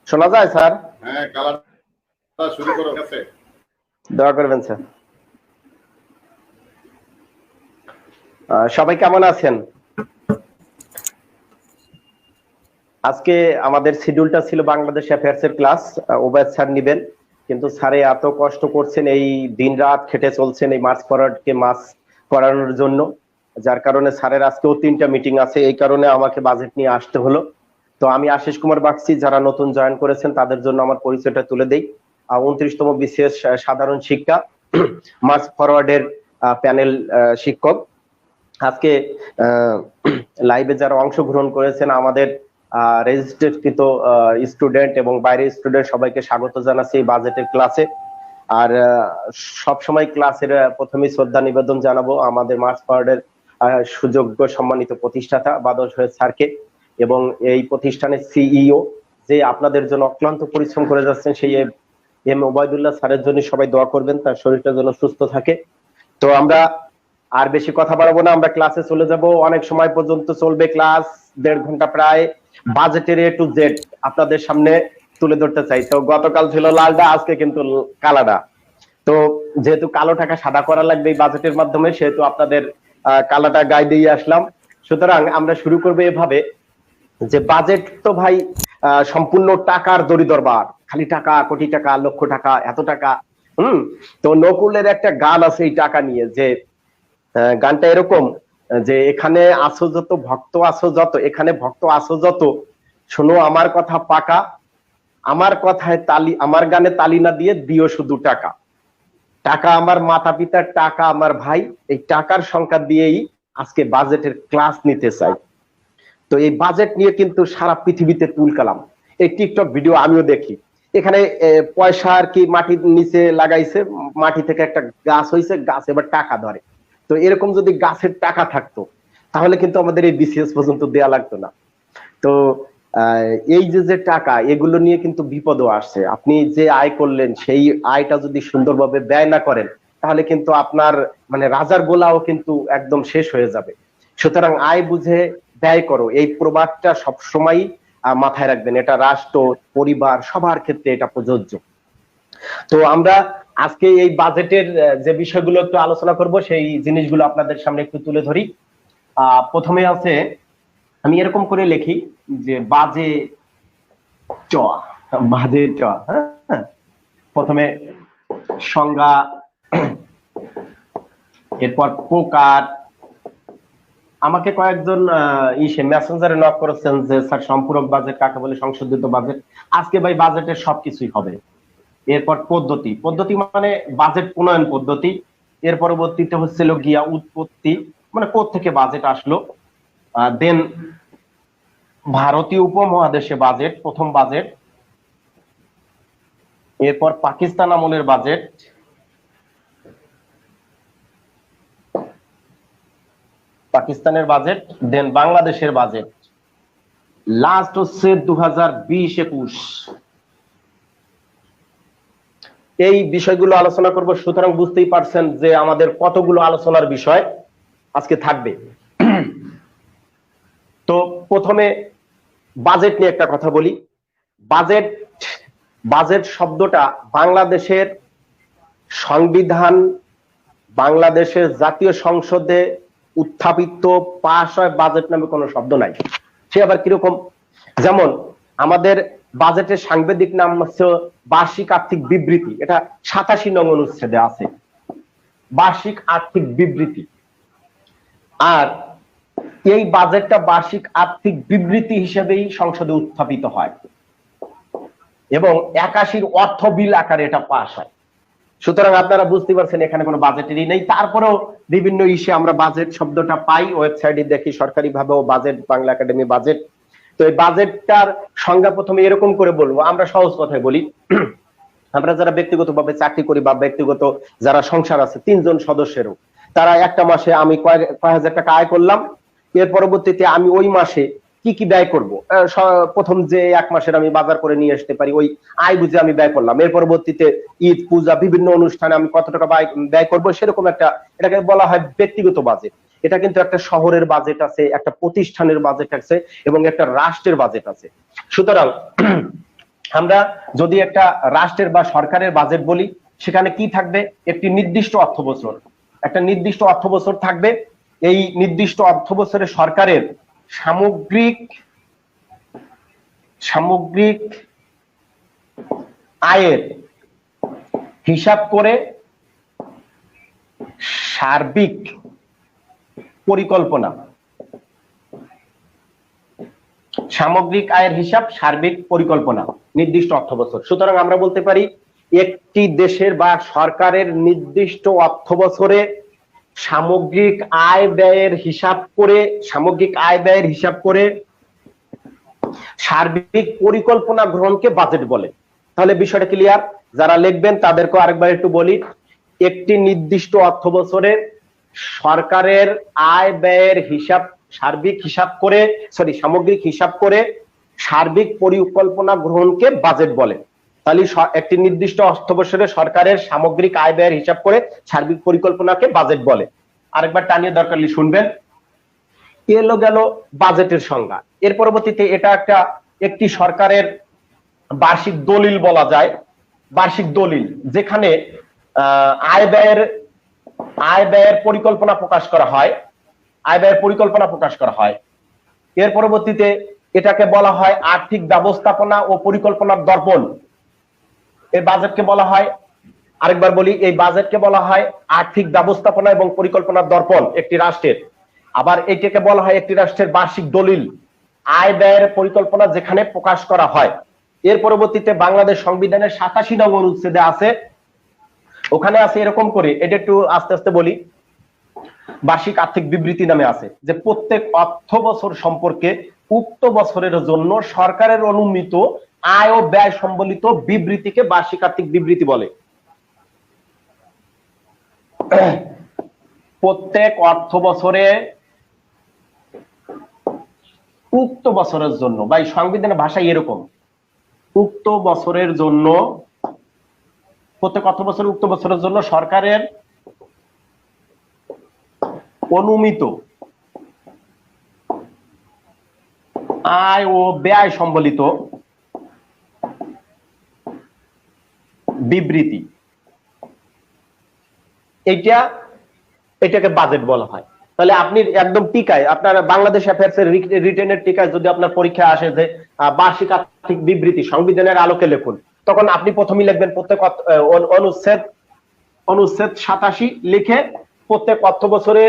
শোনা যায় স্যার? হ্যাঁ, কালারটা শুরু করো। আছে, দোয়া করবেন স্যার। সবাই কেমন আছেন? আজকে আমাদের শিডিউলটা ছিল বাংলাদেশ অ্যাফেয়ার্স এর ক্লাস, ওবায়দ স্যার নিবেন, কিন্তু স্যারে এত কষ্ট করছেন, এই দিন রাত খেটে চলছেন এই মার্চ ফরওয়ার্ডকে মাস করানোর জন্য, যার কারণে স্যারের আজকেও 3টা মিটিং আছে, এই কারণে আমাকে বাজেট নিয়ে আসতে হলো। তো আমি আশিস কুমার বাগচি, যারা নতুন জয়েন করেছেন তাদের জন্য আমার পরিচয়টা তুলে দেই। 29তম বিসিএস সাধারণ শিক্ষা মার্চ ফরওয়ার্ডের প্যানেল শিক্ষক। আজকে লাইভে যারা অংশগ্রহণ করেছেন, আমাদের রেজিস্ট্রেডকৃত স্টুডেন্ট এবং বাইরের স্টুডেন্ট, সবাইকে স্বাগত জানাচ্ছি এই বাজেটের ক্লাসে। আর সবসময় ক্লাসের প্রথমেই শ্রদ্ধা নিবেদন জানাবো আমাদের মার্চ ফরওয়ার্ডের সুযোগ্য সম্মানিত প্রতিষ্ঠাতা বাদল শহীদ স্যারকে, এবং এই প্রতিষ্ঠানের সিইও যে আপনাদের জন্য অক্লান্ত পরিশ্রম করে যাচ্ছেন, সেই এম ওবায়দুল্লাহ স্যারের জন্য সবাই দোয়া করবেন, তার শরীরটা যেন সুস্থ থাকে। তো আমরা আর বেশি কথা বাড়াবো না, আমরা ক্লাসে চলে যাব। অনেক সময় পর্যন্ত চলবে ক্লাস, 1.5 ঘন্টা প্রায় বাজেটের এ টু জেড আপনাদের সামনে তুলে ধরতে চাই। তো গতকাল ছিল লালডা, আজকে কিন্তু কালাডা। তো যেহেতু কালো টাকা সাদা করা লাগবে এই বাজেটের মাধ্যমে, সেহেতু আপনাদের কালাটা গায়ে দিয়ে আসলাম। সুতরাং আমরা শুরু করবো এভাবে যে বাজেট তো ভাই সম্পূর্ণ টাকার দরিদরবার, খালি টাকা, কোটি টাকা, লক্ষ টাকা, এত টাকা। তো নকুলের একটা গান আছে এই টাকা নিয়ে, যে গানটা এরকম যে এখানে আসো যত ভক্ত আসো যত, এখানে ভক্ত আসো যত, শোনো আমার কথা পাকা, আমার কথায় তালি, আমার গানে তালি না দিয়ে দিও শুধু টাকা। টাকা আমার মাতা পিতার, টাকা আমার ভাই, এই টাকার সংখ্যা দিয়েই আজকে বাজেটের ক্লাস নিতে চাই। তো এই বাজেট নিয়ে কিন্তু সারা পৃথিবীতে তুলকালাম, এই টিকটক ভিডিও আমিও দেখি। এখানে পয়সা আর কি মাটির নিচে লাগাইছে, মাটি থেকে একটা গাছ হয়েছে, গাছ এবার টাকা ধরে। তো এরকম যদি গাছের টাকা থাকতো তাহলে কিন্তু আমাদের এই বিসিএস পর্যন্ত দেয়া লাগতো না। তো এই যে টাকা, এগুলো নিয়ে কিন্তু বিপদও আসছে। আপনি যে আয় করলেন সেই আয়টা যদি সুন্দরভাবে ব্যয় না করেন, তাহলে কিন্তু আপনার মানে রাজার গোলাও কিন্তু একদম শেষ হয়ে যাবে। সুতরাং আয় বুঝে ব্যয় করো, এই প্রবাদটা সবসময় মাথায় রাখবেন। এটা রাষ্ট্র, পরিবার, সবার ক্ষেত্রে এটা প্রযোজ্য। তো আমরা আজকে এই বাজেটের যে বিষয়গুলো একটু আলোচনা করব, সেই জিনিসগুলো আপনাদের সামনে একটু তুলে ধরি। প্রথমে আছে, আমি এরকম করে লিখি যে বাজেট। হ্যাঁ, প্রথমে সংজ্ঞা, এরপর প্রকার। আমাকে কয়েকজন মেসেঞ্জারে নক করেছেন যে স্যার সম্পূরক বাজেট কাকে বলে, সংশোধিত বাজেট। আজকে ভাই বাজেটের সবকিছুই হবে। এরপর পদ্ধতি মানে বাজেট প্রণয়ন পদ্ধতি। এর পরবর্তীতে হচ্ছিল গিয়া উৎপত্তি, মানে কোত্থেকে বাজেট আসলো। দেন ভারতীয় উপমহাদেশে বাজেট, প্রথম বাজেট। এরপর পাকিস্তান আমলের বাজেট, পাকিস্তানের বাজেট, দেন বাংলাদেশের বাজেট, লাস্ট হচ্ছে 2020-21। এই বিষয়গুলো আলোচনা করব। সুতরাং বুঝতেই পারছেন যে আমাদের কতগুলো আলোচনার বিষয় আজকে থাকবে। তো প্রথমে বাজেট নিয়ে একটা কথা বলি। বাজেট শব্দটা বাংলাদেশের সংবিধান, বাংলাদেশের জাতীয় সংসদে উত্থাপিত পাস হয় বাজেট নামে কোনো শব্দ নাই। সে আবার কিরকম, যেমন আমাদের বাজেটের সাংবিধানিক নাম হচ্ছে বার্ষিক আর্থিক বিবৃতি, এটা 87 নং অনুচ্ছেদে আছে, বার্ষিক আর্থিক বিবৃতি। আর এই বাজেটটা বার্ষিক আর্থিক বিবৃতি হিসেবেই সংসদে উত্থাপিত হয় এবং 81 অর্থ বিল আকারে এটা পাস হয়। সুতরাং আপনারা বুঝতে পারছেন এখানে কোনো বাজেটেরই নেই। তারপরেও বিভিন্ন ইস্যে আমরা বাজেট শব্দটা পাই, ওয়েবসাইটে দেখি সরকারিভাবেও বাজেট, বাংলা একাডেমি বাজেট। তো এই বাজেটটার সংজ্ঞা প্রথমে এরকম করে বলবো, আমরা সহজ কথায় বলি। আমরা যারা ব্যক্তিগতভাবে চাকরি করি বা ব্যক্তিগত যারা সংসার আছে, 3 জন সদস্যেরও, তারা একটা মাসে আমি কয় হাজার টাকা আয় করলাম, এর পরবর্তীতে আমি ওই মাসে কি কি ব্যয় করব। প্রথম যে 1 মাসের আমি বাজার করে নিয়ে আসতে পারি, ওই আয় বুঝে আমি ব্যয় করলাম। এর পরবর্তীতে ঈদ, পূজা, বিভিন্ন অনুষ্ঠানে আমি কত টাকা ব্যয় করব, সেরকম একটা, এটাকে বলা হয় ব্যক্তিগত বাজেট। এটা কিন্তু একটা শহরের বাজেট আছে, একটা প্রতিষ্ঠানের বাজেট আছে এবং একটা রাষ্ট্রের বাজেট আছে। সুতরাং আমরা যদি একটা রাষ্ট্রের বা সরকারের বাজেট বলি, সেখানে কি থাকবে? একটি নির্দিষ্ট অর্থ বছর, একটা নির্দিষ্ট অর্থ বছর থাকবে। এই নির্দিষ্ট অর্থ বছরে সরকারের সামগ্রিক আয়ের হিসাব করে সার্বিক পরিকল্পনা, সামগ্রিক আয়ের হিসাব, সার্বিক পরিকল্পনা, নির্দিষ্ট অর্থ বছর। সুতরাং আমরা বলতে পারি একটি দেশের বা সরকারের নির্দিষ্ট অর্থ বছরে সামগ্রিক আয় ব্যয়ের হিসাব করে সার্বিক পরিকল্পনা গ্রহণকে বাজেট বলে। তাহলে বিষয়টা ক্লিয়ার? যারা লিখবেন তাদেরকে আরেকবার একটু বলি, একটি নির্দিষ্ট অর্থ বছরে সরকারের আয় ব্যয়ের হিসাব সামগ্রিক হিসাব করে সার্বিক পরিকল্পনা গ্রহণকে বাজেট বলে। তাহলে একটি নির্দিষ্ট অর্থ বছরে সরকারের সামগ্রিক আয় ব্যয়ের হিসাব করে সার্বিক পরিকল্পনাকে বাজেট বলে। আরেকবার টানিয়ে দরকার হলে শুনবেন। এলো গেল বাজেটের সংজ্ঞা। এর পরবর্তীতে এটা একটি সরকারের বার্ষিক দলিল বলা যায়, বার্ষিক দলিল, যেখানে আয় ব্যয়ের পরিকল্পনা প্রকাশ করা হয়। এর পরবর্তীতে এটাকে বলা হয় আর্থিক ব্যবস্থাপনা ও পরিকল্পনার দর্পণ। এই বাজেটকে বলা হয়, আরেকবার বলি, এই বাজেটকে বলা হয় আর্থিক ব্যবস্থাপনা এবং পরিকল্পনার দর্পণ একটি রাষ্ট্রের। আবার এটাকে বলা হয় একটি রাষ্ট্রের বার্ষিক দলিল, আয় ব্যয়ের পরিকল্পনা যেখানে প্রকাশ করা হয়। এর পরবর্তীতে বাংলাদেশ সংবিধানের 87 নং অনুচ্ছেদে আছে, ওখানে আছে এরকম করে, এটা একটু আস্তে আস্তে বলি। বার্ষিক আর্থিক বিবৃতি নামে আছে যে প্রত্যেক অর্থ বছর সম্পর্কে উক্ত বছরের জন্য সরকারের অনুমিত আয় ও ব্যয় সম্বলিত বিবৃতিকে বার্ষিক আর্থিক বিবৃতি বলে। প্রত্যেক অর্থ বছরে উক্ত বছরের জন্য, বা সংবিধানের ভাষায় এরকম, উক্ত বছরের জন্য, প্রত্যেক অর্থ বছরে উক্ত বছরের জন্য সরকারের অনুমিত আয় ও ব্যয় সম্বলিত বিবৃতি, এটাকে বাজেট বলা হয়। তাহলে আপনি একদম টিকায়, আপনার বাংলাদেশ অ্যাফেয়ার্স এর রিটেনের টিকায় যদি আপনার পরীক্ষা আসে যে বার্ষিক আর্থিক বিবৃতি সংবিধানের আলোকে লিখুন, তখন আপনি প্রথমেই লিখবেন প্রত্যেক অনুচ্ছেদ 87 লিখে প্রত্যেক অর্থ বছরে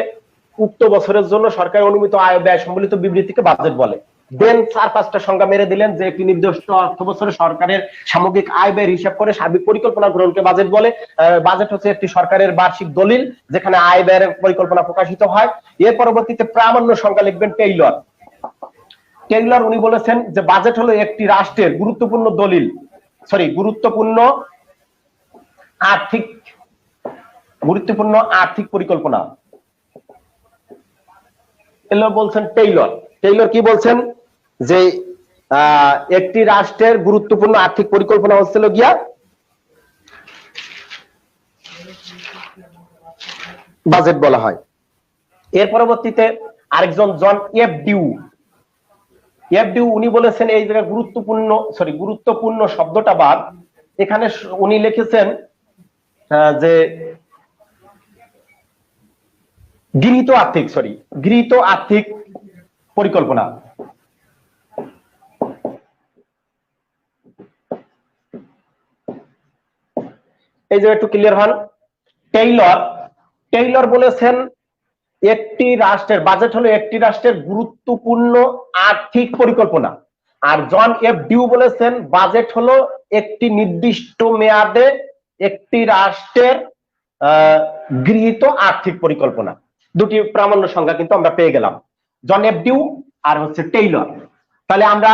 উক্ত বছরের জন্য সরকারের অনুমিত আয় ব্যয় সম্বলিত বিবৃতিকে বাজেট বলে। দেন 4-5টা সংজ্ঞা মেরে দিলেন যে একটি নির্দিষ্ট অর্থ বছরে সরকারের সামগ্রিক আয় ব্যয়ের হিসাব করে সার্বিক পরিকল্পনা গ্রহণকে বাজেট বলে। বাজেট হচ্ছে একটি সরকারের বার্ষিক দলিল যেখানে আয় ব্যয়ের পরিকল্পনা প্রকাশিত হয়। এর পরবর্তীতে প্রামাণ্য সংজ্ঞা লিখবেন টেইলর। উনি বলেছেন যে বাজেট হলো একটি রাষ্ট্রের গুরুত্বপূর্ণ আর্থিক পরিকল্পনা। এলো বলছেন টেইলর কি বলছেন যে একটি রাষ্ট্রের গুরুত্বপূর্ণ আর্থিক পরিকল্পনা হচ্ছিল গিয়া বাজেট বলা হয়। এর পরবর্তীতে আরেকজন জন এফ ডিউ উনি বলেছেন এই জায়গায় গুরুত্বপূর্ণ শব্দটা বাদ, এখানে উনি লিখেছেন যে গৃহীত আর্থিক পরিকল্পনা। এই যে একটু ক্লিয়ার হন। টেইলর বলেছেন একটি রাষ্ট্রের বাজেট হলো একটি রাষ্ট্রের গুরুত্বপূর্ণ আর্থিক পরিকল্পনা, আর জন এফ ডিউ বলেছেন বাজেট হলো একটি নির্দিষ্ট মেয়াদে একটি রাষ্ট্রের গৃহীত আর্থিক পরিকল্পনা। দুটি প্রামাণ্য সংজ্ঞা কিন্তু আমরা পেয়ে গেলাম, জন এফ ডিউ আর হচ্ছে টেইলর। তাহলে আমরা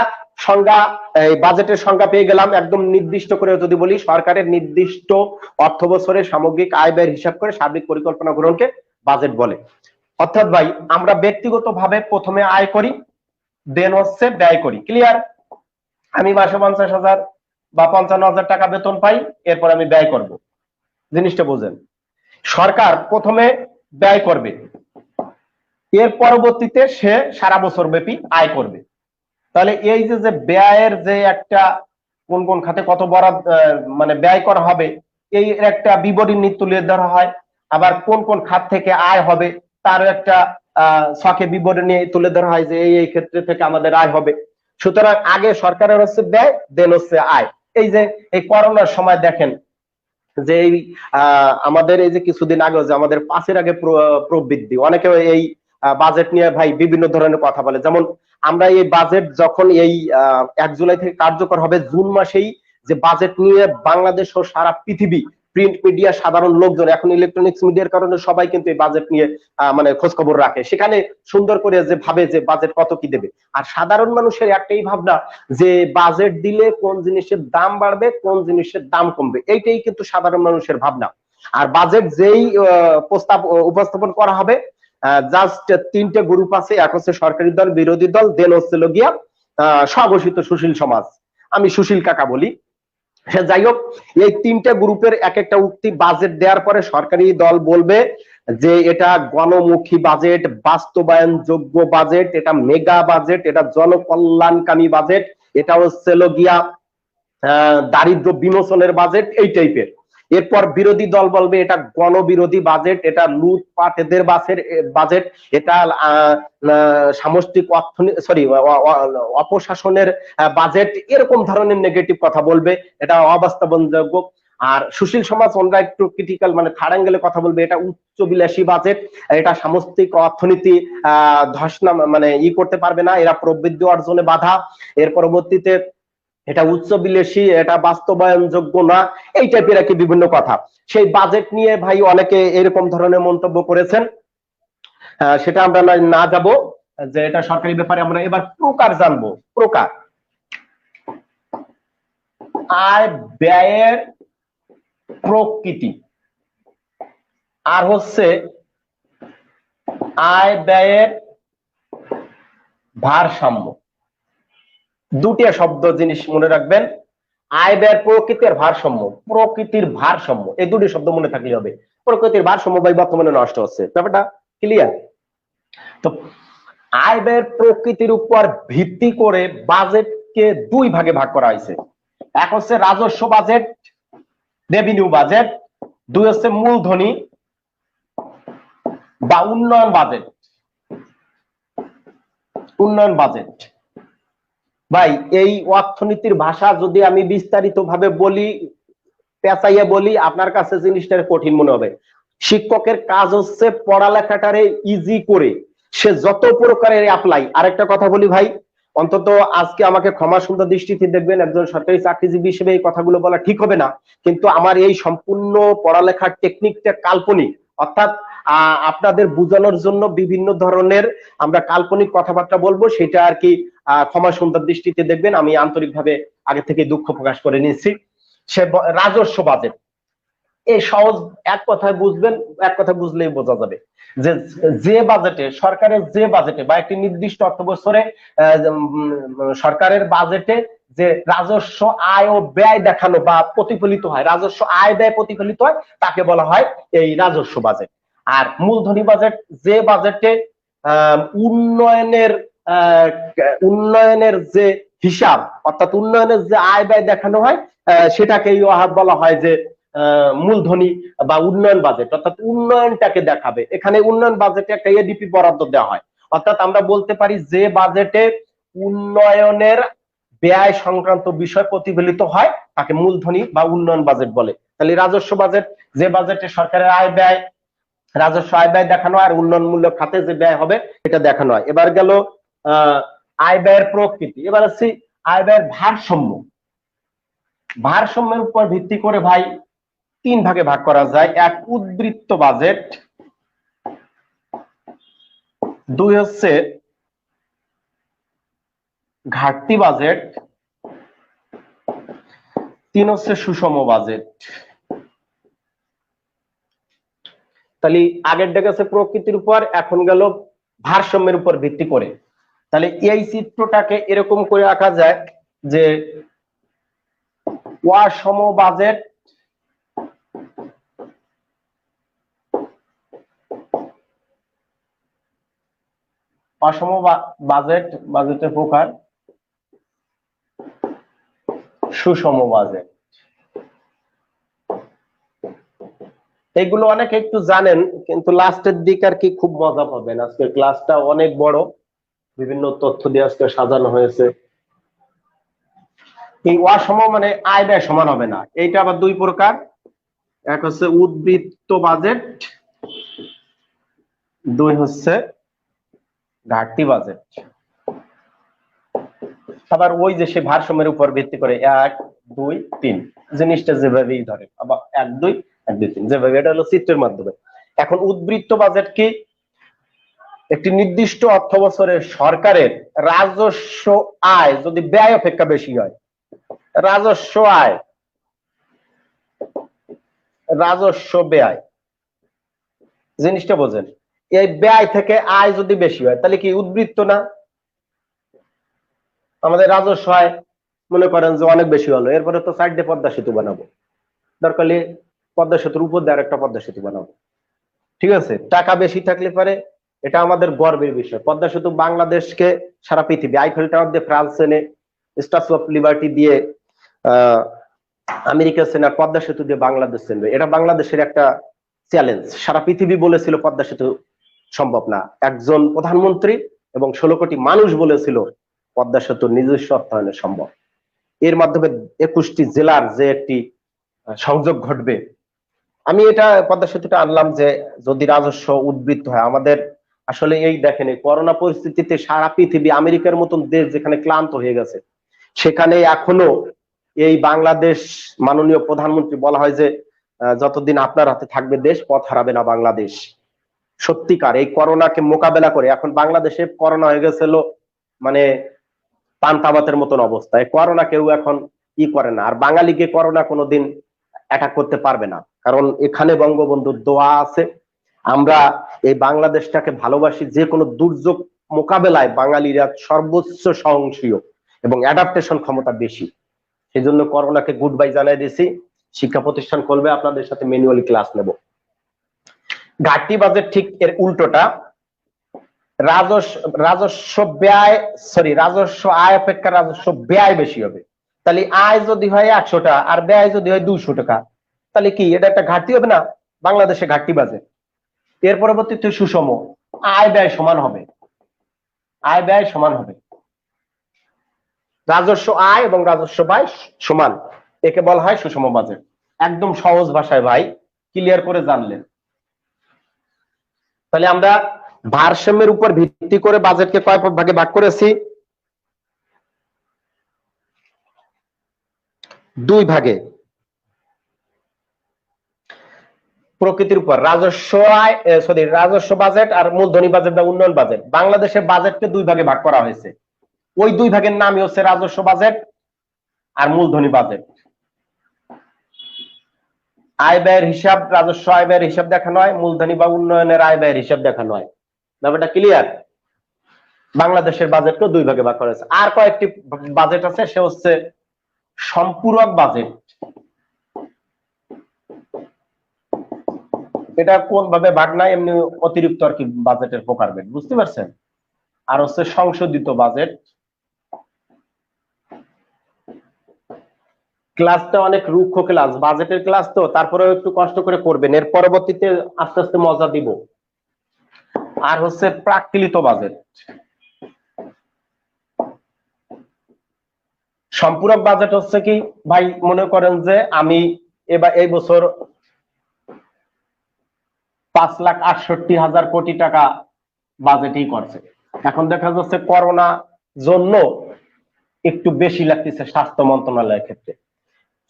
বাজেটের সংজ্ঞা পেয়ে গেলাম। একদম নির্দিষ্ট করে যদি বলি, সরকারের নির্দিষ্ট অর্থ বছরে সামগ্রিক আয় ব্যয়ের হিসাব করে সার্বিক পরিকল্পনা গ্রহণকে বাজেট বলে। অর্থাৎ ভাই আমরা ব্যক্তিগতভাবে প্রথমে আয় করি, দেন হচ্ছে ব্যয় করি। ক্লিয়ার? আমি মাসে 50,000 বা 55,000 টাকা বেতন পাই, এরপর আমি ব্যয় করব। জিনিসটা বুঝেন, সরকার প্রথমে ব্যয় করবে, এর পরবর্তীতে সে সারা বছর ব্যাপী আয় করবে। তাহলে এই যে ব্যয়ের যে একটা কোন কোন খাতে কত বরাদ্দ মানে ব্যয় করা হবে, এই একটা বিবরণী তুলে ধরা হয়। আবার কোন কোন খাত থেকে আয় হবে তারও একটা ছকে বিবরণী তুলে ধরা হয় যে এই ক্ষেত্রে থেকে আমাদের আয় হবে। সুতরাং আগে সরকারের হচ্ছে ব্যয়, দেন হচ্ছে আয়। এই যে এই করোনার সময় দেখেন যে এই আমাদের এই যে কিছুদিন আগে যে আমাদের পাঁচের আগে প্রবৃদ্ধি, অনেকে এই বাজেট নিয়ে ভাই বিভিন্ন ধরনের কথা বলে। যেমন আমরা এই বাজেট যখন এই 1 জুলাই থেকে কার্যকর হবে, জুন মাসেই যে বাজেট নিয়ে বাংলাদেশ ও সারা পৃথিবী প্রিন্ট মিডিয়া সাধারণ লোকজন এখন ইলেকট্রনিক্স মিডিয়ার কারণে সবাই কিন্তু এই বাজেট নিয়ে মানে খোঁজ খবর রাখে, সেখানে সুন্দর করে যে ভাবে যে বাজেট কত কি দেবে। আর সাধারণ মানুষের একটাই ভাবনা যে বাজেট দিলে কোন জিনিসের দাম বাড়বে, কোন জিনিসের দাম কমবে, এইটাই কিন্তু সাধারণ মানুষের ভাবনা। আর বাজেট যেই প্রস্তাব উপস্থাপন করা হবে, জাস্ট 3টে গ্রুপ আছে, এক হচ্ছে সরকারি দল, বিরোধী দল, দেন হচ্ছে গিয়া স্বঘোষিত সুশীল সমাজ, আমি সুশীল কাকা বলি। যাই হোক, এই 3টে গ্রুপের এক একটা উক্তি বাজেট দেওয়ার পরে সরকারি দল বলবে যে এটা গণমুখী বাজেট, বাস্তবায়নযোগ্য বাজেট, এটা মেগা বাজেট, এটা জনকল্যাণকামী বাজেট, এটা হচ্ছে গিয়া দারিদ্র বিমোচনের বাজেট, এই টাইপের। এরপর বিরোধী দল বলবে এটা গণবিরোধী বাজেট, এটা লুটপাটেদের বাজেট, এটা সামষ্টিক অর্থনীতি অপশাসনের বাজেট, এরকম ধরনের নেগেটিভ কথা বলবে, এটা অবাস্তবযোগ্য। আর সুশীল সমাজ ওনরা একটু ক্রিটিক্যাল মানে থার্ড অ্যাঙ্গেলে কথা বলবে, এটা উচ্চবিলাসী বাজেট, এটা সামষ্টিক অর্থনীতি ধসনা মানে করতে পারবে না, এরা প্রবৃদ্ধি অর্জনে বাধা। এর পরবর্তীতে এটা উচ্চবিলাসী, এটা বাস্তবায়নযোগ্য না, এই টাইপের একই বিভিন্ন কথা। সেই বাজেট নিয়ে ভাই অনেকে এরকম ধরনের মন্তব্য করেছেন, সেটা আমরা না যাব, যে এটা সরকারি ব্যাপারে। আমরা এবার প্রকার জানবো। প্রকার, আয় ব্যয়ের প্রকৃতি, আর হচ্ছে আয় ব্যয়ের ভারসাম্য। দুটি শব্দ জিনিস মনে রাখবেন, আয় ব্যয়ের প্রকৃতি আর ভারসাম্য। প্রকৃতির ভারসাম্য, এই দুটি শব্দ মনে থাকলে হবে। প্রকৃতির ভারসাম্য ভাই বর্তমানে নষ্ট হচ্ছে, ব্যাপারটা ক্লিয়ার? তো আয় ব্যয়ের প্রকৃতির উপর ভিত্তি করে বাজেটকে দুই ভাগে ভাগ করা হয়েছে। এক হচ্ছে রাজস্ব বাজেট, রেভিনিউ বাজেট, দুই হচ্ছে মূলধনী বা উন্নয়ন বাজেট। উন্নয়ন বাজেট ভাই, এই অর্থনীতির ভাষা যদি আমি বিস্তারিত ভাবে বলি, পেঁচাইয়া বলি, আপনার কাছে জিনিসটা কঠিন মনে হবে। শিক্ষকের কাজ হচ্ছে পড়ালেখাটারে ইজি করে সে যত প্রকারের অ্যাপ্লাই। আরেকটা কথা বলি ভাই, অন্তত আজকে আমাকে ক্ষমা সুন্দর দৃষ্টিতে দেখবেন, একজন সরকারি চাকরিজীবী হিসেবে এই কথাগুলো বলা ঠিক হবে না, কিন্তু আমার এই সম্পূর্ণ পড়ালেখার টেকনিকটা কাল্পনিক, অর্থাৎ আপনাদের বোঝানোর জন্য বিভিন্ন ধরনের আমরা কাল্পনিক কথাবার্তা বলবো, সেটা আর কি ক্ষমা সুন্দর দৃষ্টিতে দেখবেন। আমি আন্তরিকভাবে আগে থেকে দুঃখ প্রকাশ করে নিচ্ছি। সে রাজস্ব বাজেট, এই সহজ এক কথায় বুঝবেন, এক কথা বুঝলেই বোঝা যাবে যে যে বাজেটে সরকারের যে বাজেটে বা একটি নির্দিষ্ট অর্থ বছরে সরকারের বাজেটে যে রাজস্ব আয় ও ব্যয় দেখানো বা প্রতিফলিত হয়, রাজস্ব আয় ব্যয় প্রতিফলিত হয়, তাকে বলা হয় এই রাজস্ব বাজেট। আর মূলধনী বাজেট, যে বাজেটে উন্নয়নের উন্নয়নের যে হিসাব, অর্থাৎ উন্নয়নের যে আয় ব্যয় দেখানো হয়, সেটাকেই বলা হয় যে মূলধনী বা উন্নয়ন বাজেট, অর্থাৎ উন্নয়নটাকে দেখাবে। এখানে উন্নয়ন বাজেটে একটা এডিপি বরাদ্দ দেওয়া হয়, অর্থাৎ আমরা বলতে পারি যে বাজেটে উন্নয়নের ব্যয় সংক্রান্ত বিষয় প্রতিফলিত হয় তাকে মূলধনী বা উন্নয়ন বাজেট বলে। তাহলে রাজস্ব বাজেট, যে বাজেটে সরকারের আয় ব্যয়, রাজস্ব আয় ব্যয় দেখানো হয়, আর উন্নয়নমূলক খাতে যে ব্যয় হবে এটা দেখানো হয়। এবার গেল আয় ব্যয়ের প্রকৃতি। এবার আসছি আয় ব্যয়ের ভারসাম্য। ভারসাম্যের উপর ভিত্তি করে ভাই 3 ভাগে ভাগ করা যায়। এক, উদ্বৃত্ত বাজেট, দুই হচ্ছে ঘাটতি বাজেট, তিন হচ্ছে সুষম বাজেট। তাহলে আগেরটা গেছে প্রকৃতির উপর, এখন গেল ভারসাম্যের উপর ভিত্তি করে। তাহলে এই চিত্রটাকে এরকম করে রাখা যায় যে অসম বাজেট, অসম বাজেট, বাজেটের প্রকার সুষম বাজেট। এগুলো অনেকে একটু জানেন, কিন্তু লাস্টের দিক আর কি খুব মজা পাবেন। আজকের ক্লাসটা অনেক বড়, বিভিন্ন তথ্য দিয়ে আজকে সাজানো হয়েছে। এই অসম মানে আয় ব্যয় সমান হবে না, এইটা আবার দুই প্রকার। এক হচ্ছে উদ্বৃত্ত বাজেট, দুই হচ্ছে ঘাটতি বাজেট। আবার ওই যে সে ভারসাম্যের উপর ভিত্তি করে 1 2 3 জিনিসটা যেভাবেই ধরে, আবার 1 2 1 2 3 যেভাবে, এটা হলো চিত্রের মাধ্যমে। এখন উদ্বৃত্ত বাজেট কি? একটি নির্দিষ্ট অর্থ বছরে সরকারের রাজস্ব আয় যদি ব্যয় অপেক্ষা বেশি হয়, রাজস্ব আয়, রাজস্ব ব্যয়, জিনিসটা বোঝেন। এই ব্যয় থেকে আয় যদি বেশি হয় তাহলে কি উদ্বৃত্ত না? আমাদের রাজস্ব আয় মনে করেন যে অনেক বেশি হলো, এরপরে তো সাইডে পদ্মা সেতু বানাবো, দরকার হলে পদ্মা সেতুর উপর দিয়ে আরেকটা পদ্মা সেতু বানাবো, ঠিক আছে? টাকা বেশি থাকলে পারে, এটা আমাদের গর্বের বিষয়। পদ্মা সেতু বাংলাদেশকে সারা পৃথিবী, আইফেল টাওয়ার দিয়ে ফ্রান্স এনে, স্ট্যাচু অফ লিবার্টি দিয়ে আমেরিকা সেনা, পদ্মা সেতু দিয়ে বাংলাদেশ সেনবে, এটা বাংলাদেশের একটা চ্যালেঞ্জ। সারা পৃথিবী বলেছিল পদ্মা সেতু সম্ভব না, একজন প্রধানমন্ত্রী এবং 16 কোটি মানুষ বলেছিল পদ্মা সেতুর নিজস্ব অর্থায়নে সম্ভব। এর মাধ্যমে 21টি জেলার যে একটি সংযোগ ঘটবে। আমি এটা পদ্মা সেতুটা আনলাম যে যদি রাজস্ব উদ্বৃত্ত হয় আমাদের, আসলে এই দেখেন এই করোনা পরিস্থিতিতে সারা পৃথিবী, আমেরিকার মতন দেশ যেখানে ক্লান্ত হয়ে গেছে, সেখানে এখনো এই বাংলাদেশ মাননীয় প্রধানমন্ত্রী বলা হয় যে যতদিন আপনার হাতে থাকবে দেশ, পথ হারাবে না বাংলাদেশ। সত্যিকার এই করোনাকে মোকাবেলা করে এখন বাংলাদেশে করোনা হয়ে গেছিল মানে পান্তাবাতের মতন অবস্থা। এই করোনা কেউ এখন ই করে না, আর বাঙালিকে করোনা কোনোদিন অ্যাটাক করতে পারবে না, কারণ এখানে বঙ্গবন্ধুর দোয়া আছে। আমরা এই বাংলাদেশটাকে ভালোবাসি, যে কোনো দুর্যোগ মোকাবেলায় বাঙালিরা সর্বোচ্চ সহনশীল এবং অ্যাডাপ্টেশন ক্ষমতা বেশি। সেই জন্য করোনাকে গুড বাই জানাই দিয়েছি। শিক্ষা প্রতিষ্ঠান করবে, আপনাদের সাথে ম্যানুয়ালি ক্লাস নেব। ঘাটতি বাজেট ঠিক এর উল্টোটা, রাজস্ব ব্যয়, রাজস্ব আয় অপেক্ষা রাজস্ব ব্যয় বেশি হবে। তাহলে আয় যদি হয় 100 টাকা আর ব্যয় যদি হয় 200 টাকা, তাহলে কি এটা একটা ঘাটতি হবে না? বাংলাদেশে ঘাটতি বাজেট। এর পরবর্তীতে সুষম, আয় ব্যয় সমান হবে, আয় ব্যয় সমান হবে, রাজস্ব আয় এবং রাজস্ব ব্যয় সমান, একে বলা হয় সুষম বাজেট। একদম সহজ ভাষায় ভাই ক্লিয়ার করে জানলেন। তাহলে আমরা ভারসাম্যের উপর ভিত্তি করে বাজেটকে কয় ভাগে ভাগ করেছি? 2 ভাগে। প্রকৃতির উপর রাজস্ব আয়, রাজস্ব বাজেট আর মূলধনী বাজেট বা উন্নয়ন বাজেট। বাংলাদেশের বাজেটকে 2 ভাগে ভাগ করা হয়েছে। ওই 2 ভাগের নামই হচ্ছে রাজস্ব বাজেট আর মূলধনী বাজেট। আয় ব্যয়ের হিসাব, রাজস্ব আয় ব্যয়ের হিসাব দেখানো হয়, মূলধনী বা উন্নয়নের আয় ব্যয়ের হিসাব দেখানো হয়। ব্যাপারটা ক্লিয়ার? বাংলাদেশের বাজেটকে 2 ভাগে ভাগ করা হয়েছে। আর কয়েকটি বাজেট আছে, সে হচ্ছে সম্পূরক বাজেট। এটা কোন ভাবে ভাগ নাই, এমনি অতিরিক্ত আর কি বাজেটের প্রকারভেদ, বুঝতে পারছেন? আর হচ্ছে সংশোধিত বাজেট। ক্লাসটা অনেক রুক্ষ ক্লাস, বাজেটের ক্লাস তো, তারপরেও একটু কষ্ট করে করবেন, এর পরবর্তীতে আস্তে আস্তে মজা দিব। আর হচ্ছে প্রাক্কলিত বাজেট। সম্পূরক বাজেট হচ্ছে কি ভাই, মনে করেন যে আমি এবার এই বছর 5,68,000 কোটি টাকা বাজেটই করছে। এখন দেখা যাচ্ছে করোনা জন্য একটু বেশি লাগতেছে স্বাস্থ্য মন্ত্রণালয়ের ক্ষেত্রে।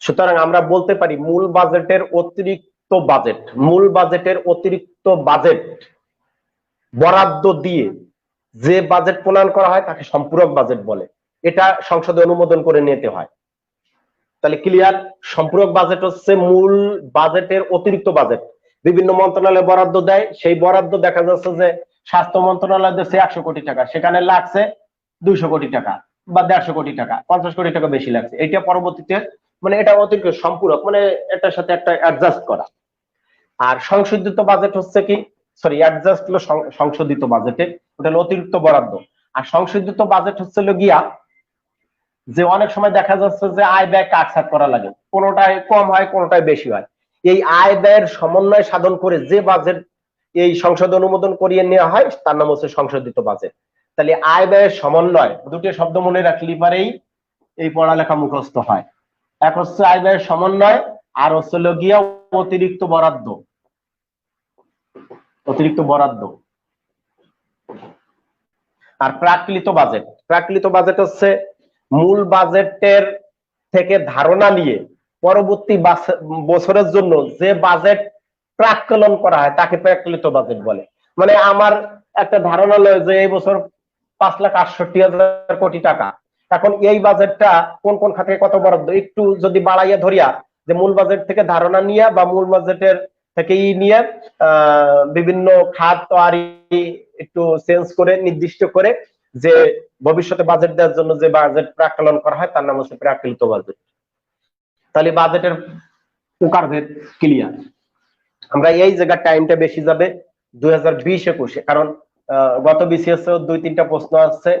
সুতরাং আমরা বলতে পারি মূল বাজেটের অতিরিক্ত বাজেট, মূল বাজেটের অতিরিক্ত বাজেট বরাদ্দ দিয়ে যে বাজেট প্রণয়ন করা হয় তাকে সম্পূরক বাজেট বলে। এটা সংসদে অনুমোদন করে নিতে হয়। তাহলে ক্লিয়ার? সম্পূরক বাজেট হচ্ছে মূল বাজেটের অতিরিক্ত বাজেট, বিভিন্ন মন্ত্রণালয় বরাদ্দ দেয়, সেই বরাদ্দ দেখা যাচ্ছে যে স্বাস্থ্য মন্ত্রণালয় দিচ্ছে 100 কোটি টাকা, সেখানে লাগছে 200 কোটি টাকা বা 150 কোটি টাকা, 50 কোটি টাকা বেশি লাগছে, এটা পরবর্তীতে মানে এটা অতিরিক্ত সম্পূরক, মানে এটার সাথে একটা অ্যাডজাস্ট করা। আর সংশোধিত বাজেট হচ্ছে কি সরি অ্যাডজাস্ট হলো সংশোধিত বাজেটে, ওটা হলো অতিরিক্ত বরাদ্দ। আর সংশোধিত বাজেট হচ্ছে গিয়া যে অনেক সময় দেখা যাচ্ছে যে আয় ব্যয় কাটছাট করা লাগে, কোনোটায় কম হয় কোনোটায় বেশি হয়। এই আয় ব্যয়ের সমন্বয় সাধন করে যে বাজেট এই সংসদে অনুমোদন করিয়ে নেওয়া হয় তার নাম হচ্ছে সংশোধিত বাজেট। তাহলে আয় ব্যয়ের সমন্বয়, দুটি শব্দ মনে রাখলে পারেই এই পড়ালেখা মুখস্থ হয়। এক হচ্ছে আয় ব্যয়ের সমন্বয়, আর হচ্ছে গিয়া অতিরিক্ত বরাদ্দ। অতিরিক্ত বরাদ্দ। আর প্রাকৃত বাজেট, প্রাকৃত বাজেট হচ্ছে মূল বাজেটের থেকে ধারণা নিয়ে পরবর্তী বছরের জন্য যে বাজেট প্রাক্কলন করা হয় তাকে প্রাকৃত বাজেট বলে। মানে আমার একটা ধারণা লয় যে এই বছর 5,68,000 কোটি টাকা, এখন এই বাজেটটা কোন কোন খাতে কত বরাদ্দ একটু যদি বাড়াইয়া ধরিয়া যে মূল বাজেট থেকে ধারণা নিয়ে বা মূল বাজেটের থেকে নিয়ে বিভিন্ন খাত তৈরি একটু চেঞ্জ করে নির্দিষ্ট করে যে ভবিষ্যতে বাজেট দেওয়ার জন্য যে বাজেট প্রাক্কলন করা হয় তার নাম হচ্ছে প্রাকৃত বাজেট। তাহলে বাজেটের প্রকারভেদ ক্লিয়ার। আমরা এই জায়গার টাইমটা বেশি যাবে 2020-21, কারণ গত বিসিএস 2-3টা প্রশ্ন আসছে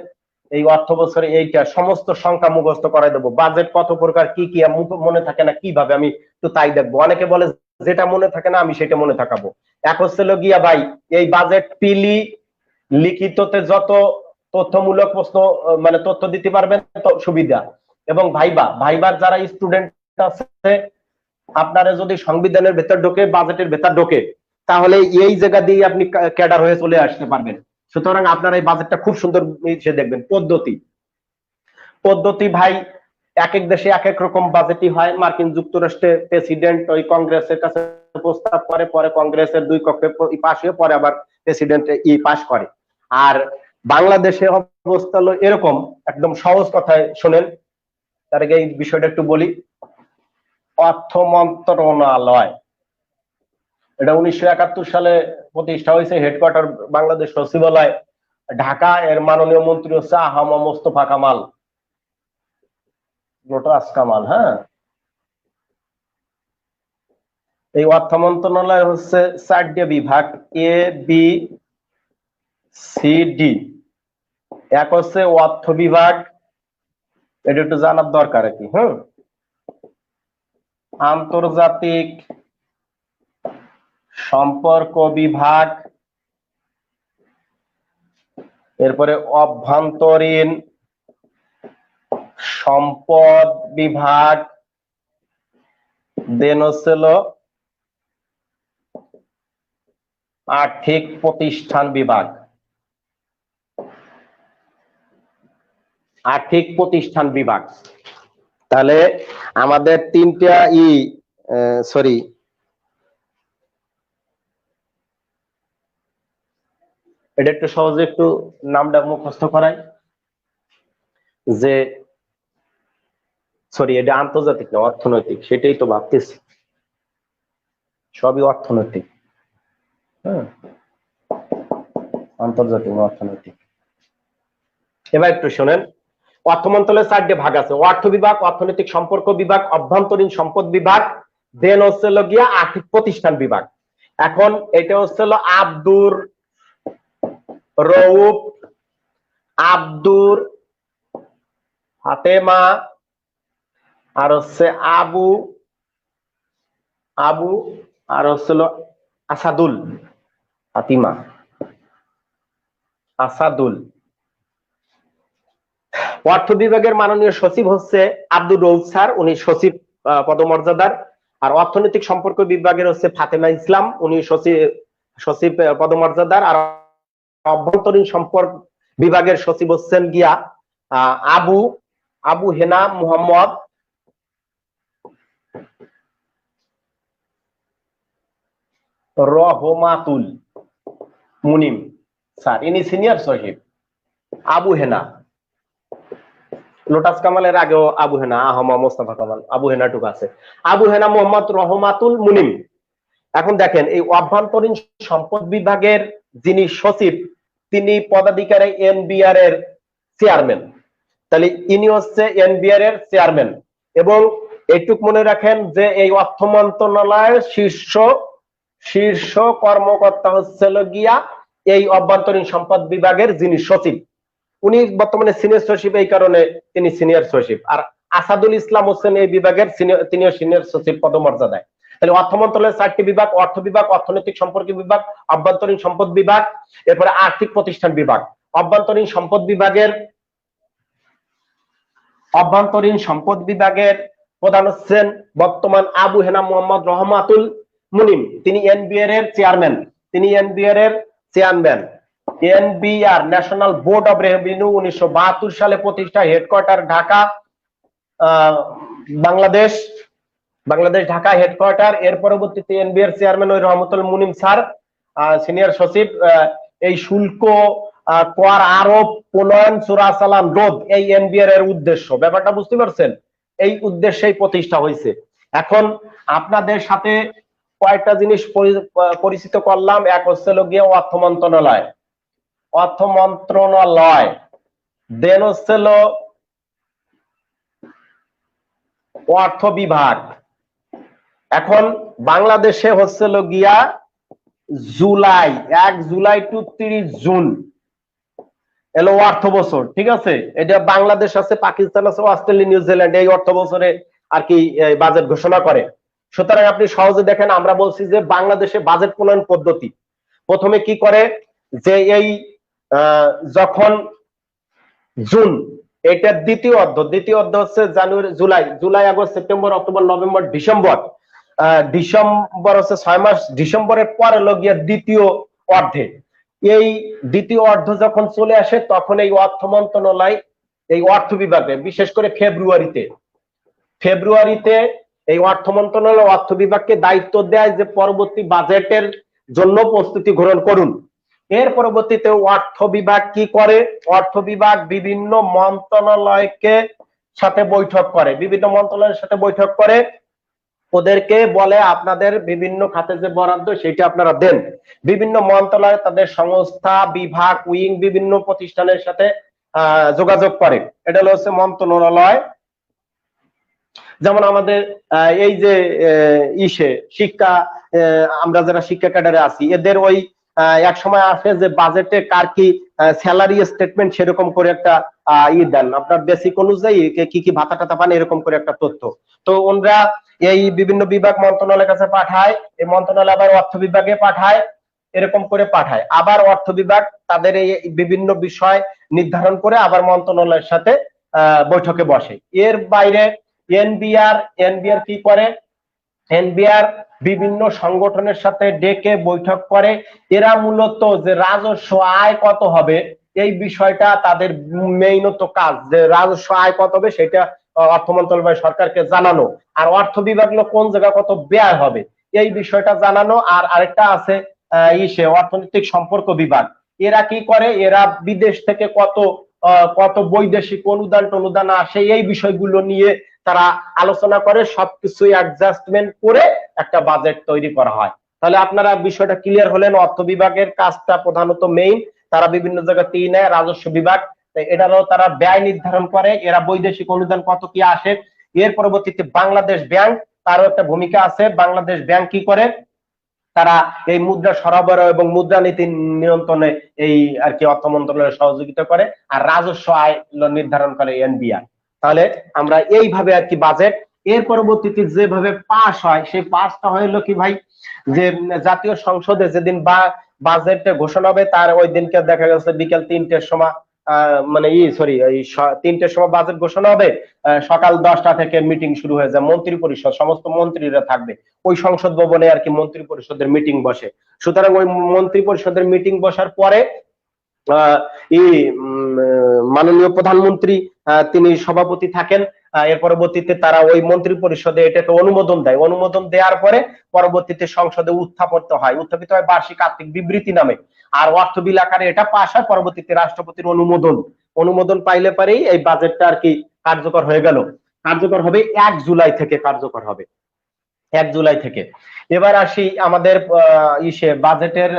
এই অর্থ বছরে এইটা সমস্ত সংখ্যা মুখস্থ করাই দেবো। বাজেট কত প্রকার কি কি মনে থাকে না কিভাবে আমি তো তাই দেখবো। অনেকে বলে যেটা মনে থাকে না আমি সেটা মনে থাকাবো। এক হচ্ছে গিয়া ভাই এই বাজেট পিলি লিখিততে যত তথ্যমূলক প্রশ্ন মানে তথ্য দিতে পারবেন সুবিধা, এবং ভাইবার যারা স্টুডেন্ট আছে আপনারা যদি সংবিধানের ভেতর ঢোকে বাজেটের ভেতর ঢোকে তাহলে এই জায়গা দিয়ে আপনি ক্যাডার হয়ে চলে আসতে পারবেন। সুতরাং আপনারা এই বাজেটটা খুব সুন্দর দেখবেন। পদ্ধতি ভাই এক এক দেশে এক এক রকম বাজেটই হয়। মার্কিন যুক্তরাষ্ট্রে প্রেসিডেন্ট ওই কংগ্রেসের কাছে প্রস্তাব করে, পরে কংগ্রেসের 2 কক্ষে পাশ হয়ে পরে আবার প্রেসিডেন্ট পাশ করে। আর বাংলাদেশে অবস্থা হলো এরকম, একদম সহজ কথায় শোনেন, তার আগে এই বিষয়টা একটু বলি। অর্থ মন্ত্রণালয় এটা 1971 সালে প্রতিষ্ঠা হয়েছে, হেডকোয়ার্টার বাংলাদেশ সচিবালয় ঢাকা। এর মাননীয় মন্ত্রী হচ্ছে আহমদ মোস্তফা কামাল, লোটাস কামাল। হ্যাঁ, এই অর্থ মন্ত্রণালয় হচ্ছে 4টা বিভাগ, এ বি সি ডি। এক হচ্ছে অর্থ বিভাগ, এটা একটু জানার দরকার আর কি। হ্যাঁ, আন্তর্জাতিক সম্পর্ক বিভাগ, এরপরে অভ্যন্তরীণ সম্পদ বিভাগ, দেন হচ্ছিল আর্থিক প্রতিষ্ঠান বিভাগ। আর্থিক প্রতিষ্ঠান বিভাগ। তাহলে আমাদের 3টা সরি এটা একটু সহজে একটু নামটা মুখস্থ করাই যে সরি এটা আন্তর্জাতিক না অর্থনৈতিক, সেটাই তো ভাবতেছি, সবই অর্থনৈতিক। হ্যাঁ, আন্তর্জাতিক অর্থনৈতিক। এবার একটু শোনেন, অর্থ মন্ত্রণালয়ের 4টে ভাগ আছে, অর্থ বিভাগ, অর্থনৈতিক সম্পর্ক বিভাগ, অভ্যন্তরীণ সম্পদ বিভাগ, দেন হচ্ছে গিয়া আর্থিক প্রতিষ্ঠান বিভাগ। এখন এটা হচ্ছে আব্দুর রউফ, আব্দুর ফাতেমা, আর হচ্ছে আবু আর হচ্ছিল আসাদুল, ফাতিমা, আসাদুল। অর্থ বিভাগের মাননীয় সচিব হচ্ছে আব্দুর রউফ স্যার, উনি সচিব পদমর্যাদার। আর অর্থনৈতিক সম্পর্ক বিভাগের হচ্ছে ফাতেমা ইসলাম, উনি সচিব পদমর্যাদার। আর অভ্যন্তরীণ সম্পর্ক বিভাগের সচিব হচ্ছেন গিয়া আবু হেনা মোহাম্মদ রহমাতুল মুনিম স্যার, ইনি সিনিয়র সচিব। আবু হেনা, লোটাস কামালের আগেও আবু হেনা, আহমদ মোস্তফা কামাল, আবু হেনা টুক আছে। আবু হেনা মোহাম্মদ রহমাতুল মুনিম। এখন দেখেন এই অভ্যন্তরীণ সম্পদ বিভাগের যিনি সচিব তিনি পদাধিকারী এনবিআর এর চেয়ারম্যান। তাহলে ইনি হচ্ছে এনবিআর এর চেয়ারম্যান। এবং এইটুক মনে রাখেন যে এই অর্থ মন্ত্রণালয়ের শীর্ষ শীর্ষ কর্মকর্তা হচ্ছে গিয়া এই অভ্যন্তরীণ সম্পদ বিভাগের যিনি সচিব, উনি বর্তমানে সিনিয়র সচিব, এই কারণে তিনি সিনিয়র সচিব। আর আসাদুল ইসলাম হোসেন এই বিভাগের তিনিও সিনিয়র সচিব পদমর্যাদায়। তাহলে অর্থ মন্ত্রণালয়ের 4টি বিভাগ: অর্থ বিভাগ, অর্থনৈতিক সম্পর্ক বিভাগ, অভ্যন্তরীণ সম্পদ বিভাগ, এরপরে আর্থিক প্রতিষ্ঠান বিভাগ। অভ্যন্তরীণ সম্পদ বিভাগের প্রধান হচ্ছেন বর্তমান আবু হেনা মোহাম্মদ রহমাতুল মুনিম, তিনি এনবিআর এর chairman. NBR national board of revenue 1972 সালে প্রতিষ্ঠা, হেডকোয়ার্টার ঢাকা, বাংলাদেশ ঢাকা হেডকোয়ার্টার। এর পরবর্তীতে এনবিআর চেয়ারম্যান ওই রহমতুল মুনিম স্যার, সিনিয়র সচিব। এই শুল্ক, কর আরোপ, প্রণয়ন, চোরাচালান রোধ এই এনবিআর এর উদ্দেশ্য। ব্যাপারটা বুঝতে পারছেন? এই উদ্দেশ্যেই প্রতিষ্ঠা হয়েছে। এখন আপনাদের সাথে কয়েকটা জিনিস পরিচিত করলাম। এক হচ্ছে গিয়ে অর্থ মন্ত্রণালয়, দেন হচ্ছে অর্থ বিভাগ। এখন বাংলাদেশে হচ্ছে গিয়া 1 জুলাই টু 30 জুন এলো অর্থ বছর, ঠিক আছে? এটা বাংলাদেশ আছে, পাকিস্তান আছে, অস্ট্রেলিয়া, নিউজিল্যান্ড এই অর্থ বছরে আর কি বাজেট ঘোষণা করে। সুতরাং আপনি সহজে দেখেন, আমরা বলছি যে বাংলাদেশে বাজেট প্রণয়ন পদ্ধতি প্রথমে কি করে, যে এই যখন জুন, এটা দ্বিতীয় অর্ধ হচ্ছে July, August, September, October, November, December হচ্ছে 6 মাস। ডিসেম্বরের পরে গিয়ে দ্বিতীয় অর্ধে, এই দ্বিতীয় অর্ধ যখন চলে আসে তখন এই অর্থ মন্ত্রণালয়, এই অর্থ বিভাগে বিশেষ করে ফেব্রুয়ারিতে এই অর্থ মন্ত্রণালয় অর্থ বিভাগকে দায়িত্ব দেয় যে পরবর্তী বাজেটের জন্য প্রস্তুতি গ্রহণ করুন। এর পরবর্তীতে অর্থ বিভাগ কি করে, অর্থ বিভাগ বিভিন্ন মন্ত্রণালয়কে সাথে বৈঠক করে, ওদেরকে বলে আপনাদের বিভিন্ন খাতে যে বরাদ্দ সেটা আপনারা দেন। বিভিন্ন মন্ত্রণালয় তাদের সংস্থা, বিভাগ, উইং, বিভিন্ন প্রতিষ্ঠানের সাথে যোগাযোগ করে। এটা হচ্ছে মন্ত্রণালয়। যেমন আমাদের এই যে শিক্ষা, আমরা যারা শিক্ষা ক্যাডারে আছি, এদের ওই এক সময় আসে যে বাজেটে কার কি স্যালারি স্টেটমেন্ট, সেরকম করে একটা দেন, আপনার বেসিক অনুযায়ী কি কি ভাতা টাতা পান, এরকম করে একটা তথ্য। তো ওনারা এই বিভিন্ন বিভাগ মন্ত্রণালয়ের কাছে পাঠায়, এই মন্ত্রণালয় আবার অর্থ বিভাগে পাঠায়, এরকম করে পাঠায়। আবার অর্থ বিভাগ তাদের এই বিভিন্ন বিষয় নির্ধারণ করে আবার মন্ত্রণালয়ের সাথে বৈঠকে বসে। এর বাইরে এনবিআর কি করে, এনবিআর বিভিন্ন সংগঠনের সাথে ডেকে বৈঠক করে। এরা মূলত যে রাজস্ব আয় কত হবে এই বিষয়টা তাদের মেইনত কাজ, যে রাজস্ব আয় কত হবে সেটা অর্থ মন্ত্রণালয় সরকারকে জানানো, আর অর্থ বিভাগ কোন জায়গায় কত ব্যয় হবে এই বিষয়টা জানানো। আর আরেকটা আছে অর্থনৈতিক সম্পর্ক বিভাগ। এরা কি করে, এরা বিদেশ থেকে কত বৈদেশিক অনুদান আসে এই বিষয়গুলো নিয়ে তারা আলোচনা করে, সবকিছু অ্যাডজাস্টমেন্ট করে একটা বাজেট তৈরি করা হয়। তাহলে আপনারা বিষয়টা ক্লিয়ার হলেন। অর্থ বিভাগের কাজটা প্রধানত মেইন, তারা বিভিন্ন জায়গাতেই নেয়। রাজস্ব বিভাগ, এটারও তারা ব্যয় নির্ধারণ করে, এরা বৈদেশিক অনুদান কত কি আসে। এর পরবর্তীতে বাংলাদেশ ব্যাংক, তারও একটা ভূমিকা আছে। বাংলাদেশ ব্যাংক কি করে, তারা এই মুদ্রা সরবরাহ এবং মুদ্রানীতি নিয়ন্ত্রণে এই আর কি অর্থ মন্ত্রণালয়ের সহযোগিতা করে, আর রাজস্ব আয় নির্ধারণ করে এনবিআর। তাহলে আমরা এইভাবে আর কি বাজেট, এর পরবর্তীতে যেভাবে পাস হয়, সেই পাসটা হলো কি ভাই, যে জাতীয় সংসদে যেদিন বাজেট ঘোষণা হবে তার ওই দিনকে দেখা গেছে বিকেল 3টের সময়, মানে 3টের সময় বাজেট ঘোষণা হবে, সকাল 10টা থেকে মিটিং শুরু হয়ে যায়। মন্ত্রী পরিষদ, সমস্ত মন্ত্রীরা থাকবে ওই সংসদ ভবনে আর কি, মন্ত্রী পরিষদের মিটিং বসে। সুতরাং ওই মন্ত্রী পরিষদের মিটিং বসার পরে মাননীয় প্রধানমন্ত্রী তিনি সভাপতি থাকেন। এর পরবর্তীতে তারা ওই মন্ত্রী পরিষদে এটাকে অনুমোদন দেয়। অনুমোদন দেওয়ার পরে পরবর্তীতে সংসদে উত্থাপিত হয় বার্ষিক আর্থিক বিবৃতি নামে। আর অর্থ বিল আকারে এটা পাস হয়। পরবর্তীতে রাষ্ট্রপতির অনুমোদন পাইলে পারেই এই বাজেটটা আর কি কার্যকর হয়ে গেল। কার্যকর হবে 1 জুলাই থেকে কার্যকর হবে, 1 জুলাই থেকে। এবার আসি আমাদের বাজেটের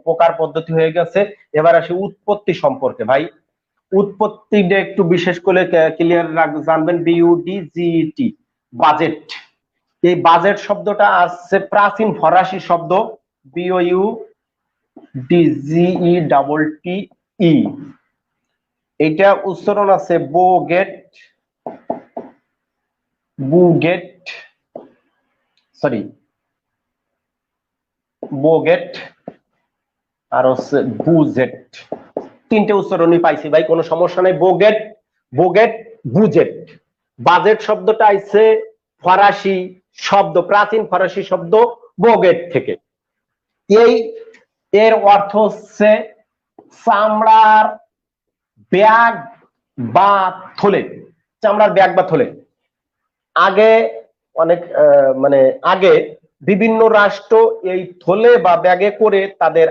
প্রকার পদ্ধতি হয়ে গেছে। এবার আসি উৎপত্তি সম্পর্কে। ভাই উৎপত্তিটা একটু বিশেষ করে ক্লিয়ার জানবেন। BUDGET বাজেট, এই বাজেট শব্দটা আসছে প্রাচীন ফরাসি শব্দ বিওইউ ডিজিই ডাবল টি ই, এটা উচ্চারণ আছে বোগেট, বুগেট, সরি বোগেট আর হচ্ছে বুজেট, তিনটে উচ্চারণই পাইছি ভাই, কোনো সমস্যা নাই। বোগেট, বোগেট, বুজেট। বাজেট শব্দটা আইছে ফরাসি শব্দ, প্রাচীন ফরাসি শব্দ বোগেট থেকে। এই এর অর্থ হচ্ছে চামড়ার ব্যাগ বা থলে, চামড়ার ব্যাগ বা থলে। আগে অনেক মানে আগে বিভিন্ন রাষ্ট্র এই থলে বা ব্যাগে করে তাদের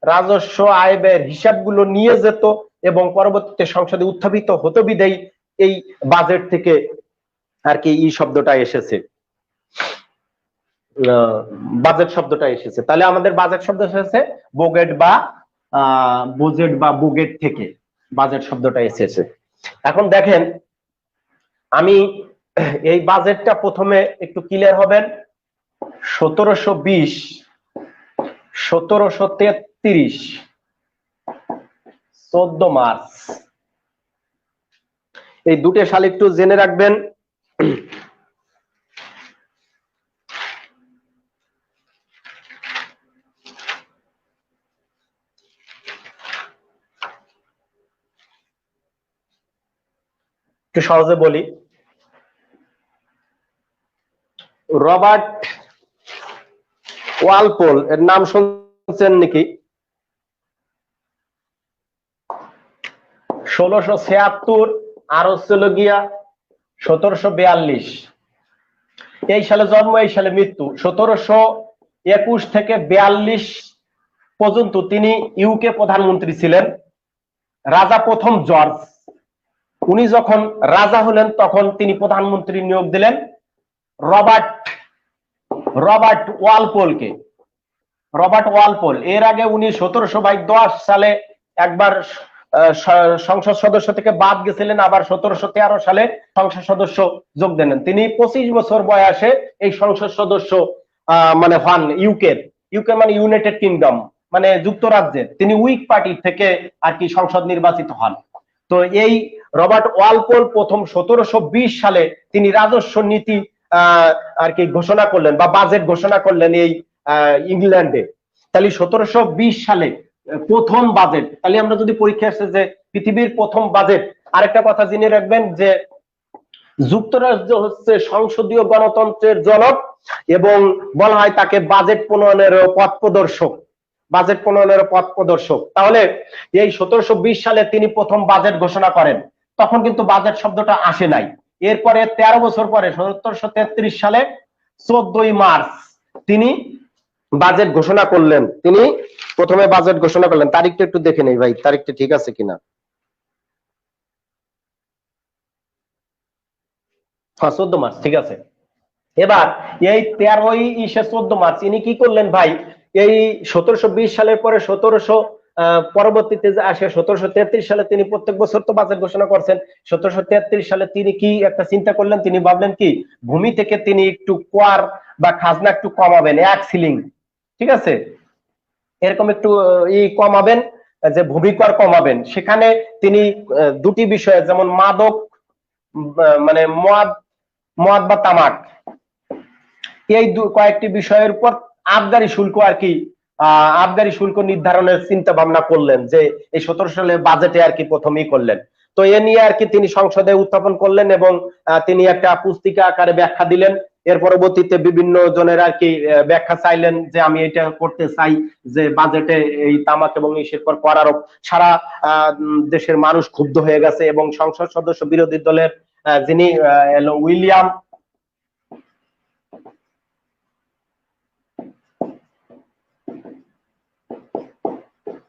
রাজস্ব আয় ব্যয়ের হিসাবগুলো নিয়ে যেত এবং পরবর্তীতে সংসদে উত্থাপিত হতো বিধায় এই বাজেট থেকে আর কি এই শব্দটা এসেছে, বাজেট শব্দটা এসেছে। তাহলে আমাদের বাজেট শব্দ এসেছে বোগেট বা বুজেট বা বুগেট থেকে বাজেট শব্দটা এসেছে। এখন দেখেন আমি এই বাজেটটা প্রথমে একটু ক্লিয়ার হবেন। 1720, 1733, 14 মার্চ, এই দুটো সাল একটু জেনে রাখবেন। একটু সহজে বলি, রবার্ট ওয়ালপোল এর নাম শুনছেন নাকি? 1676 আর হচ্ছিল গিয়া 1742, এই সালে জন্ম এই সালে মৃত্যু। 1721 থেকে 42 পর্যন্ত তিনি ইউকে প্রধানমন্ত্রী ছিলেন। রাজা প্রথম জর্জ, উনি যখন রাজা হলেন তখন তিনি প্রধানমন্ত্রী নিয়োগ দিলেন রবার্ট ওয়ালপোলকে। রবার্ট ওয়ালপোল এর আগে উনি 1710 সালে একবার সংসদ সদস্য থেকে বাদ গেছিলেন, আবার 1713 সালে সংসদ সদস্য যোগ দেন। তিনি 25 বছর বয়সে এই সংসদ সদস্য মানে হন ইউকে মানে ইউনাইটেড কিংডম মানে যুক্তরাজ্যের। তিনি উইক পার্টি থেকে আর কি সংসদ নির্বাচিত হন। তো এই রবার্ট ওয়ালপোল প্রথম 1720 সালে তিনি রাজস্ব নীতি আর কি ঘোষণা করলেন বা বাজেট ঘোষণা করলেন এই ইংল্যান্ডে। তাহলে 1720 সালে প্রথম বাজেট, তাহলে আমরা যদি পরীক্ষা আসছে যে পৃথিবীর প্রথম বাজেট। আরেকটা কথা জেনে রাখবেন যে যুক্তরাজ্য হচ্ছে সংসদীয় গণতন্ত্রের জনক এবং বলা হয় তাকে বাজেট প্রণয়নের পথ প্রদর্শক, বাজেট প্রণয়নের পথ প্রদর্শক। তাহলে এই 1720 সালে তিনি প্রথম বাজেট ঘোষণা করেন, তখন কিন্তু বাজেট শব্দটা আসে নাই। এরপরে 13 বছর পরে 1733 সালে 14 মার্চ তিনি বাজেট ঘোষণা করলেন। তিনি প্রথমে বাজেট ঘোষণা করলেন। তারিখটা একটু দেখে নেই ভাই, তারিখটা ঠিক আছে কিনা। হ্যাঁ 14 মার্চ ঠিক আছে। এবার এই 14 মার্চ ইনি কি করলেন ভাই, এই 1720 সালের পরে পরবর্তীতে যে আসে 1733 সালে তিনি প্রত্যেক বছর তো বাজেট ঘোষণা করছেন। 1733 সালে তিনি কি একটা চিন্তা করলেন, তিনি ভাবলেন কি ভূমি থেকে তিনি একটু কর বা খাজনা একটু কমাবেন, এক সিলিং, ঠিক আছে, এরকম একটু কমাবেন, যে ভূমি কর কমাবেন। সেখানে তিনি দুটি বিষয়ে যেমন মাদক মানে মদ বা তামাক, এই কয়েকটি বিষয়ের উপর আবগারি শুল্ক আর কি আবগারি শুল্ক নির্ধারণের চিন্তা ভাবনা করলেন, যে এই 17 সালে বাজেটে আর কি প্রথমেই করলেন। তো এ নিয়ে আর কি তিনি সংসদে উত্থাপন করলেন এবং তিনি একটা পুস্তিকা আকারে ব্যাখ্যা দিলেন। এর পরবর্তীতে বিভিন্ন জনের আর কি ব্যাখ্যা চাইলেন যে আমি এটা করতে চাই যে বাজেটে এই তামাক এবং ইসের পর কর আরোপ। সারা দেশের মানুষ ক্ষুব্ধ হয়ে গেছে এবং সংসদ সদস্য বিরোধী দলের যিনি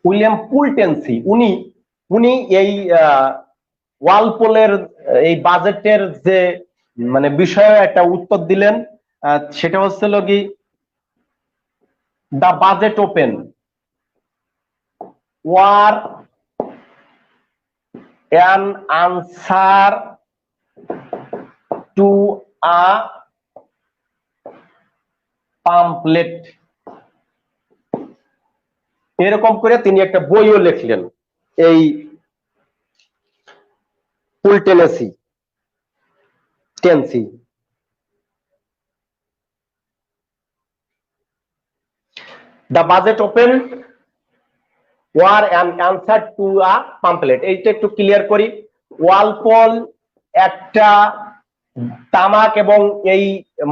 উইলিয়াম পুলটেন্সি, উনি এই ওয়ালপোলের এই বাজেটের যে মানে বিষয়ে একটা উত্তর দিলেন, সেটা হচ্ছে কি the budget open or an answer to a pamphlet, এরকম করে তিনি একটা বইও লিখলেন, এই ফুল টেন্সি। The budget open or an answer to a pamphlet. এইটা একটু ক্লিয়ার করি। ওয়ালপল একটা তামাক এবং এই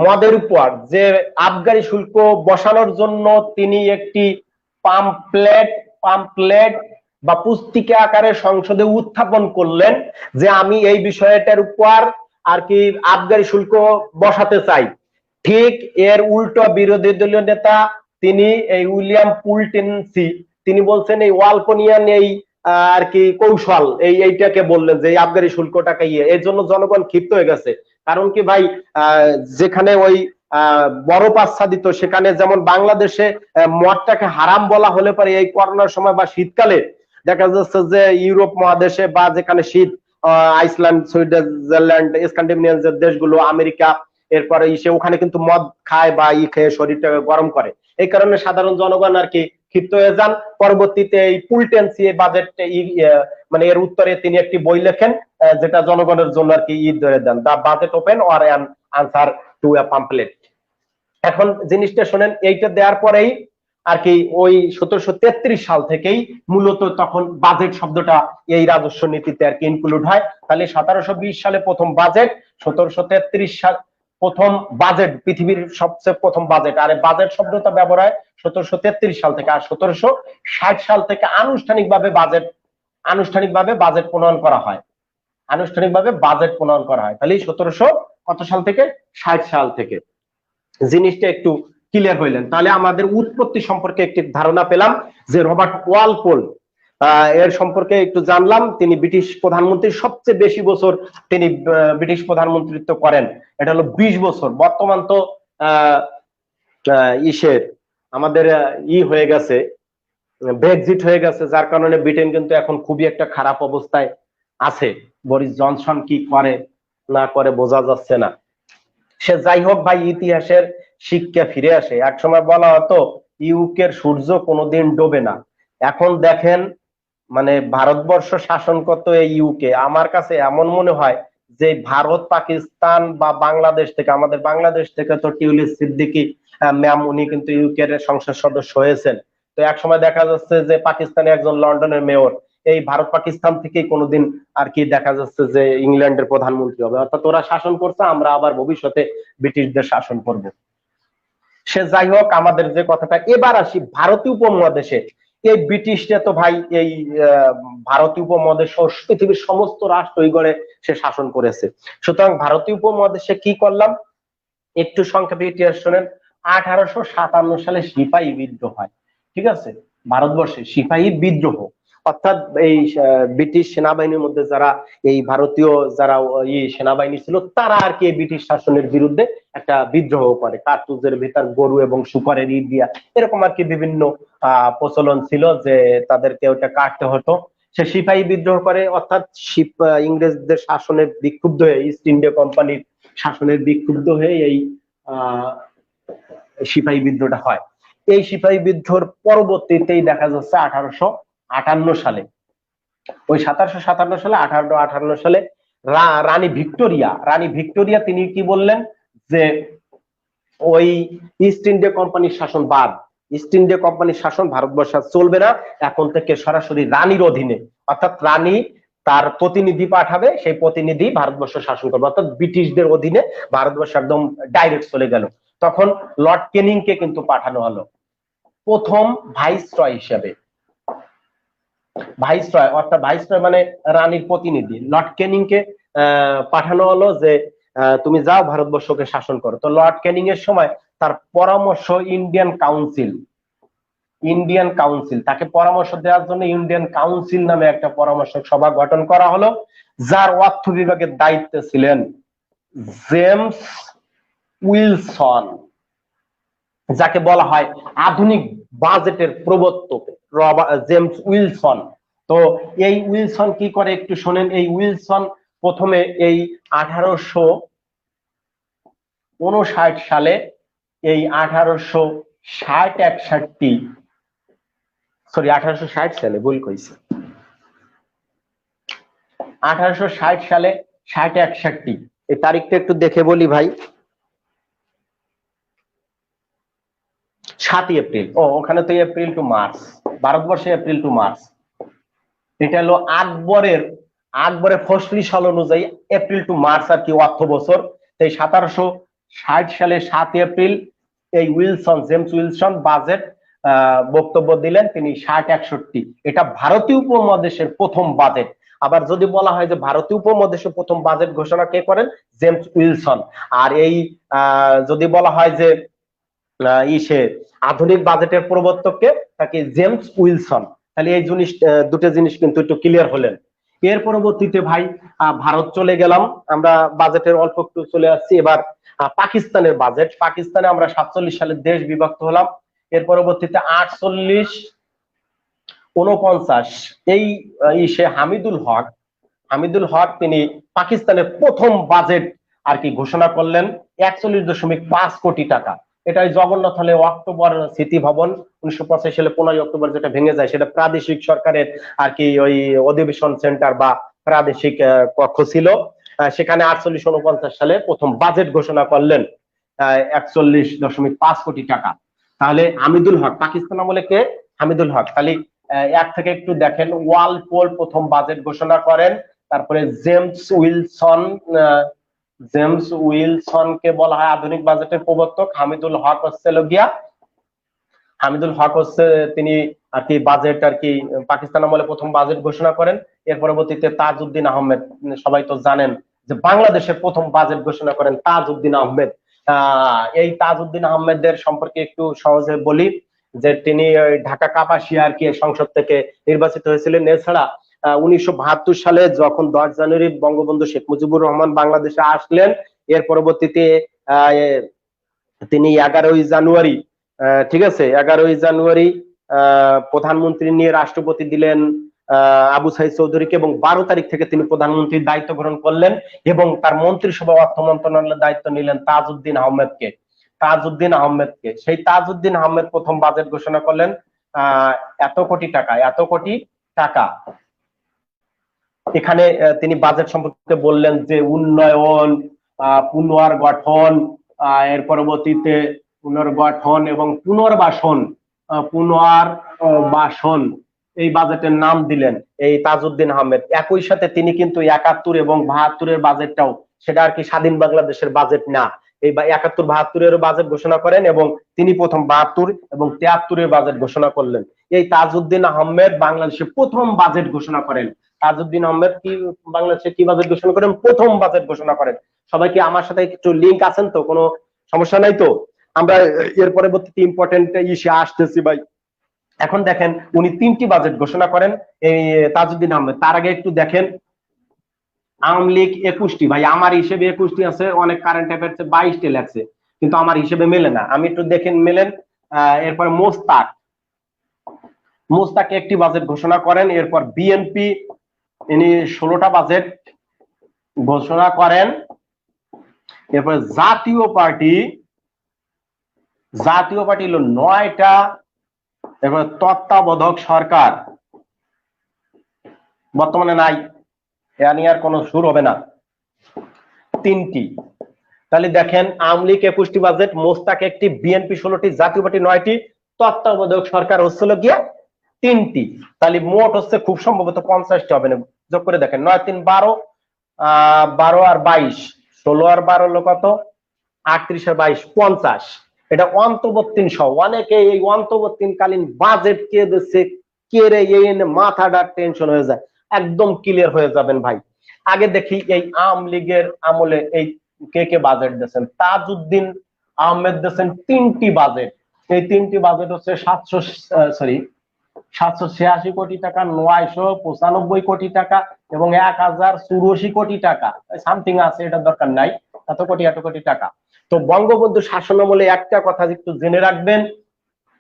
মদের উপর যে আবগারি শুল্ক বসানোর জন্য তিনি একটি পাম্পলেট বা পুস্তিকা আকারে সংসদে উত্থাপন করলেন যে আমি এই বিষয়টার উপর আর কি আবগারি শুল্ক বসাতে চাই। ঠিক এর উল্টো বিরোধী দলীয় নেতা তিনি এই উইলিয়াম পুলটেন্সি তিনি বলছেন এই ওয়ালপনিয়ান এই আর কি কৌশল এইটাকে বললেন যে এই আবগারি শুল্কটাকে এর জন্য জনগণ ক্ষিপ্ত হয়ে গেছে। কারণ কি ভাই, যেখানে ওই বরফ আচ্ছাদিত সেখানে যেমন বাংলাদেশে মদটাকে হারাম বলা হলে পারে এই করোনার সময় বা শীতকালে দেখা যাচ্ছে যে ইউরোপ মহাদেশে বা যেখানে শীত, আইসল্যান্ড, সুইজারল্যান্ড, স্ক্যান্ডিনেভিয়ান যে দেশগুলো, আমেরিকা, এরপরে ওখানে কিন্তু মদ খায় বা খেয়ে শরীরটাকে গরম করে। এই কারণে সাধারণ জনগণ আর কি ক্ষিপ্ত হয়ে যান। পরবর্তীতে এই পুলটেন্সি বাজেট মানে এর উত্তরে তিনি একটি বই লেখেন যেটা জনগণের জন্য আর কি ধরে দেন, the budget open or an answer to a pamphlet. এখন জিনিসটা শোনেন, এইটা দেওয়ার পরেই আর কি ওই 1733 সাল থেকেই মূলত তখন বাজেট শব্দটা এই রাজস্ব নীতিতে আর কি ইনক্লুড হয়। তাহলে 1720 সালে প্রথম বাজেট, 1733 সাল প্রথম বাজেট, পৃথিবীর সবচেয়ে প্রথম বাজেট। আর বাজেট শব্দটা ব্যবহার হয় 1733 সাল থেকে। আর 1760 সাল থেকে আনুষ্ঠানিকভাবে বাজেট প্রণয়ন করা হয়, তাহলে 1700 কত সাল থেকে? 60 সাল থেকে। জিনিসটা একটু ক্লিয়ার হইলেন। তাহলে আমাদের উৎপত্তি সম্পর্কে একটি ধারণা পেলাম যে রবার্ট ওয়ালপল, এর সম্পর্কে একটু জানলাম। তিনি ব্রিটিশ প্রধানমন্ত্রী, সবচেয়ে বেশি বছর তিনি ব্রিটিশ প্রধানমন্ত্রিত্ব করেন, এটা হলো 20 বছর। বর্তমান তো আমাদের হয়ে গেছে, ব্রেক্সিট হয়ে গেছে, যার কারণে ব্রিটেন কিন্তু এখন খুবই একটা খারাপ অবস্থায় আছে। বরিস জনসন কি করে না করে বোঝা যাচ্ছে না। সে যাই হোক ভাই, ইতিহাসের শিক্ষা ফিরে আসে। এক সময় বলা হতো ইউকের সূর্য কোনোদিন ডোবে না। এখন দেখেন মানে ভারতবর্ষ শাসন করতো এই ইউকে। আমার কাছে এমন মনে হয় যে ভারত, পাকিস্তান বা বাংলাদেশ থেকে, আমাদের বাংলাদেশ থেকে তো টিউলিপ সিদ্দিকী ম্যাম, উনি কিন্তু ইউকের সংসদ সদস্য হয়েছেন। তো এক সময় দেখা যাচ্ছে যে পাকিস্তানে একজন লন্ডনের মেয়র এই ভারত পাকিস্তান থেকেই কোনোদিন আর কি দেখা যাচ্ছে যে ইংল্যান্ডের প্রধানমন্ত্রী হবে। অর্থাৎ ওরা শাসন করছে, আমরা আবার ভবিষ্যতে ব্রিটিশদের শাসন করব। সে যাই হোক, আমাদের যে কথাটা, এবার আসি ভারতীয় উপমহাদেশে। এই ব্রিটিশরা তো ভাই এই ভারতীয় উপমহাদেশ পৃথিবীর সমস্ত রাষ্ট্র ওই গড়ে সে শাসন করেছে। সুতরাং ভারতীয় উপমহাদেশে কি করলাম একটু সংক্ষেপে ইতিহাস শোনেন। 1857 সালে সিপাহী বিদ্রোহ হয়, ঠিক আছে, ভারতবর্ষে সিপাহী বিদ্রোহ। অর্থাৎ এই ব্রিটিশ সেনাবাহিনীর মধ্যে যারা এই ভারতীয় যারা সেনাবাহিনী ছিল তারা আর কি ব্রিটিশ শাসনের বিরুদ্ধে একটা বিদ্রোহ করে। কার্তুজের ভিতর গরু এবং শুকরের ঈদ দিয়া এরকম আর কি বিভিন্ন প্রচলন ছিল যে তাদেরকে ওটা কাটতে হতো। সে সিপাহী বিদ্রোহ করে, অর্থাৎ ইংরেজদের শাসনের বিক্ষুব্ধ হয়ে, ইস্ট ইন্ডিয়া কোম্পানির শাসনের বিক্ষুব্ধ হয়ে এই সিপাহী বিদ্রোহটা হয়। এই সিপাহী বিদ্রোহের পরবর্তীতেই দেখা যাচ্ছে 1858 সালে, ওই 1757 সালে 1858 সালে রানী ভিক্টোরিয়া তিনি কি বললেন যে ওই ইস্ট ইন্ডিয়া কোম্পানির শাসন বাদ, ইস্ট ইন্ডিয়া কোম্পানির শাসন ভারতবর্ষে চলবে না, এখন থেকে সরাসরি রানীর অধীনে, অর্থাৎ রানী তার প্রতিনিধি পাঠাবে, সেই প্রতিনিধি ভারতবর্ষ শাসন করবে, অর্থাৎ ব্রিটিশদের অধীনে ভারতবর্ষ একদম ডাইরেক্ট চলে গেল। তখন লর্ড ক্যানিংকে কিন্তু পাঠানো হলো প্রথম ভাইসরয় হিসেবে। ভাইসরয় অর্থাৎ ভাইসরয় মানে রানীর প্রতিনিধি। লর্ড ক্যানিংকে পাঠানো হলো যে তুমি যাও ভারতবর্ষকে শাসন করো। তো লর্ড ক্যানিং এর সময় তার পরামর্শ ইন্ডিয়ান কাউন্সিল তাকে পরামর্শ দেওয়ার জন্য ইন্ডিয়ান কাউন্সিল নামে একটা পরামর্শ সভা গঠন করা হলো, যার অর্থ বিভাগের দায়িত্বে ছিলেন জেমস উইলসন, যাকে বলা হয় আধুনিক বাজেটের প্রবর্তক জেমস উইলসন। তো এই উইলসন কি করে একটু শোনেন। এই উইলসন প্রথমে এই 1800 সালে এই 1860 সালে ভুল কইছি, 1860 সালে 60-61 এই তারিখটা একটু দেখে বলি ভাই। 7 এপ্রিল, ওখানে তো এপ্রিল টু মার্চ, ভারতবর্ষে এপ্রিল টু মার্চ। এটা হলো আকবরের ফসলি সাল অনুযায়ী এপ্রিল টু মার্চ আর কি অর্থ বছর। তাই 1760 সালে 7 এপ্রিল এই জেমস উইলসন বাজেট বক্তব্য দিলেন তিনি 60-61। এটা ভারতীয় উপমহাদেশের প্রথম বাজেট। আবার যদি বলা হয় যে ভারতীয় উপমহাদেশের প্রথম বাজেট ঘোষণা কে করেন, জেমস উইলসন। আর এই যদি বলা হয় যে আধুনিক বাজেটের প্রবর্তককে, তাকে জেমস উইলসন। তাহলে এই জিনিস, দুটো জিনিস কিন্তু একটু ক্লিয়ার হলেন। এর পরবর্তীতে ভাই ভারত চলে গেলাম, আমরা বাজেটের অল্প একটু চলে আসছি। এবার পাকিস্তানের বাজেট। পাকিস্তানে আমরা 47 সালে দেশ বিভক্ত হলাম। এর পরবর্তীতে 48-49 এই হামিদুল হক তিনি পাকিস্তানের প্রথম বাজেট আর কি ঘোষণা করলেন 41.5 কোটি টাকা। এটাই জগন্নাথ হলে অক্টোবর স্মৃতি ভবন 1985 সালে 15 অক্টোবর যেটা ভেঙে যায়, সেটা প্রাদেশিক সরকারের আর কি ওই অধিবেশন সেন্টার বা প্রাদেশিক কক্ষ ছিল। সেখানে 48-49 সালে প্রথম বাজেট ঘোষণা করলেন 41.5 কোটি টাকা। তাহলে হামিদুল হক, পাকিস্তান আমলে কে? হামিদুল হক। তাহলে এক থেকে একটু দেখেন, ওয়ালপোল প্রথম বাজেট ঘোষণা করেন। তারপরে জেমস উইলসনকে বলা হয় আধুনিক বাজেটের প্রবর্তক। হামিদুল হক হচ্ছে তিনি আর কি বাজেট আর কি পাকিস্তান আমলে প্রথম বাজেট ঘোষণা করেন। এর পরবর্তীতে তাজউদ্দিন আহমেদ, সবাই তো জানেন যে বাংলাদেশের প্রথম বাজেট ঘোষণা করেন তাজউদ্দিন আহমেদ। এই তাজউদ্দিন আহমেদের সম্পর্কে একটু সহজে বলি যে তিনি ঢাকা কাপাসিয়া আর কি সংসদ থেকে নির্বাচিত হয়েছিলেন। এছাড়া 1972 সালে যখন 10 জানুয়ারি বঙ্গবন্ধু শেখ মুজিবুর রহমান বাংলাদেশে আসলেন, এর পরবর্তীতে তিনি 11ই জানুয়ারি, ঠিক আছে, 11ই জানুয়ারি প্রধানমন্ত্রী নিয়ে রাষ্ট্রপতি দিলেন আবু সাইদ চৌধুরীকে, এবং 12 তারিখ থেকে তিনি প্রধানমন্ত্রীর দায়িত্ব গ্রহণ করলেন এবং তার মন্ত্রিসভা অর্থ মন্ত্রণালয়ের দায়িত্ব নিলেন তাজউদ্দিন আহমেদকে। সেই তাজউদ্দিন আহমেদ প্রথম বাজেট ঘোষণা করলেন এত কোটি টাকা। এখানে তিনি বাজেট সম্পর্কে বললেন যে উন্নয়ন, পুনর্গঠন, এর পরবর্তীতে পুনর্গঠন এবং পুনর্বাসন এই বাজেটের নাম দিলেন এই তাজউদ্দিন আহমেদ। একই সাথে তিনি কিন্তু 71 এবং 72-এর বাজেটটাও, সেটা আর কি স্বাধীন বাংলাদেশের বাজেট না, এই 71-72-এর বাজেট ঘোষণা করেন এবং তিনি প্রথম 72 এবং 73-এর বাজেট ঘোষণা করলেন। এই তাজউদ্দিন আহমেদ বাংলাদেশে প্রথম বাজেট ঘোষণা করেন। তাজউদ্দিন আহমেদ কি বাংলাদেশে কি বাজেট ঘোষণা করেন? প্রথম বাজেট ঘোষণা করেন। সবাই কি আমার সাথে একটু লিংক আছেন তো? কোনো সমস্যা নাই তো? আমরা এর পরবর্তীতে ইম্পর্টেন্ট ইস্যু আসতেছি ভাই। এখন দেখেন উনি 3টি বাজেট ঘোষণা করেন এই তাজউদ্দিন আহমেদ। তার আগে একটু দেখেন আওয়ামী লীগ 21টি, ভাই আমার হিসেবে 21টি আছে, অনেক কারেন্ট অ্যাফেয়ার্সে 22টি লাগছে, কিন্তু আমার হিসেবে মেলে না, আমি একটু দেখেন মেলেন। এরপর মোস্তাক একটি বাজেট ঘোষণা করেন। এরপর বিএনপি ইনি 16টা বাজেট ঘোষণা করেন। এরপর জাতীয় পার্টি হলো 9টা। এরপর তত্ত্বাবধায়ক সরকার বর্তমানে নাই, এ নিয়ে আর কোনো সুর হবে না, 3টি। তাহলে দেখেন আওয়ামী লীগ 21টি বাজেট, মোস্তাক একটি, বিএনপি 16টি, জাতীয় পার্টি 9টি, তত্ত্বাবধায়ক সরকার হচ্ছিল গিয়া 3টি। তাহলে মোট হচ্ছে খুব সম্ভবত 50টি হবে না। যোগ করে দেখেন 9-3 12, 12 আর 22, 16 আর 12 হলো কত? 38 আর 22 50। এটা অন্তর্বর্তীন সহ। অনেকে এই অন্তর্বর্তীকালীন বাজেট কে দিচ্ছে, কে রে, এই মাথাটা টেনশন হয়ে যায়। একদম ক্লিয়ার হয়ে যাবেন ভাই। আগে দেখি এই আওয়ামী লীগের আমলে এই কে বাজেট দিয়েছেন। তাজউদ্দিন আহমেদ দিয়েছেন 3টি বাজেট। এই 3টি বাজেট হচ্ছে 786 কোটি টাকা, 995 কোটি টাকা এবং 1084 কোটি টাকা সামথিং আছে, এটা দরকার নাই, এত কোটি টাকা। তো বঙ্গবন্ধু শাসনামলে একটা কথা একটু জেনে রাখবেন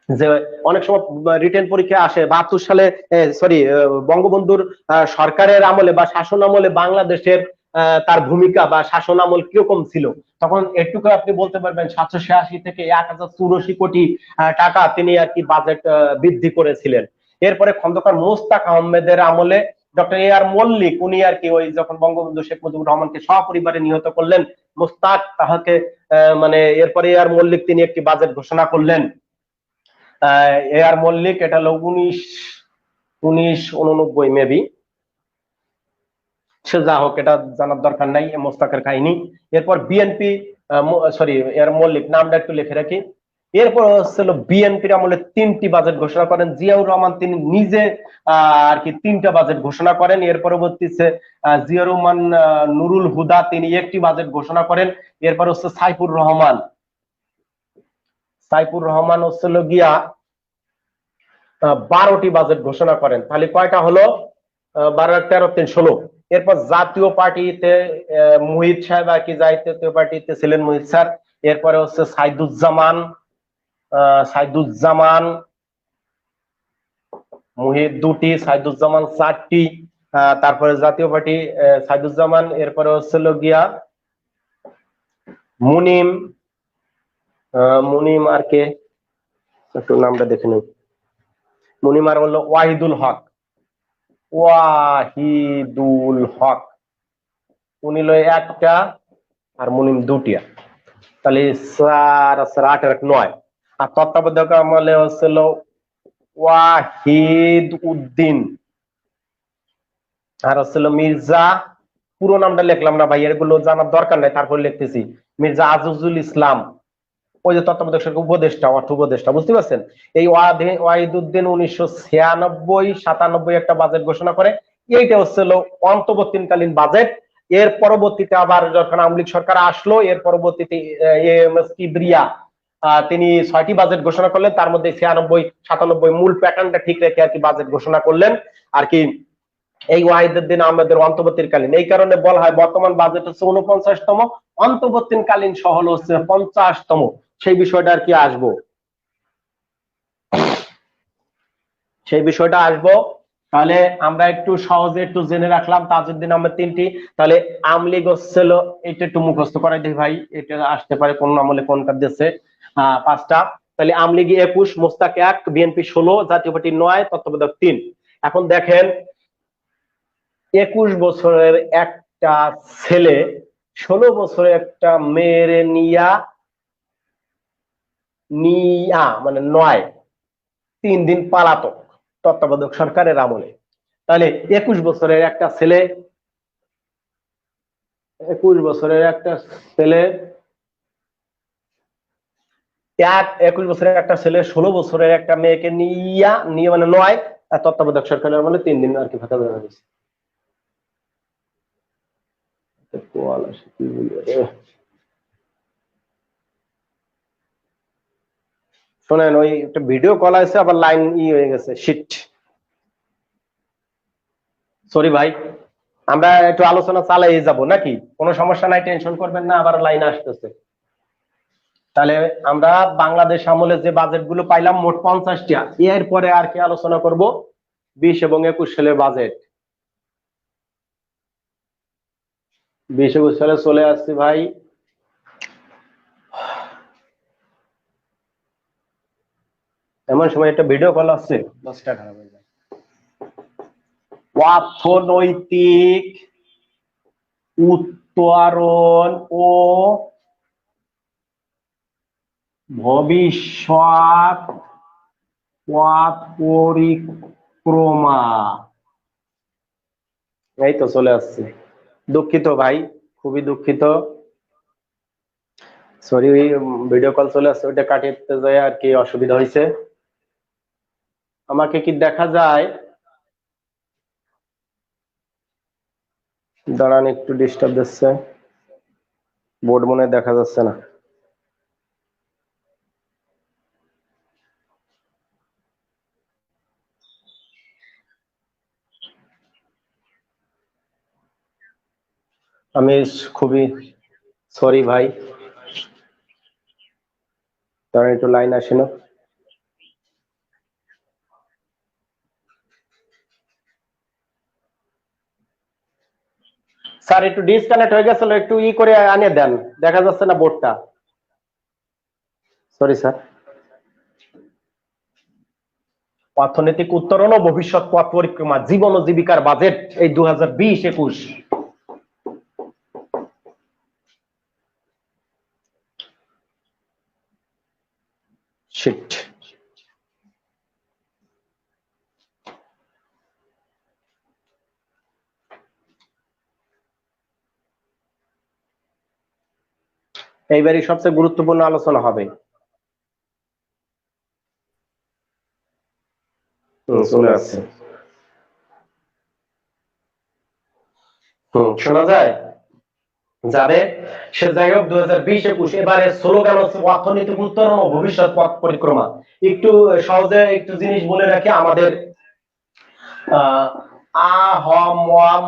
যে অনেক সময় রিটেন পরীক্ষা আসে 72 সালে বঙ্গবন্ধুর সরকারের আমলে বা শাসন আমলে বাংলাদেশের তার ভূমিকা বা শাসন আমল কিরকম ছিল, তখন এটুকু আপনি বলতে পারবেন 786 থেকে 1084 কোটি টাকা তিনি আর কি বাজেট বৃদ্ধি করেছিলেন। এরপরে খন্দকার মোস্তাক আহমেদের আমলে ডক্টর এ আর মল্লিক উনি আর কি ওই যখন বঙ্গবন্ধু শেখ মুজিবুর রহমানকে সপরিবারে নিহত করলেন, মোস্তাক তাহাকে মানে এরপরে এ আর মল্লিক তিনি একটি বাজেট ঘোষণা করলেন। এ আর মল্লিক, এটা হলো 1989 মেবি, সে যা হোক এটা জানার দরকার নাই মোস্তাকের কাহিনী। এরপর বিএনপি, সরি এর মল্লিক নামটা একটু লিখে রাখি। এরপর হচ্ছিল বিএনপির আমলে 3টি বাজেট ঘোষণা করেন জিয়াউর রহমান, তিনি নিজে আর কি 3টা বাজেট ঘোষণা করেন। এর পরবর্তীতে জিয়াউর রহমান নুরুল হুদা তিনি একটি বাজেট ঘোষণা করেন। এরপর হচ্ছে সাইফুর রহমান হচ্ছিল গিয়া 12টি বাজেট ঘোষণা করেন। তাহলে কয়টা হলো? 12, 13, 3, 16। এরপর জাতীয় পার্টিতে মুহিত সাহেব আর কি জাতীয় পার্টিতে ছিলেন মুহিত স্যার। এরপরে হচ্ছে সাইদুজ্জামান মুহিত 2টি, সাইদুজ্জামান 4টি। তারপরে জাতীয় পার্টি সাইদুজ্জামান, এরপরে হচ্ছিল গিয়া মুনিম আর কে, একটু নামটা দেখে নিন। মুনিম আর হলো ওয়াহিদুল হক, উনি লো 1টা আর মুনিম 2টিয়া। তাহলে 4 8 আর 9। আর তত্ত্বাবধায়ক আমলে হচ্ছিল ওয়াহিদ উদ্দিন, আর হচ্ছিল মির্জা, পুরো নামটা লিখলাম না ভাই, এগুলো জানার দরকার নাই, তারপর লিখতেছি, মির্জা আজিজুল ইসলাম, ওই যে তত্ত্বাবধায়ক সরকার উপদেষ্টা, অর্থ উপদেষ্টা, বুঝতে পারছেন? এই ওয়াহিদুদ্দিন 1996-97 একটা বাজেট ঘোষণা করে। এইটা হচ্ছিল অন্তর্বর্তীকালীন বাজেট। এর পরবর্তীতে আবার যখন আওয়ামী লীগ সরকার আসলো, এর পরবর্তীতে এএমএস কিবরিয়া তিনি 6টি বাজেট ঘোষণা করলেন। তার মধ্যে 96-97 মূল প্যাটার্নটা ঠিক রেখে আর কি বাজেট ঘোষণা করলেন আর কি এই ওয়াহিদুদ্দিন আহমেদের অন্তর্বর্তীকালীন। এই কারণে বলা হয় বর্তমান বাজেট হচ্ছে 49তম, অন্তর্বর্তীকালীন সহ হচ্ছে 50তম। সেই বিষয়টা আর কি আসবো, তাহলে আমরা একটু সহজে একটু জেনে রাখলাম তাজউদ্দিন আহমেদ 3টি। তাহলে আওয়ামী লীগ হচ্ছিল, এটা একটু মুখস্থ করাই দিই ভাই, এটা আসতে পারে কোন আমলে কোনটা দিচ্ছে। 5টা। তাহলে আওয়ামী লীগ 21, মোস্তাক 1, বিএনপি 16, জাতীয় পার্টি 9, তত্ত্বাবধায়ক 3। এখন দেখেন 21 বছরের একটা ছেলে 16 বছরের একটা মেয়ের নিয়া মানে 3 দিন পালাতক তত্ত্বাবধায়ক সরকারের আমলে। তাহলে 21 বছরের একটা ছেলে 21 বছরের একটা ছেলে 16 বছরের একটা মেয়েকে নিয়ে মানে 9 তত্ত্বাবধায়ক সরকারের আমলে 3 দিন আর কি ভাতা দেওয়া হয়েছে। শোনেন, ওই একটা ভিডিও কল আছে, আবার লাইন হয়ে গেছে, শিট, সরি ভাই। আমরা একটু আলোচনা চালাই যাব নাকি? কোনো সমস্যা নাই, টেনশন করবেন না, আবার লাইন আসতেছে। তাহলে আমরা বাংলাদেশ আমলে যে বাজেট গুলো পাইলাম মোট 50টা। এরপরে আর কি আলোচনা করব 20 এবং 21 সালের বাজেট। 20-21 সালে চলে আসছি ভাই। এমন সময় একটা ভিডিও কল আসছে, 10টা খারাপ হয়ে যায়। অর্থনৈতিক উত্তরণ ও ভবিষ্যৎ পথ পরিক্রমা, এই তো চলে আসছে। দুঃখিত ভাই, খুবই দুঃখিত, সরি, ভিডিও কল চলে আসছে, ওইটা কাটিয়ে যায় আর কি অসুবিধা হয়েছে। আমাকে কি দেখা যায়? দাঁড়ান, একটু ডিস্টার্ব দিচ্ছে, বোর্ড মনে দেখা যাচ্ছে না। আমি খুবই সরি ভাই, তারা একটু লাইন আসে না। স্যার একটু ডিসকানেক্ট হয়ে গেছিল, একটু করে আনিয়ে দেন, দেখা যাচ্ছে না বোর্ডটা। Sorry sir. অর্থনৈতিক উত্তরণ ও ভবিষ্যৎ পথ পরিক্রমা, জীবন ও জীবিকার বাজেট এই 2020-21। শিট। এইবারই সবচেয়ে গুরুত্বপূর্ণ আলোচনা হবে। চলে আসছে। শোনা যায় যাবে। সে যাই হোক, 2020-21 এবারে স্লোগান হচ্ছে অর্থনৈতিক উত্তরণ ও ভবিষ্যৎ পথ পরিক্রমা। একটু সহজে একটু জিনিস বলে রাখি, আমাদের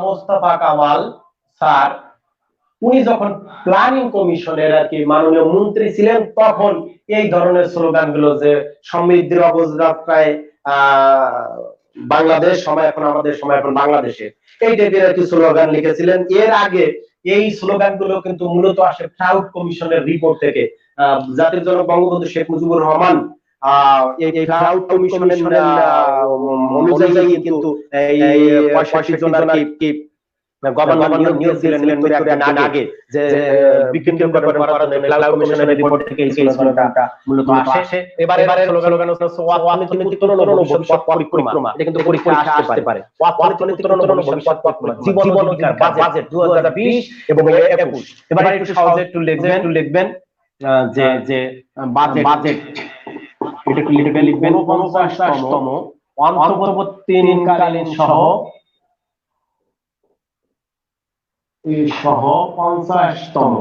মোস্তফা কামাল স্যার উনি যখন প্ল্যানিং কমিশনের আর কি মাননীয় মন্ত্রী ছিলেন, তখন এই ধরনের স্লোগান গুলো যে সমৃদ্ধির অবযাত্রায় বাংলাদেশ, সময় এখন আমাদের, সময় এখন বাংলাদেশে, এই টাইপের আর কি স্লোগান লিখেছিলেন। এর আগে এই স্লোগান গুলো কিন্তু মূলত আসে ক্রাউড কমিশনের রিপোর্ট থেকে। জাতির জনক বঙ্গবন্ধু শেখ মুজিবুর রহমান এই ক্রাউড কমিশনের অনুযায়ী কিন্তু এই 65 জন আর কি গভর্নর নিয়েছিলেন একদিন আগে, যে বিকেন্দ্রীকরণ করার জন্য ক্লাউড কমিশনের রিপোর্ট থেকে এই স্লোগানটা মূলত আসে। এবারে স্লোগান হচ্ছে অর্থনৈতিক উত্তরণ ও ভবিষ্যৎ পথ পরিক্রমা। এটা কিন্তু পরীক্ষায় আসতে পারে। অর্থনৈতিক উত্তরণ ও ভবিষ্যৎ পথ পরিক্রমা, জীবন ও জীবিকার বাজেট 2020 এবং 21। এবারে একটু সহজে একটু লিখবেন যে যে বাজেট, এটা একটু লিখবেন 49তম অন্তর্বর্তীকালীন সহ 50তম,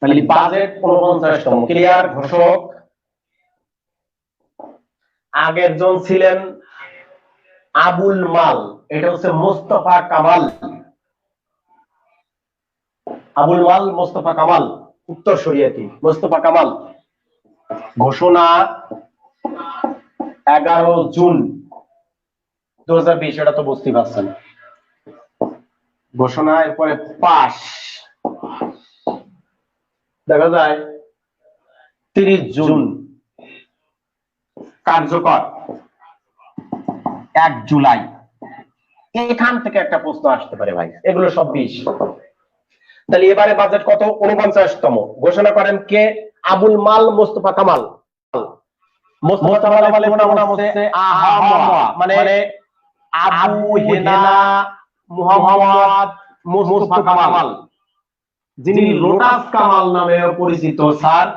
তাহলে বাজেট 49তম। ক্লিয়ার? ঘোষক আগের জন ছিলেন আবুল মাল, এটা হচ্ছে মোস্তফা কামাল। আবুল মাল মোস্তফা কামাল, উত্তরসূরি মোস্তফা কামাল। ঘোষণা 11 জুন 2020, এটা তো বুঝতেই পারছেন। ঘোষণা এরপরে পাস দেখা যায় 30 জুন, কার্যকর 1 জুলাই। এখান থেকে একটা প্রশ্ন আসতে পারে ভাই, এগুলো সব 20। তাহলে এবারে বাজেট কত? 49তম। ঘোষণা করেন কে? আবুল মাল মোস্তফা কামাল। মোস্তফা কামালের পুরো নাম হচ্ছে মানে আবু হেনা মুহাম্মদ মোস্তফা কামাল, যিনি লোটাস কামাল নামে পরিচিত। স্যার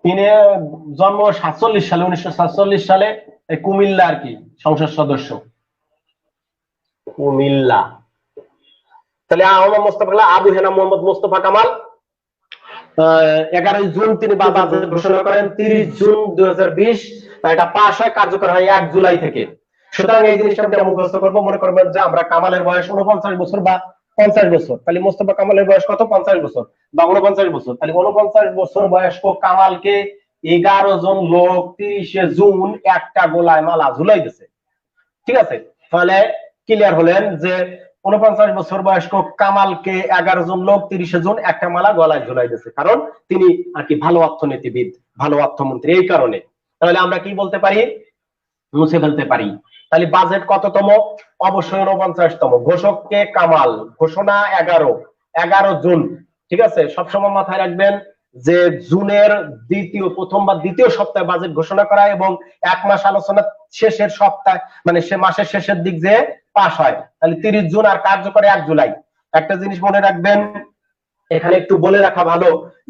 তিনি জন্ম 47 সালে, 1947 সালে কুমিল্লা আর কি সংসদ সদস্য, কুমিল্লা। তাহলে আবু হেনা মোহাম্মদ মোস্তফা কামাল 11 জুন তিনি বাজেট ঘোষণা করেন। 30 জুন 2020 এটা পাস হয়, কার্যকর হয় 1 জুলাই থেকে। সুতরাং এই জিনিসটা আমরা মুখস্থ করবো। মনে করবেন যে আমরা কামালের বয়স 49 বছর বা 50 বছর, তাহলে মোস্তফা কামালের বয়স কত? 50 বছর বা 49 বছর। তাহলে 49 বছর বয়স্ক কামালকে 11 জন লোক 30 জুন একটা গোলায় মালা ঝুলাই দিয়েছে। ঠিক আছে? তাহলে ক্লিয়ার হলেন যে 49 বছর বয়স্ক কামালকে 11 জন লোক 30 জুন একটা মালা গলায় ঝুলাই দিয়েছে, কারণ তিনি আর কি ভালো অর্থনীতিবিদ, ভালো অর্থমন্ত্রী, এই কারণে। তাহলে আমরা কি বলতে পারি? মুছে ফেলতে পারি। তাহলে বাজেট কততম? অবশ্যই 49তম। ঘোষককে কামাল, ঘোষণা 11 জুন। ঠিক আছে? সবসময় মাথায় রাখবেন যে জুনের প্রথম বা দ্বিতীয় সপ্তাহে বাজেট ঘোষণা করা এবং 1 মাস আলোচনা শেষের সপ্তাহে, মানে সে মাসের শেষের দিক যে পাস হয়। তাহলে 30 জুন আর কার্যকরে 1 জুলাই। একটা জিনিস মনে রাখবেন, এখানে একটু বলে রাখা ভালো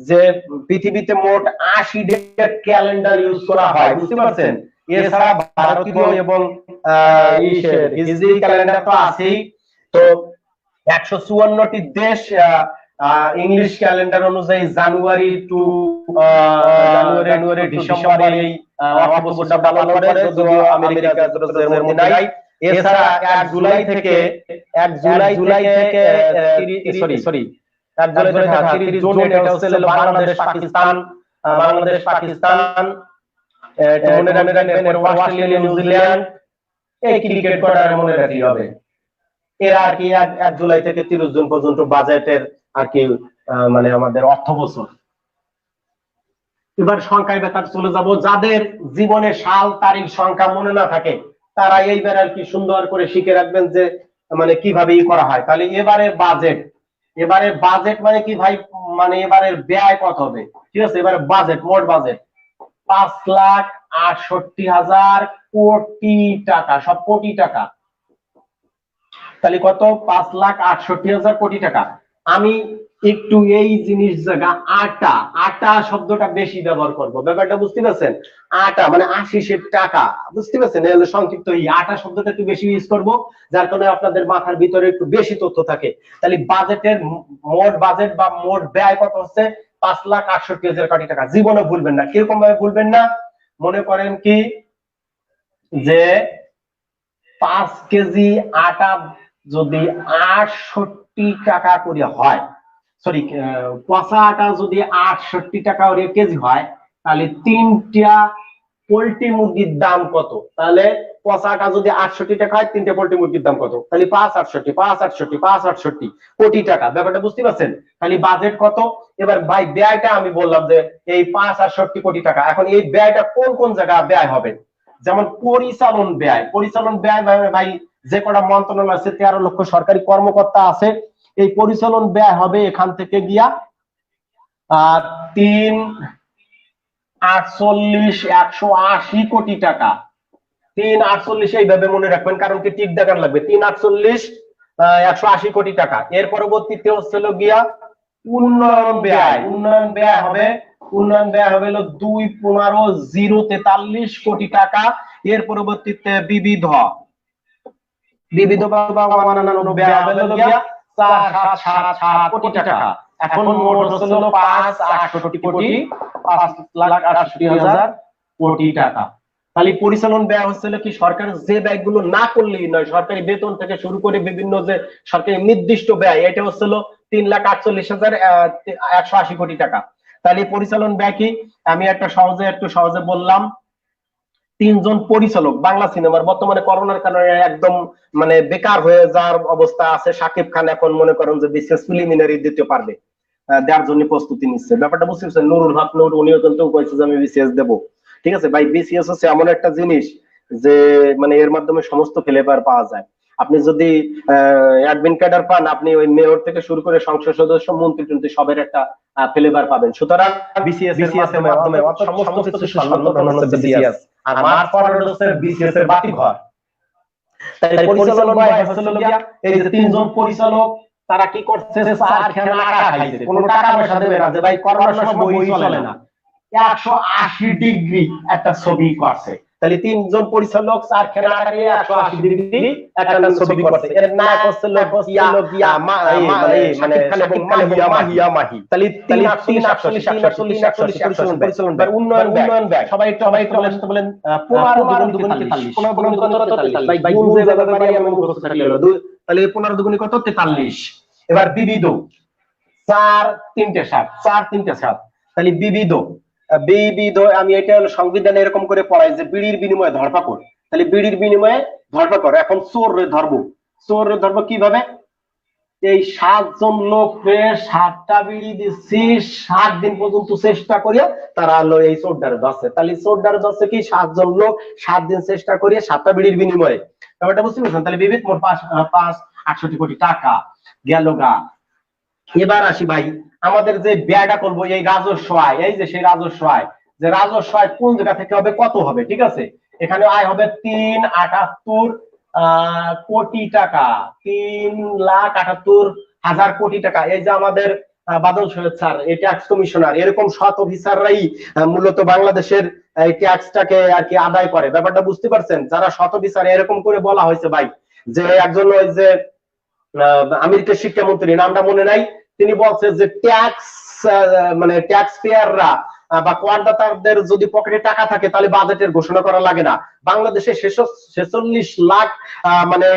যে পৃথিবীতে মোট 80 ডের ক্যালেন্ডার ইউজ করা হয়, বুঝতে পারছেন? এছাড়া ভারতীয় এবং হিজরি ক্যালেন্ডার তো আছেই। তো 154টি দেশ ইংলিশ ক্যালেন্ডার অনুযায়ী জানুয়ারি টু ডিসেম্বর এই অক্টোবরটা পালন করে, যদিও আমেরিকা যুক্তরাষ্ট্রের মধ্যে নাই। এছাড়া 1 জুলাই থেকে 1 জুলাই থেকে 30 জুন এটা হচ্ছে বাংলাদেশ পাকিস্তান, বাংলাদেশ পাকিস্তান, মনে রাখবেন। অস্ট্রেলিয়া নিউজিল্যান্ড, এই ক্রিকেট করার মনে রাখতে হবে। এরা আর কি 1 জুলাই থেকে 30 জুন পর্যন্ত বাজেটের আর কি মানে আমাদের অর্থ বছর। এবার সংখ্যায় বেতার চলে যাব। যাদের জীবনে সাল তারিখ সংখ্যা মনে না থাকে তারা এইবার আর কি সুন্দর করে শিখে রাখবেন যে মানে কিভাবে করা হয়। তাহলে এবারে বাজেট মানে কি ভাই, মানে এবারের ব্যয় কত হবে, ঠিক আছে। এবারে বাজেট, মোট বাজেট 5,68,000 কোটি টাকা, সব কোটি টাকা। তাহলে কত, 5,68,000 কোটি টাকা। আমি একটু এই জিনিস জায়গা আটা শব্দটা বেশি ব্যবহার করবো, ব্যাপারটা বুঝতে পারছেন। আটা মানে 80 টাকা, বুঝতে পারছেন। সংক্ষিপ্ত এই আটা শব্দটা একটু বেশি ইউজ করবো, যার কারণে আপনাদের মাথার ভিতরে একটু বেশি তথ্য থাকে। তাহলে বাজেটের মোট বাজেট বা মোট ব্যয় কত হচ্ছে, 5,68,000 কোটি টাকা। জীবনে ভুলবেন না, কিরকম ভাবে ভুলবেন না, মনে করেন কি যে 5 কেজি আটা যদি 68 টাকা করে হয়, সরি পচা আটা যদি 68 টাকা করে কেজি হয়, তাহলে 3টা পোল্ট্রি মুরগির দাম কত? তাহলে পচা আটা যদি 68 টাকা হয়, 3টে পোল্ট্রি মুরগির দাম কত? তাহলে 5,68,568 কোটি টাকা। ব্যাপারটা বুঝতে পারছেন। তাহলে বাজেট কত। এবার ভাই ব্যয়টা আমি বললাম যে এই 5,68 কোটি টাকা। এখন এই ব্যয়টা কোন কোন জায়গায় ব্যয় হবে, যেমন পরিচালন ব্যয়। পরিচালন ব্যয় ভাই যে কটা মন্ত্রণালয় আছে, 13 লক্ষ সরকারি কর্মকর্তা আছে, এই পরিচালন ব্যয় হবে এখান থেকে গিয়া 3,48,180 কোটি টাকা। 3,48 এইভাবে মনে রাখবেন, কারণ কি টিক দেখান লাগবে। 3,48,180 কোটি টাকা। এর পরবর্তীতে হচ্ছিল গিয়া উন্নয়ন ব্যয়। উন্নয়ন ব্যয় হবে 2,15,043 কোটি টাকা। এর পরবর্তীতে বিবিধ ব্যয় হবে 4,777 কোটি টাকা। এখন মোট হচ্ছিল 5,68 কোটি, 5,68,000 কোটি টাকা। তাহলে পরিচালন ব্যয় হচ্ছিল কি সরকার যে ব্যয়গুলো না করলেই নয়, সরকারি বেতন থেকে শুরু করে বিভিন্ন যে সরকারি নির্দিষ্ট ব্যয়, এটা হচ্ছিল 3,48,180 কোটি টাকা। তাহলে পরিচালন ব্যয় কি, আমি একটু সহজে বললাম। 3 জন পরিচালক বাংলা সিনেমার বর্তমানে করোনার কারণে একদম মানে বেকার হয়ে যাওয়ার অবস্থা আছে। শাকিব খান এখন মনে করেন যে বিশেষ প্রিলিমিনারি দিতে পারবে, দেওয়ার জন্য প্রস্তুতি নিচ্ছে। ব্যাপারটা বুঝতে পারছেন। নুরুল হক নূর, উনিও কিন্তু কইছে যে আমি বিসিএস দেবো। ঠিক আছে ভাই, বিসিএস হচ্ছে এমন একটা জিনিস যে মানে এর মাধ্যমে সমস্ত ফ্লেভার পাওয়া যায়। আপনি যদি অ্যাডমিন ক্যাডার পান, আপনি ওই মেয়র থেকে শুরু করে সংসদ সদস্য, মন্ত্রী টন্ত্রী সবের একটা ফ্লেভার পাবেন। সুতরাং বিসিএস এর মাধ্যমে সমস্ত কিছু সন্ধান হচ্ছে বিসিএস। আর মার্চ ফরওয়ার্ড হচ্ছে বিসিএস এর বাতি ঘর। তাই পরিচালন ব্যয় হচ্ছিল গিয়া এই যে 3 জন পরিচালক, তারা কি করছে, চার খেলা আটা খাইছে, কোনো টাকা পয়সা দেবে না। যে ভাই করোনার সময় বই চলে না, 180 ডিগ্রি একটা ছবি করছে। তাহলে 3 জন পরিচালক 4 খেলা আটা দিয়ে 180 ডিগ্রি একটা ছবি করছে। এর নায়ক হচ্ছিল গিয়া মানে মাহিয়া মাহি। তাহলে 3,48,140 পরিচালন ব্যয়। উন্নয়ন ব্যয় সবাই একটু বলেন 15 দুগুণে 43। 15 দুগুণে 43 ভাই গুণ যে ভাবে পারি আমি মুখস্থ থাকলে হলো। তাহলে 15 দুগুণে কত, 43। এবার বিবিধ 4 3টে 7, 4 3টে 7। তাহলে বিবিধ আমি এটা হলো সংবিধানে এরকম করে পড়াই যে বিড়ির বিনিময়ে ধরপাকড়। তাহলে বিড়ির বিনিময়ে ধরপাকড়। এখন চোররে ধরবো কিভাবে, এই 7 জন লোক 7টা বিড়ি দিচ্ছি, 7 দিন পর্যন্ত চেষ্টা করিয়া তারা হলো এই চোরডারে ধরছে। তাহলে চোরডারে ধরছে কি 7 জন লোক 7 দিন চেষ্টা করিয়া 7টা বিড়ির বিনিময়ে। ব্যাপারটা বুঝতে পারছেন। তাহলে বিবিধ মোট 5,68 কোটি টাকা গেল গা। এবার আসি ভাই আমাদের যে ব্যয়টা করবো এই রাজস্ব আয়, এই যে সেই রাজস্ব আয়, যে রাজস্ব আয় কোন জায়গা থেকে হবে, কত হবে। ঠিক আছে, এখানে আয় হবে 3,78 কোটি টাকা, 3,78,000 কোটি টাকা। এই যে আমাদের বাদল সৈয়দ স্যার, এই ট্যাক্স কমিশনার, এরকম সৎ অফিসাররাই মূলত বাংলাদেশের এই ট্যাক্সটাকে আর কি আদায় করে। ব্যাপারটা বুঝতে পারছেন। যারা সৎ অফিসার, এরকম করে বলা হয়েছে ভাই যে একজন ওই যে আমেরিকার শিক্ষামন্ত্রী, নামটা মনে নাই, তিনি বলছে যে ট্যাক্স মানে ট্যাক্স পেয়াররা বা করদাতাদের যদি পকেটে টাকা থাকে তাহলে বাজেটের ঘোষণা করা লাগে না। বাংলাদেশে 46 লাখ মানে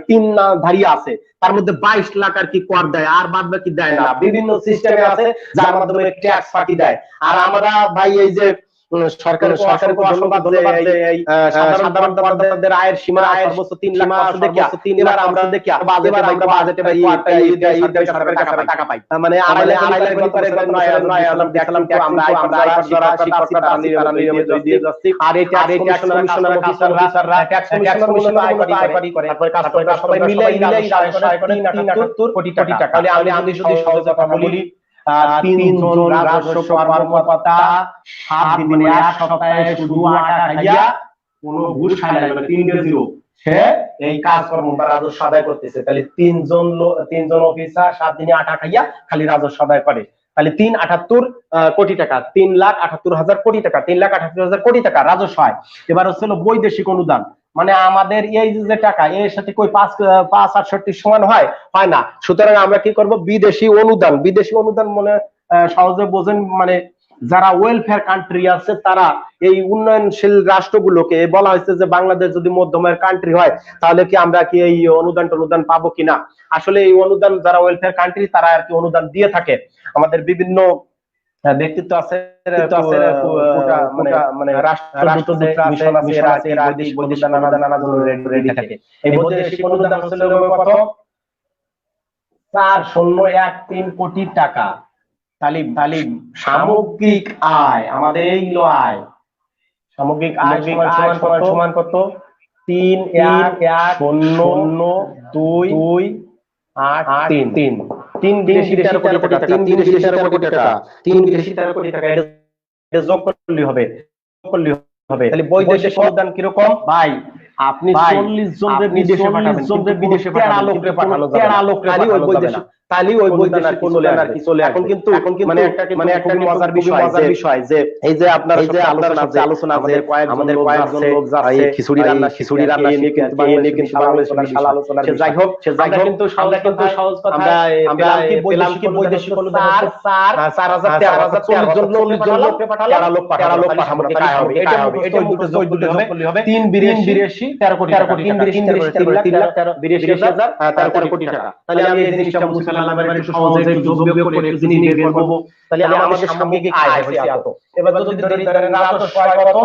টিন ধারী আছে, তার মধ্যে 22 লাখ আর কি কর দেয়, আর বাদ বাকি দেয় না। বিভিন্ন সিস্টেমে আছে যার মাধ্যমে ট্যাক্স ফাঁকি দেয়। আর আমরা ভাই এই যে সরকারের ধন্যবাদ যে এই সাধারণ ভোটারদের আয়ের সীমা সর্বোচ্চ 3 লাখ এবার আমরা দেখি এবার আমরা বাজেটে সরকারের কাছে টাকা পাই মানে আড়াই লাখ বেতন দেখলাম তো আমরা যারা শিক্ষকরা তারা দিয়ে যাচ্ছি আর এই ট্যাক্স কমিশনাররা ট্যাক্স কমিশনার আয় করে তারপরে কাজ সবাই মিলে 378 কোটি টাকা। তাহলে আমি যদি সহজ কথা বলি 3 জন রাজস্ব কর্মকর্তা 7 দিন মানে 1 সপ্তাহে শুধু আটা খাইয়া কোনো ঘুষ খায় না, মানে 3 ডে 0 সে এই কাজকর্ম বা রাজস্ব আদায় করতেছে। তাহলে 3 জন অফিসার 7 দিনে আটা খাইয়া খালি রাজস্ব আদায় করে। তাহলে 378 কোটি টাকা, 3,78,000 কোটি টাকা, 3,78,000 কোটি টাকা রাজস্ব হয়। এবার হচ্ছিল বৈদেশিক অনুদান, মানে আমাদের এই যে টাকা এর সাথে কই 5.68 সমান হয় না। সুতরাং আমরা কি করব, বিদেশি অনুদান মানে সহজে বোঝেন, মানে যারা ওয়েলফেয়ার কান্ট্রি আছে তারা এই উন্নয়নশীল রাষ্ট্রগুলোকে বলা হয়েছে যে বাংলাদেশ যদি মধ্যমের কান্ট্রি হয় তাহলে কি আমরা কি এই অনুদান পাবো কিনা। আসলে এই অনুদান যারা ওয়েলফেয়ার কান্ট্রি তারা আর কি অনুদান দিয়ে থাকে। আমাদের বিভিন্ন ব্যক্তিত্ব আছে মানে রাষ্ট্রদূত আছে, বৈদেশিক অনুদান নানা ধরনের রেডি থাকে। এই বৈদেশিক অনুদান হচ্ছে কত, 4,013 কোটি টাকা। তাহলে সামগ্রিক আয়, আমাদের এই আয়, সামগ্রিক আয় সমান কত, 3,1,0,2,8,3 3 বিদেশি 13 কোটি টাকা, 3 বিদেশি 13 কোটি টাকা, 3 বিদেশি 13 কোটি টাকা। এটা যোগ করলেই হবে। তাহলে বৈদেশিক অনুদান কিরকম ভাই, আপনি 40 জনের বিদেশে পাঠাবেন, 13 লোক তাহলে ওই বৈদেশিক অনুদান আর কি চলে। এখন কিন্তু মানে একটা মজার বিষয় যে এই যে আপনার আলোচনা আমাদের কয়েকজন লোক যাচ্ছে খিচুড়ি রান্না নিয়ে কিন্তু বাংলাদেশের শালা আলোচনা। যাই হোক আমরা কিন্তু সহজ কথা আমরা পেলাম কি বৈদেশিক অনুদান 4,000 জন লোককে পাঠালো, 13 লোক সামগ্রিক আয় হবে। এটা দুটো যোগ করলে হবে 3 বিদেশি 13 কোটি, 3 বিদেশি 13 কোটি টাকা। তাহলে আমি এই জিনিসটা মুছে ফেললাম, একটু সহজে একটু যোগ বিয়োগ করে একটু জিনিস বের করব। তাহলে আমাদের সামগ্রিক আয় হচ্ছে এত। এবার যদি ধরি রাজস্ব আয় কত,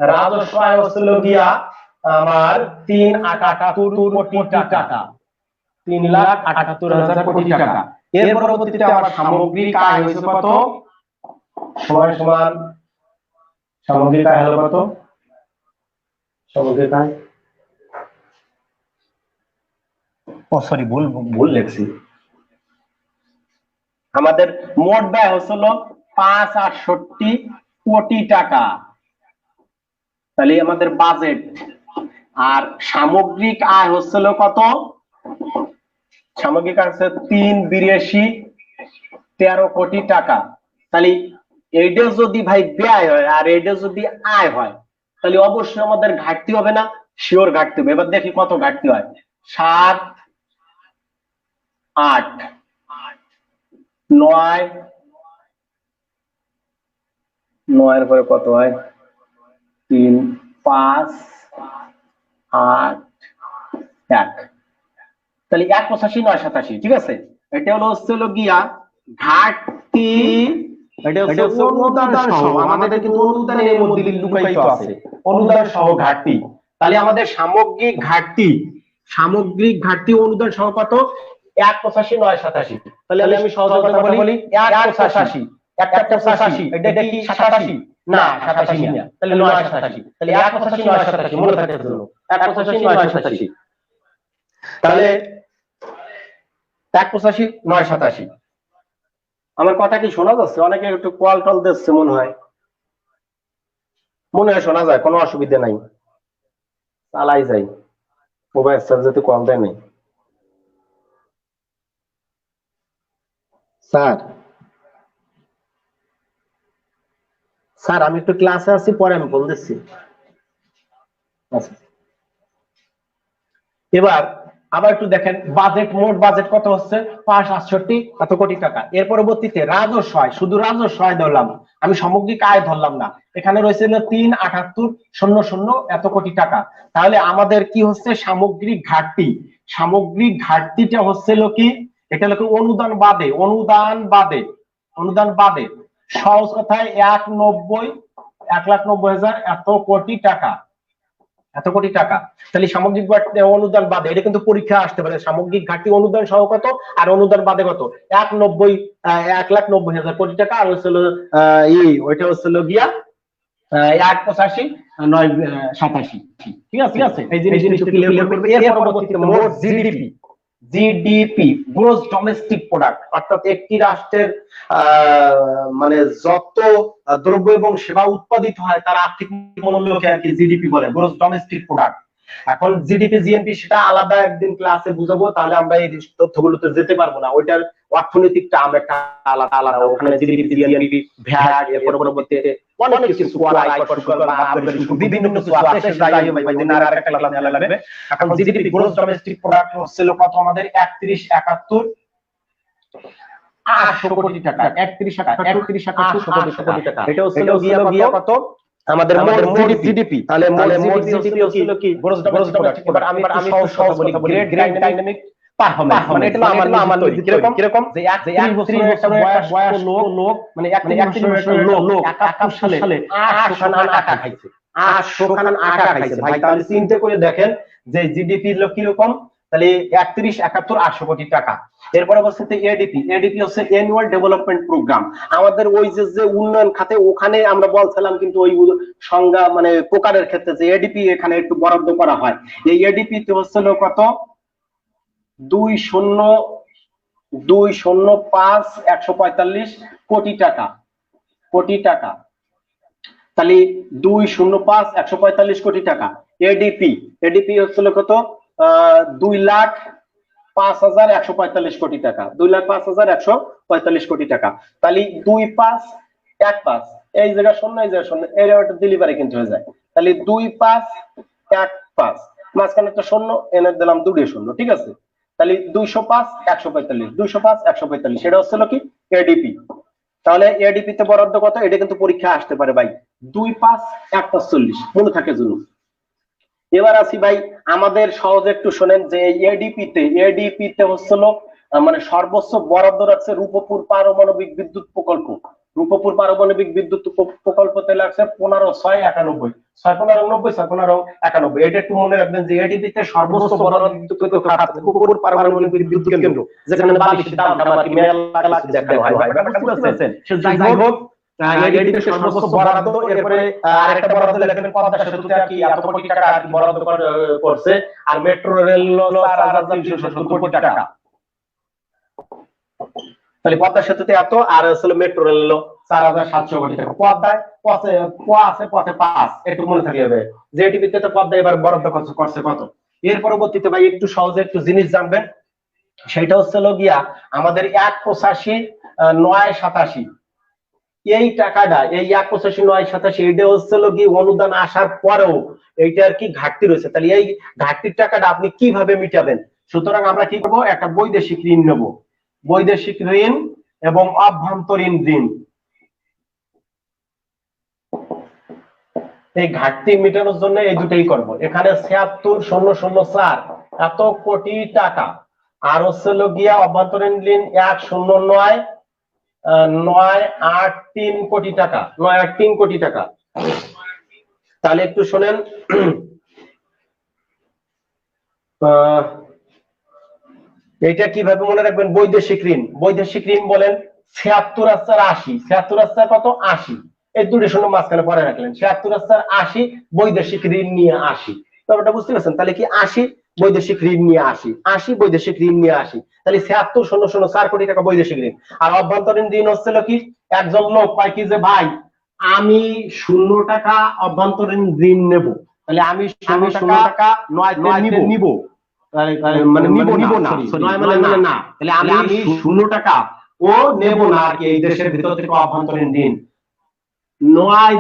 রাজস্ব আয় হচ্ছে গিয়া আমার 3,78 কোটি টাকা, 3,78,000 কোটি টাকা। এর পরবর্তীতে আমার সামগ্রিক আয় হচ্ছে কত, সমান সামগ্রিক আয় হলো কত, সামগ্রিক আয় সরি ভুল লেখছি। আমাদের মোট ব্যয় হচ্ছিল 568 কোটি টাকা। তাহলে আমাদের বাজেট। আর সামগ্রিক আয় হচ্ছিল কত, সামগ্রিক আয় হচ্ছে 3,82,13 কোটি টাকা। তাহলে এইটা যদি ভাই ব্যয় হয় আর এইটা যদি আয় হয় তাহলে অবশ্যই আমাদের ঘাটতি হবে না, শিওর ঘাটতি হবে। এবার দেখি কত ঘাটতি হয়, 7, 8, 9 এর পরে কত হয়, 3, 5, 8, 1, তাহলে 1,85, 9,87। ঠিক আছে, এটা হলো গিয়া ঘাটতি। এটা হচ্ছে অনুদান সহ, আমাদের কিন্তু অনুদানের মধ্যে লুকায়িত আছে অনুদান সহ ঘাটতি। তাহলে আমাদের সামগ্রিক ঘাটতি অনুদান সহ কত, 1,85, 9,87। তাহলে আমি সহজে কথা বলি 1,85, একটা 85, এটা কি 87 না, 87 না, তাহলে 9,87। তাহলে 1,85, 9,87 মনে রাখার জন্য 1,85, 9,87। তাহলে 1,85, 9,87। আমার কথা কি শোনা যাচ্ছে? অনেকে একটু কল টল দিচ্ছে মনে হয় শোনা যায়, কোনো অসুবিধা নাই, চালাই যাই। মোবাইল চার্জাতে কল দেয় নাই। স্যার আমি একটু ক্লাসে আছি, পরে আমি বল দিচ্ছি। এবার আবার একটু দেখেন বাজেট, মোট বাজেট কত হচ্ছে, 568 এত কোটি টাকা। এর পরবর্তীতে রাজস্ব আয়, শুধু রাজস্ব আয় ধরলাম, আমি সামগ্রিক আয় ধরলাম না। এখানে রয়েছে 3,78,00 এত কোটি টাকা। তাহলে আমাদের কি হচ্ছে, সামগ্রিক ঘাটতিটা হচ্ছে কি, এটা হলো অনুদান বাদে সহজ কথায় 1,90,000 এত কোটি টাকা, এত কোটি টাকা। তাহলে সামগ্রিক অনুদান বাদে, এটা কিন্তু পরীক্ষা আসতে পারে, সামগ্রিক ঘাটতি অনুদান সহ কত আর অনুদান বাদে কত, 1,90,000 কোটি টাকা। আর হচ্ছিল ওইটা হচ্ছিল গিয়া 1,85,987। ঠিক আছে, ঠিক আছে, এই জিনিসটা ক্লিয়ার করবে। এর পরবর্তীতে মোট GDP, GDP gross domestic product, অর্থাৎ একটি রাষ্ট্রের মানে যত দ্রব্য এবং সেবা উৎপাদিত হয় তার আর্থিক মূল্যকে আর কি জিডিপি বলে, গ্রোস ডোমেস্টিক প্রোডাক্ট। এখন জিডিপি জিএনপি সেটা আলাদা একদিন ক্লাসে বুঝাবো, তাহলে আমরা এই তথ্যগুলোতে যেতে পারবো না। ওইটার অর্থনৈতিক টার্ম একটা আলাদা আলাদা, ওখানে জিডিপি জিএনপি ভ্যাট এর পরবর্তীতে অনেক কিছু বিভিন্ন কিছু আছে, সেটা ভাই দিন আর একটা ক্লাস নেওয়া লাগবে। এখন জিডিপি গ্রোস ডোমেস্টিক প্রোডাক্ট হচ্ছিল কত আমাদের, 31,71,800 কোটি টাকা, 31,71,800 কোটি টাকা। এটা হচ্ছিল গিয়া কত আমাদের মোট জিডিপি। তাহলে মোট জিডিপি হচ্ছিল কি গ্রোস ডোমেস্টিক প্রোডাক্ট। এবার আমি সহজ বলি, গ্রেট ডাইনামিক পারফরম্যান্স, মানে এটা হলো আমার নিজের কিরকম যে 31 বছরের বয়স্ক লোক, মানে 31 বছরের লোক 71 সালে 800 খান আটা খাইছে, 800 খান আটা খাইছে ভাই। তাহলে চিন্তা করে দেখেন যে জিডিপি হলো কিরকম, তাহলে 31,71,800 কোটি টাকা। এরপরে অবস্থিত এডিপি, এডিপি হচ্ছে অ্যানুয়াল ডেভেলপমেন্ট প্রোগ্রাম। আমাদের ওই যে উন্নয়ন খাতে, ওখানে আমরা বলছিলাম কিন্তু ওই সংজ্ঞা মানে প্রকারের ক্ষেত্রে যে এডিপি এখানে একটু বরাদ্দ করা হয়। এই এডিপি তে হচ্ছিল কত, 2,05,145 কোটি টাকা, কোটি টাকা। তাহলে 2,05,145 কোটি টাকা এডিপি। এডিপি হচ্ছিল কত, 2,05,145 কোটি টাকা, 2,05,145 কোটি টাকা। তাহলে 2,5,1,5 এই জায়গা শূন্য, এই জায়গা শূন্য, এর ডেলিভারি কিন্তু হয়ে যায়। তাহলে 2,5,1,5 মাঝখানে একটা শূন্য, এনে দিলাম দুটো শূন্য, ঠিক আছে। তাহলে 205,145, 205,145 সেটা হচ্ছিল কি এডিপি। তাহলে এডিপি তে বরাদ্দ কত, এটা কিন্তু পরীক্ষা আসতে পারে ভাই, 2,5,1,45 মনে থাকে জন্য। এবার আসি ভাই আমাদের সহজে একটু শোনেন যে এডিপি তে হচ্ছিল মানে সর্বোচ্চ বরাদ্দ রাখছে রূপপুর পারমাণবিক বিদ্যুৎ প্রকল্প। রূপপুর পারমাণবিক বিদ্যুৎ প্রকল্পতে লাগছে 15,691, 6,15,90, 6,15,91। এটা একটু মনে রাখবেন যে এডিপি তে সর্বোচ্চ বরাদ্দকৃত খাত রূপপুর পারমাণবিক বিদ্যুৎ কেন্দ্র, যেখানে বালিশের দাম আমার কি মেলা লাখ দেখা হয় ভাই, ব্যাপারটা বুঝতে পারছেন? সে যাই হোক, এডিপি সর্বোচ্চ বরাদ্দ। এরপরে আরেকটা বরাদ্দ লেখেন পদ্মা সেতুতে আর কি এত কোটি টাকা আর কি বরাদ্দ করছে। আর মেট্রো রেল 4,370 কোটি টাকা। তাহলে পদ্মা সেতুতে এত, আর আসলে মেট্রো রেল 4,700 কোটি টাকা। পদ্মায় পথে আছে, পথে পাস, একটু মনে থাকে হবে যে এডিপিতে তো পদ্মা এবার বরাদ্দ করছে কত। এর পরবর্তীতে ভাই একটু সহজে একটু জিনিস জানবেন, সেটা হচ্ছে গিয়া আমাদের 1,85,987 এই টাকাটা, এই 1,85,987 এটা হচ্ছে কি অনুদান আসার পরেও এইটা আর কি ঘাটতি রয়েছে। তাহলে এই ঘাটতির টাকাটা আপনি কিভাবে মিটাবেন? সুতরাং আমরা কি করবো, একটা বৈদেশিক ঋণ নেব, বৈদেশিক ঋণ এবং অভ্যন্তরীণ ঋণ। এই ঘাটতি মেটানোর জন্য এই দুটাই করব। এখানে 76,004 এত কোটি টাকা, আর হচ্ছে গিয়া অভ্যন্তরীণ ঋণ 1,09,983 কোটি টাকা, 983 কোটি টাকা। তাহলে একটু শোনেন, এটা কিভাবে মনে রাখবেন? বৈদেশিক ঋণ, বৈদেশিক ঋণ বলেন 76,80, 76,000 কত 80, এই দুটো শূন্য মাঝখানে পরে রাখলেন, 76,80 বৈদেশিক ঋণ নিয়ে 80। ব্যাপারটা বুঝতে পারছেন? তাহলে কি 80 বৈদেশিক ঋণ নিয়ে 80 বৈদেশিক ঋণ নিয়ে 80, তাহলে 76,004 কোটি টাকা বৈদেশিক ঋণ। আর অভ্যন্তরীণ ঋণ হচ্ছিল কি, একজন লোক পায় কি যে ভাই আমি 0 টাকা অভ্যন্তরীণ ঋণ নেব, তাহলে আমি 0 টাকা নিব, মানে নিব না, নয় মানে না, তাহলে আমি 0 টাকা ও নেব না আর কি এই দেশের ভিতর থেকে অভ্যন্তরীণ ঋণ। 9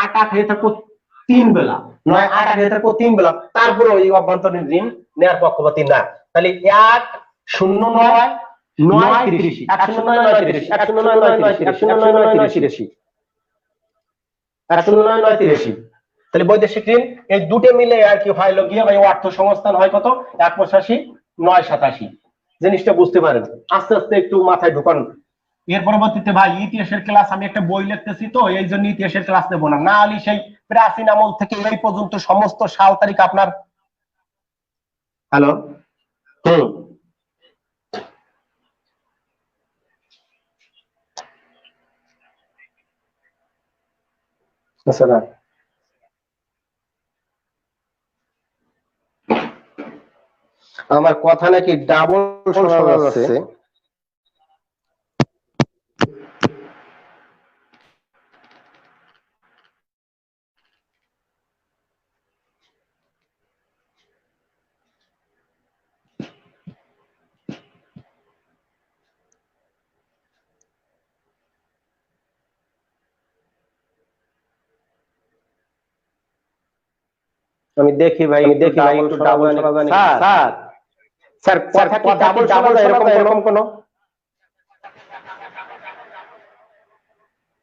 আটা খেয়ে থাকবো 3 বেলা, 9 আটা খেয়ে থাকবো 3 বেলা, তারপরে ওই অভ্যন্তরীণ ঋণ নেওয়ার পক্ষপাতী না। তাহলে 1,09,983 তাহলে বৈদেশিক ঋণ এই দুটো মিলে আর কি হয় গিয়া ভাই অর্থ সংস্থান হয় কত, 1,85,987। জিনিসটা বুঝতে পারেন, আস্তে আস্তে একটু মাথায় ঢুকান। এর পরবর্তীতে ভাই ইতিহাসের ক্লাস, আমি একটা বই লিখতেছি তো এই জন্য ইতিহাসের ক্লাস নেবো না, না হলে সেই প্রাচীন আমল থেকে এই পর্যন্ত সমস্ত সাল তারিখ আপনার। হ্যালো। হুম। আচ্ছা না, আমার কথা নাকি ডাবল শোনা যাচ্ছে। আমি দেখি ভাই, একটু ডাবল শোনা জানি। স্যার স্যার কথা কি ডাবল শোনা যায় এরকম কোন?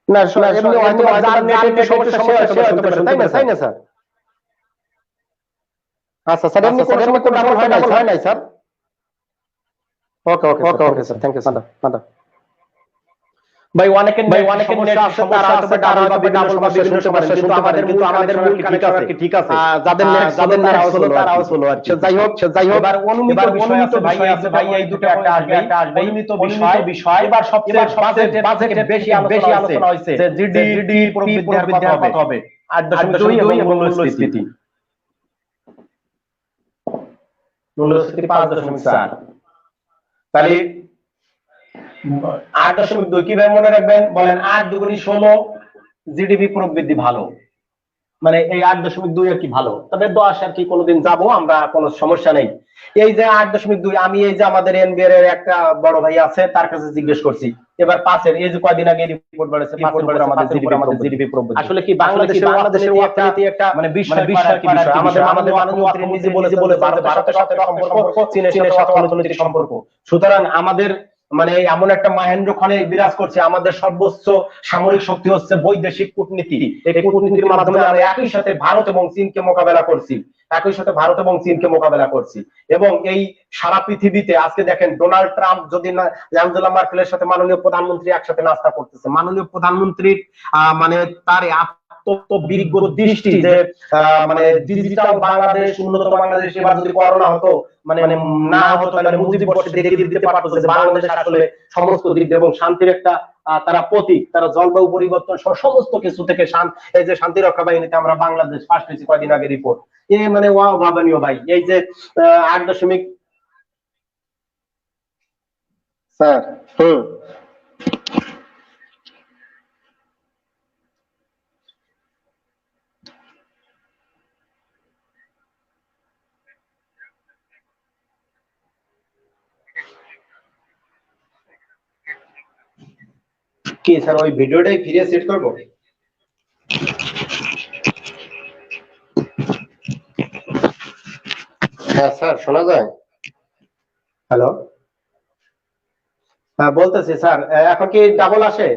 না শোনা এমনি হয়তো যার নেটের সমস্যা সে হয়তো শুনতে পারেন, তাই না স্যার? আচ্ছা স্যার, এমনি কোনো সময় তো ডাবল হয় নাই sir. Okay sir, thank you sir. ভাই অনেকের নেট আছে, তারা হয়তো ডাবল বা বিভিন্ন সমস্যা শুনতে পারেন, কিন্তু আমাদের মূল কানেকশন আর কি ঠিক আছে। যাদের নেট তারাও স্লো আর কি। যাই হোক এবার অনুমিত বিষয় আছে ভাই, এই দুটো একটা আসবে। অনুমিত বিষয় এবার সবচেয়ে বাজেট বেশি আলোচনা হয়েছে যে জিডিপি প্রবৃদ্ধির কত হবে, 8.2 এবং মূল্যস্ফীতি 5.4। তাহলে 8.2 কিভাবে মনে রাখবেন বলেন? 8 দুগুণী 16, জিডিপি প্রবৃদ্ধি ভালো, মানে এই 8.2 আর কি ভালো। তবে 10 আর কি কোনোদিন যাবো আমরা, কোনো সমস্যা নেই। এই যে 8.2, আমি এই যে আমাদের এনবিআর এর একটা বড় ভাই আছে, তার কাছে জিজ্ঞেস করছি এবার 5-এর, এই যে কয়দিন আগে রিপোর্ট বেরিয়েছে 5-এর উপরে আমাদের জিডিপি প্রবৃদ্ধি আসলে কি বাংলাদেশের অর্থনীতি একটা মানে বিস্ময় কি বিষয়। আমাদের মাননীয় নিজে বলে ভারতের সাথে সম্পর্ক, চীনের সাথে অর্থনৈতিক সম্পর্ক। সুতরাং আমাদের মানে এমন একটা মহেন্দ্র ক্ষণে বিরাজ করছে, আমাদের সর্বোচ্চ সামরিক শক্তি হচ্ছে বৈদেশিক কূটনীতি। এই কূটনীতির মাধ্যমে আমরা একই সাথে ভারত এবং চীনকে মোকাবেলা করছি। এবং এই সারা পৃথিবীতে আজকে দেখেন, ডোনাল্ড ট্রাম্প যদি না আঞ্জেলা মার্কেলের সাথে মাননীয় প্রধানমন্ত্রী একসাথে নাস্তা করতেছে, মাননীয় প্রধানমন্ত্রীর মানে তার বিজ্ঞ দৃষ্টি যে মানে ডিজিটাল বাংলাদেশ, উন্নত বাংলাদেশ এবার যদি করোনা হতো মানে না হতো, তাহলে মুজিব বর্ষে দেখিয়ে দিতে পারতো যে বাংলাদেশ আসলে সমস্ত দিক দিয়ে এবং শান্তির একটা তারা প্রতীক, তারা জলবায়ু পরিবর্তন সহ সমস্ত কিছু থেকে এই যে শান্তি রক্ষা বাহিনীতে আমরা বাংলাদেশ ফার্স্ট হয়েছি কয়দিন আগে রিপোর্ট, মানে অভাবনীয় ভাই। এই যে 8 স্যার কি স্যার ওই ভিডিওটাই ফিরে সেট করবো? হ্যাঁ স্যার শোনা যায়। হ্যালো, হ্যাঁ বলতেছি স্যার, এখন কি ডাবল আসে?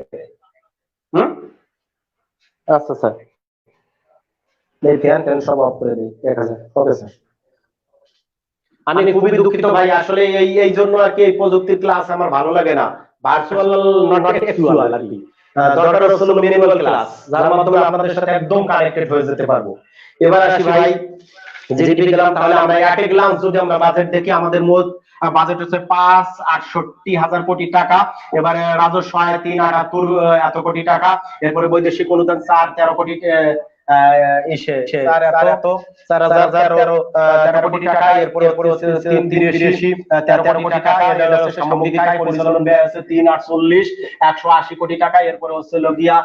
আচ্ছা স্যার, ফ্যান সব অফ করে দিই। Okay sir. আমি খুবই দুঃখিত ভাই, আসলে এই জন্য আর কি এই প্রযুক্তির ক্লাস আমার ভালো লাগে না, ভার্চুয়াল নট অ্যাকচুয়াল আর কি। দরকার হচ্ছে মিনিমাল ক্লাস, যার মাধ্যমে আপনাদের সাথে একদম কানেক্টেড হয়ে যেতে পারবো। এবার আসি ভাই, জিডিপি গেলাম, তাহলে আমরা একে গেলাম যদি আমরা বাজেট দেখি, আমাদের মোট বাজেট হচ্ছে 5,68,000 কোটি টাকা। এবারে রাজস্ব আয় 3,78 এত কোটি টাকা। এরপরে বৈদেশিক অনুদান 4,13 কোটি কোটি টাকা। এরপরে হচ্ছে 3,83 13 কোটি টাকা। সামগ্রিক আয় পরিচালন ব্যয় হচ্ছে 3,48 180 কোটি টাকা। এরপরে হচ্ছে লগিয়া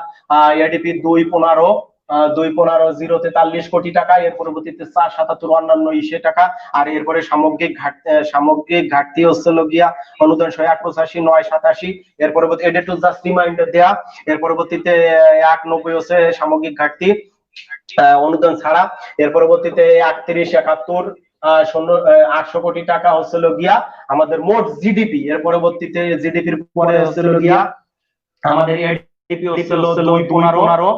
এডিপি 2,15 043 কোটি টাকা। এর পরবর্তীতে 4,77 অন্যান্য টাকা। আর এরপরে সামগ্রিক ঘাটতি হচ্ছে লগিয়া অনুদান 185 987। এর পরবর্তী এটা টু জাস্ট রিমাইন্ডার দেয়া। এর পরবর্তীতে 190 হচ্ছে সামগ্রিক ঘাটতি অনুদান ছাড়া। এর পরবর্তীতে 31 71 800 কোটি টাকা হচ্ছে লগিয়া আমাদের মোট জিডিপি। এর পরবর্তীতে জিডিপির পরে হচ্ছে লগিয়া আমাদের এডিপি হচ্ছে 2,15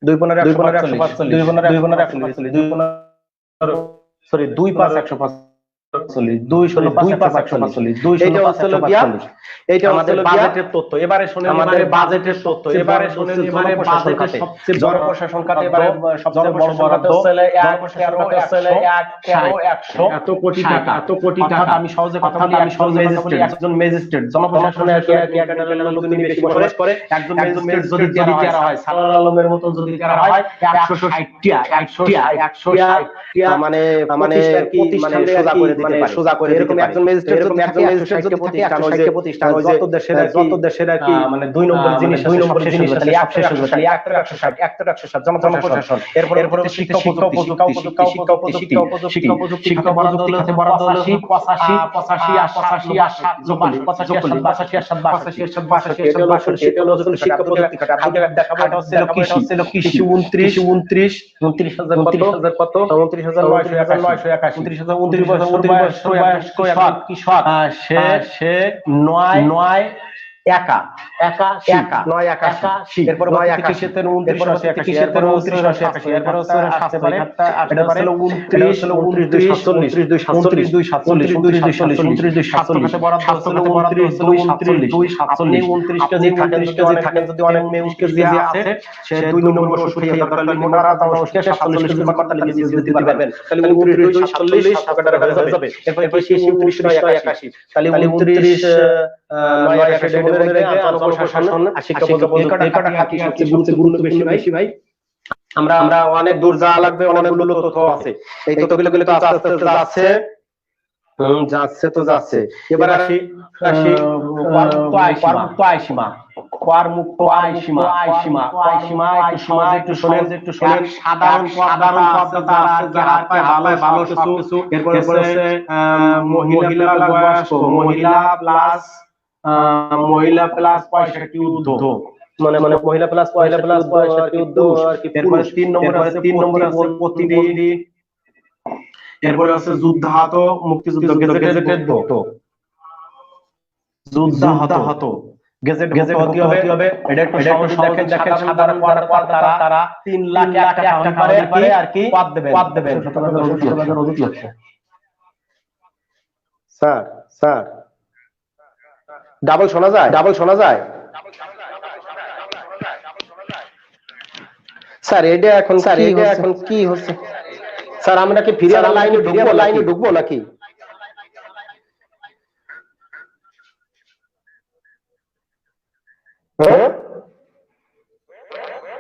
2,5 145 এটা হচ্ছে গিয়া এটা আমাদের বাজেটের তথ্য। এবারে শুনেন আমাদের বাজেটের তথ্য। এবারে শুনেন এবারে বাজেটের সবচেয়ে বড় জনপ্রশাসন খাতে এবারে সবচেয়ে বড় বরাদ্দ হচ্ছে 1,100 এত কোটি টাকা, এত কোটি টাকা। আমি সহজে কথা বলি, একজন ম্যাজিস্ট্রেট জনপ্রশাসনে লোকজন বেশি বসবাস করে, একজন ম্যাজিস্ট্রেট যদি দেওয়া হয় সালাল আলমের মতন যদি দেওয়া হয় 160 মানে সোজা করে দিতে পারে, সোজা করে এরকম একজন ম্যাজিস্ট্রেট যদি থাকে 160 প্রতিষ্ঠান যত দেশের আর কি মানে 2 নম্বর জিনিস তাহলে 160 জনপ্রশাসন। এরপর শিক্ষা প্রযুক্তি বরাদ্দ হলো 85 এটা হলো শিক্ষা প্রযুক্তি খাত। আর যেটা দেখাবো এটা হচ্ছে কৃষি 29,000 কত 29,981 কৃষক সে 9 একা এরপর 29,81 এরপর হচ্ছে 29,81 এরপর হচ্ছে আসতে পারে এটা হলো 29,247 বরাদ্দ হলো 29,247 আপনি 29 কেজি থাকেন যদি অনেক 29 কেজি আছে সে 2 নম্বর ওষুধ খেয়ে দরকার মোটা রাতা ওষুধ 47 কেজি করতে নিয়ে দিতে পারবেন। তাহলে 29,247 টাকা হয়ে যাবে। এরপর 29,981 তাহলে 29,981 জনপ্রশাসন আর শিক্ষা প্রযুক্তি সবচেয়ে গুরুত্ব বেশি ভাই। আমরা অনেক দূর যাওয়া লাগবে, অনেকগুলো তথ্য আছে। এই তথ্যগুলো তো আস্তে আস্তে যাচ্ছে। এবার আসি একটু শোনেন। সাধারণ পদ্ধতি আছে যারা ভালো কিছু। এরপর হচ্ছে মহিলা প্লাস 65 ঊর্ধ্ব মানে মহিলা প্লাস 65 ঊর্ধ্ব আর কি। এরপরে 3 নম্বরে আছে প্রতিবন্ধী। এরপরে আছে যুদ্ধাহত মুক্তিযুদ্ধ গেজেটেড যুদ্ধাহত গেজেট হতে হবে। এটা একটু সহজ দেখেন সাধারণ তারা 3 লাখ টাকা হতে পারে আর কি পদ দেবেন। স্যার ডাবল শোনা যায় স্যার এটা এখন কি হচ্ছে স্যার? আমরা কি ফিরে লাইনে ঢুকবো নাকি?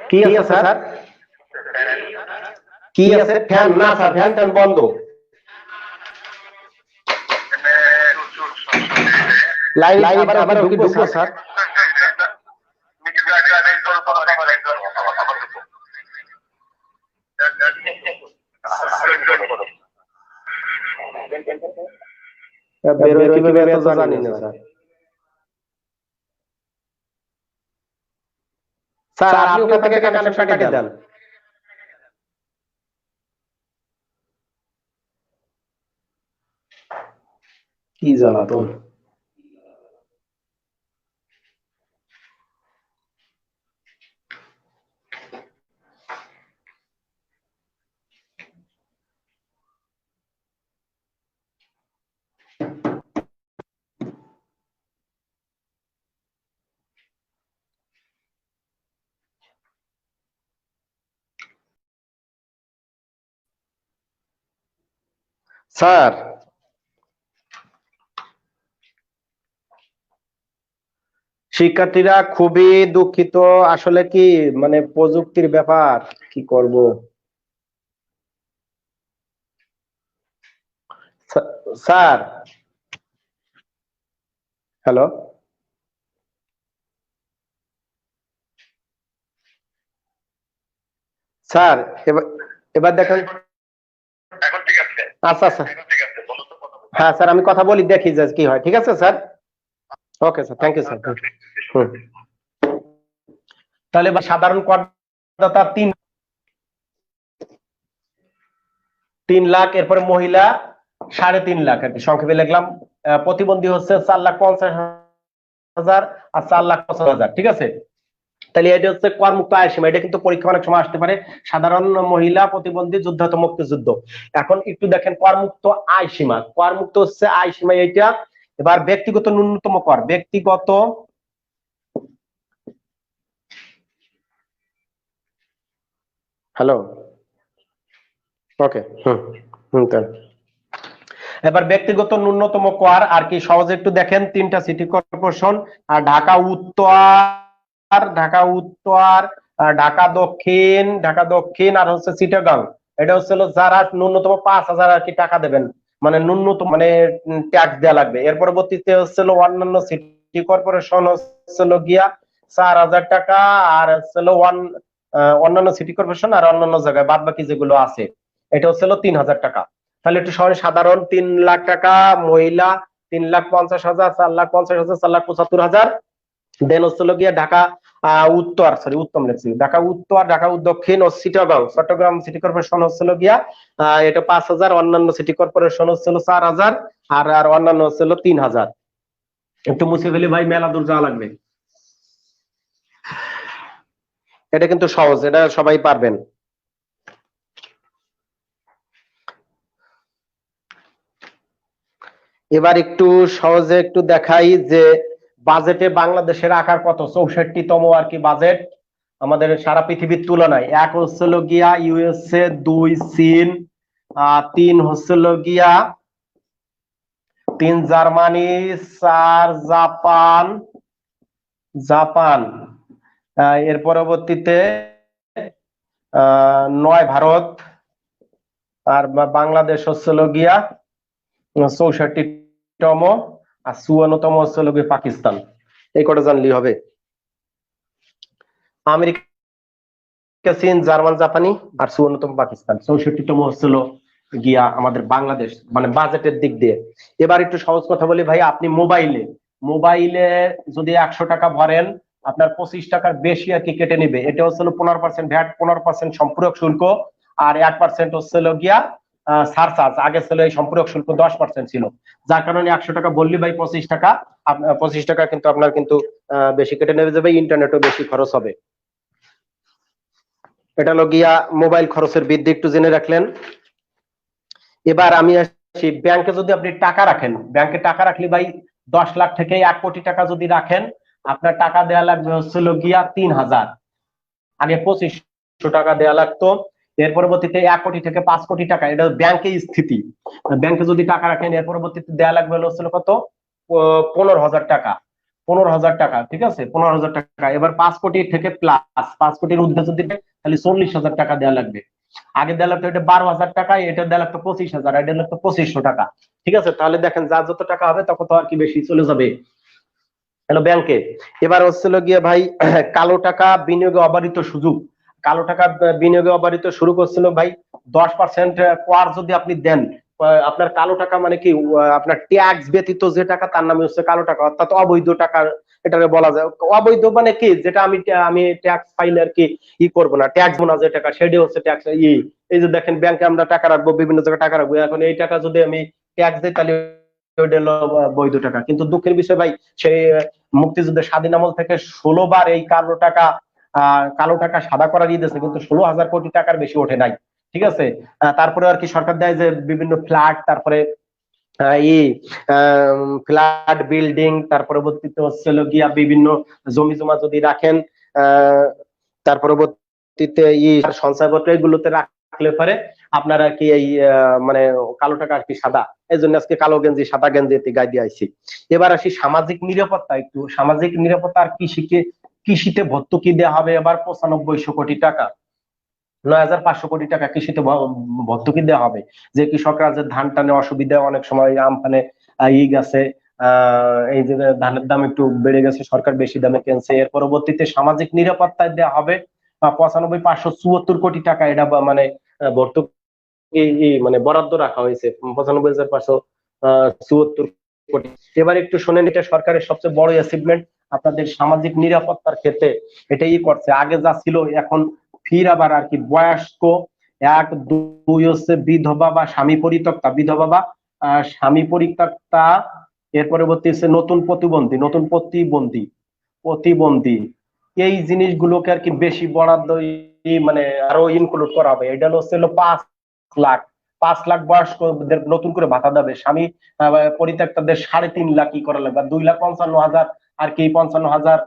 কি আছে স্যার? কি আছে? ফ্যান না স্যার, ফ্যান বন্ধ। লাইনে আবার ঢুকবো স্যার। কিভাবে জানি না স্যার। আপনি ওখান থেকে কানেকশন কেটে দেন। কি জ্বালাতন! স্যার শিক্ষার্থীরা খুবই দুঃখিত, আসলে কি মানে প্রযুক্তির ব্যাপার, কি করব। স্যার হ্যালো স্যার, এবার দেখেন। আচ্ছা হ্যাঁ স্যার, আমি কথা বলি, দেখি যে কি হয়। ঠিক আছে sir, okay sir, thank you sir. তাহলে সাধারণ করদাতা 3 লাখ, এরপরে মহিলা 3.5 লাখ আর কি সংক্ষেপে লিখলাম। প্রতিবন্ধী হচ্ছে 4,50,000 আর 4,50,000। ঠিক আছে, তাহলে এটা হচ্ছে করমুক্ত আয় সীমা। এটা কিন্তু পরীক্ষা অনেক সময় আসতে পারে। সাধারণ মহিলা প্রতিবন্ধী যুদ্ধাহত মুক্তিযুদ্ধ। এখন একটু দেখেন করমুক্ত আয় সীমা, করমুক্ত হচ্ছে আয় সীমা এইটা। এবার ব্যক্তিগত ন্যূনতম কর, ব্যক্তিগত হ্যালো ওকে এবার ব্যক্তিগত ন্যূনতম কর আর কি সহজে একটু দেখেন, 3টা সিটি কর্পোরেশন আর ঢাকা উত্তর, ঢাকা উত্তর, ঢাকা দক্ষিণ আর হচ্ছে চিটাগাং। এটা হচ্ছে যারা ন্যূনতম 5,000 আর কি টাকা দেবেন, মানে ন্যূনতম মানে ট্যাক্স দেওয়া লাগবে। এর পরবর্তীতে হচ্ছে অন্যান্য সিটি কর্পোরেশন হচ্ছে গিয়া 4,000 টাকা, আর হচ্ছে অন্যান্য সিটি কর্পোরেশন আর অন্যান্য জায়গায় বাদ বাকি যেগুলো আছে এটা হচ্ছে 3,000 টাকা। তাহলে একটু সবাই সাধারণ 3 লাখ টাকা, মহিলা 3,50,000, 4,50,000, 4,75,000। দেন হচ্ছে গিয়া ঢাকা উত্তর, উত্তম লেখছি, ঢাকা উত্তর, ঢাকা দক্ষিণ ও চট্টগ্রাম সিটি কর্পোরেশন হচ্ছে গিয়া এটা 5,000, অন্যান্য সিটি কর্পোরেশন হচ্ছে 4,000, আর অন্যান্য হচ্ছে 3,000। একটু মুছে ফেলি ভাই, মেলা দূর যাওয়া লাগবে। এটা কিন্তু সহজ, এটা সবাই পারবেন। এবার একটু সহজে একটু দেখাই যে বাজেটে বাংলাদেশের আকার কত, 64তম আর কি বাজেট আমাদের সারা পৃথিবীর তুলনায়। 1 হচ্ছে গিয়া ইউএসএ, 2 চীন, 3 হচ্ছে গিয়া 3 জার্মানি, 4 জাপান, এর পরবর্তীতে 9 ভারত, আর বাংলাদেশ হচ্ছে গিয়া 64তম, আর 54তম হচ্ছে গিয়ে পাকিস্তান। এই কটা জানলেই হবে। আমেরিকা, চীন, জার্মান, জাপানি, আর 54তম পাকিস্তান, 64তম হচ্ছে গিয়া আমাদের বাংলাদেশ, মানে বাজেটের দিক দিয়ে। এবার একটু সহজ কথা বলি ভাই, আপনি মোবাইলে যদি 100 টাকা ভরেন, আপনার 25 টাকার বেশি আর কি কেটে নিবে। এটা হচ্ছে 15% ভ্যাট, 15% সম্পূরক শুল্ক, আর 1% হচ্ছে গিয়া সারচার্জ। আগে ছিল এই সম্পূরক শুল্ক 10% ছিল, যার কারণে 100 টাকা বললি ভাই 25 টাকা, 25 টাকা কিন্তু আপনার কিন্তু বেশি কেটে নেবে যাবে, ইন্টারনেটও বেশি খরচ হবে। এটা হলো গিয়া মোবাইল খরচের বৃদ্ধি, একটু জেনে রাখলেন। এবার আমি আসি ব্যাংকে। যদি আপনি টাকা রাখেন, ব্যাংকে টাকা রাখলে ভাই 10 লাখ থেকে 1 কোটি টাকা যদি রাখেন, আপনার টাকা দেওয়া লাগবে হচ্ছে গিয়া 3,000। আগে 2500 টাকা দেওয়া লাগতো। এর পরবর্তীতে 1 কোটি থেকে 5 কোটি টাকা, এটা ব্যাংকে স্থিতি। ব্যাংকে যদি টাকা রাখেন এর পরবর্তীতে দেওয়া লাগবে হচ্ছে কত, 15,000 টাকা, 15,000 টাকা, ঠিক আছে, 15,000 টাকা। এবার 5 কোটি থেকে প্লাস, 5 কোটির ঊর্ধ্বে যদি তাহলে 40,000 টাকা দেওয়া লাগবে। আগে দেওয়া লাগতো এটা 12,000 টাকা, এটা দেওয়া লাগতো 25,000, এটা লাগতো 2500 টাকা, ঠিক আছে। তাহলে দেখেন যার যত টাকা হবে তত তো আর কি বেশি চলে যাবে হলো ব্যাংকে। এবার হচ্ছিল গিয়ে ভাই কালো টাকা বিনিয়োগে অবারিত সুযোগ। কালো টাকা বিনিয়োগে অবারিত শুরু করছিল ভাই 10% কর যদি আপনি দেন, আপনার কালো টাকা মানে কি, আপনার ট্যাক্স ব্যতীত যে টাকা তার নামে হচ্ছে কালো টাকা, অর্থাৎ অবৈধ টাকা এটাকে বলা যায়। অবৈধ মানে কি, যেটা আমি ট্যাক্স ফাইলে আর কি করবো না, ট্যাক্স না যে টাকা, সেটা হচ্ছে ট্যাক্স। এই যে দেখেন ব্যাংকে আমরা টাকা রাখবো, বিভিন্ন জায়গায় টাকা রাখবো, এখন এই টাকা যদি আমি ট্যাক্স দিই তাহলে বৈধ টাকা। কিন্তু দুঃখের বিষয় ভাই, সেই মুক্তিযুদ্ধের স্বাধীন আমল থেকে 16 বার এই কালো টাকা সাদা করা দিয়েছে, কিন্তু 16,000 কোটি টাকার বেশি ওঠে নাই, ঠিক আছে। তারপরে আর কি সরকার দেয় যে বিভিন্ন ফ্ল্যাট, তারপরে ফ্ল্যাট বিল্ডিং, তার পরবর্তীতে হচ্ছে গিয়া বিভিন্ন জমি জমা যদি রাখেন, তার পরবর্তীতে সঞ্চয়পত্র এগুলোতে রাখলে পরে আপনার আর কি এই মানে কালো টাকা আর কি সাদা, এই জন্য আজকে কালো গেঞ্জি সাদা গেঞ্জি গায়ে দিয়ে আইছি। এবার আসি সামাজিক নিরাপত্তা। একটু সামাজিক নিরাপত্তা আর কৃষিতে ভর্তুকি দেওয়া হবে এবার 9500 কোটি টাকা, 9,500 কোটি টাকা কৃষিতে ভর্তুকি দেওয়া হবে। যে কৃষকরা যে ধান টানে অসুবিধা, অনেক সময় আমফানে গেছে, এই যে ধানের দাম একটু বেড়ে গেছে, সরকার বেশি দামে কিনছে। এর পরবর্তীতে সামাজিক নিরাপত্তায় দেওয়া হবে 95,574 কোটি টাকা, এটা মানে ভর্তুকি মানে বরাদ্দ রাখা হয়েছে 95,574 কোটি। এবার একটু শোনেন, এটা সরকারের সবচেয়ে বড় অ্যাচিভমেন্ট আপনাদের সামাজিক নিরাপত্তার ক্ষেত্রে। এটাই করছে, আগে যা ছিল এখন ফির আবার আর কি বয়স্ক 1, 2 হচ্ছে বিধবা বা স্বামী পরিত্যক্তা, বিধবা বা স্বামী পরিত্যক্তা। এর পরবর্তী হচ্ছে নতুন প্রতিবন্ধী, এই জিনিসগুলোকে আর কি বেশি বরাদ্দ মানে আরো ইনক্লুড করা হবে। এটা হচ্ছে 5 লাখ, 5 লাখ বয়স্কদের নতুন করে ভাতা দেবে। স্বামী পরিত্যক্তাদের 3.5 লাখ ই করা লাগবে, 2,55,000 আর কি 55,000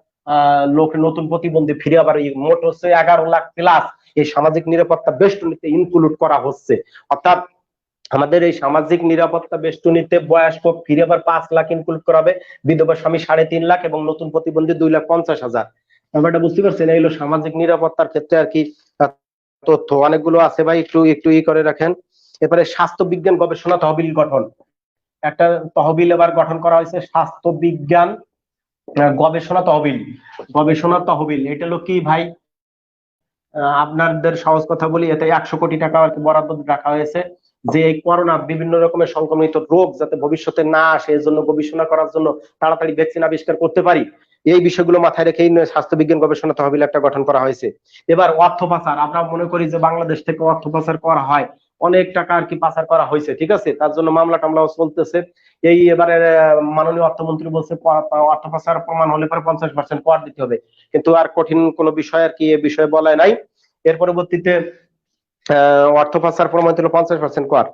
লোক নতুন প্রতিবন্ধী ফিরে আবার মোট হচ্ছে 11 লাখ প্লাস এই সামাজিক নিরাপত্তা বেষ্টনীতে ইনক্লুড করা হচ্ছে। অর্থাৎ আমাদের এই সামাজিক নিরাপত্তা বেষ্টনীতে বয়স্ক ফিরে আবার 5 লাখ ইনক্লুড করা হবে, বিধবা স্বামী 3.5 লাখ এবং নতুন প্রতিবন্ধী 2,50,000। ব্যাপারটা বুঝতে পারছেন? এই হলো সামাজিক নিরাপত্তার ক্ষেত্রে আর কি তথ্য অনেকগুলো আছে ভাই, একটু একটু ই করে রাখেন। এবারে স্বাস্থ্য বিজ্ঞান গবেষণা তহবিল গঠন, একটা তহবিল এবার গঠন করা হয়েছে, স্বাস্থ্য বিজ্ঞান গবেষণা তহবিল। গবেষণা তহবিল এটা হলো কি ভাই, আপনাদের সহজ কথা বলি, এতে 100 কোটি টাকা আর কি বরাদ্দ রাখা হয়েছে, যে এই করোনা বিভিন্ন রকমের সংক্রমিত রোগ যাতে ভবিষ্যতে না আসে এর জন্য গবেষণা করার জন্য তাড়াতাড়ি ভ্যাকসিন আবিষ্কার করতে পারি, এই বিষয়গুলো মাথায় রেখেই স্বাস্থ্য বিজ্ঞান গবেষণা তহবিল একটা গঠন করা হয়েছে। এবার অর্থ পাচার, আমরা মনে করি যে বাংলাদেশ থেকে অর্থ পাচার করা হয়, অনেক টাকা আর কি পাচার করা হয়েছে, ঠিক আছে, তার জন্য মামলা টামলাও চলতেছে। এই এবারে মাননীয় অর্থমন্ত্রী বলছে অর্থ পাচার প্রমাণ হলে পরে 50% কর দিতে হবে, কিন্তু আর কঠিন কোনো বিষয় আর কি এ বিষয়ে বলা নাই। এর পরবর্তীতে অর্থ পাচার প্রমাণিত হলো 50% কর।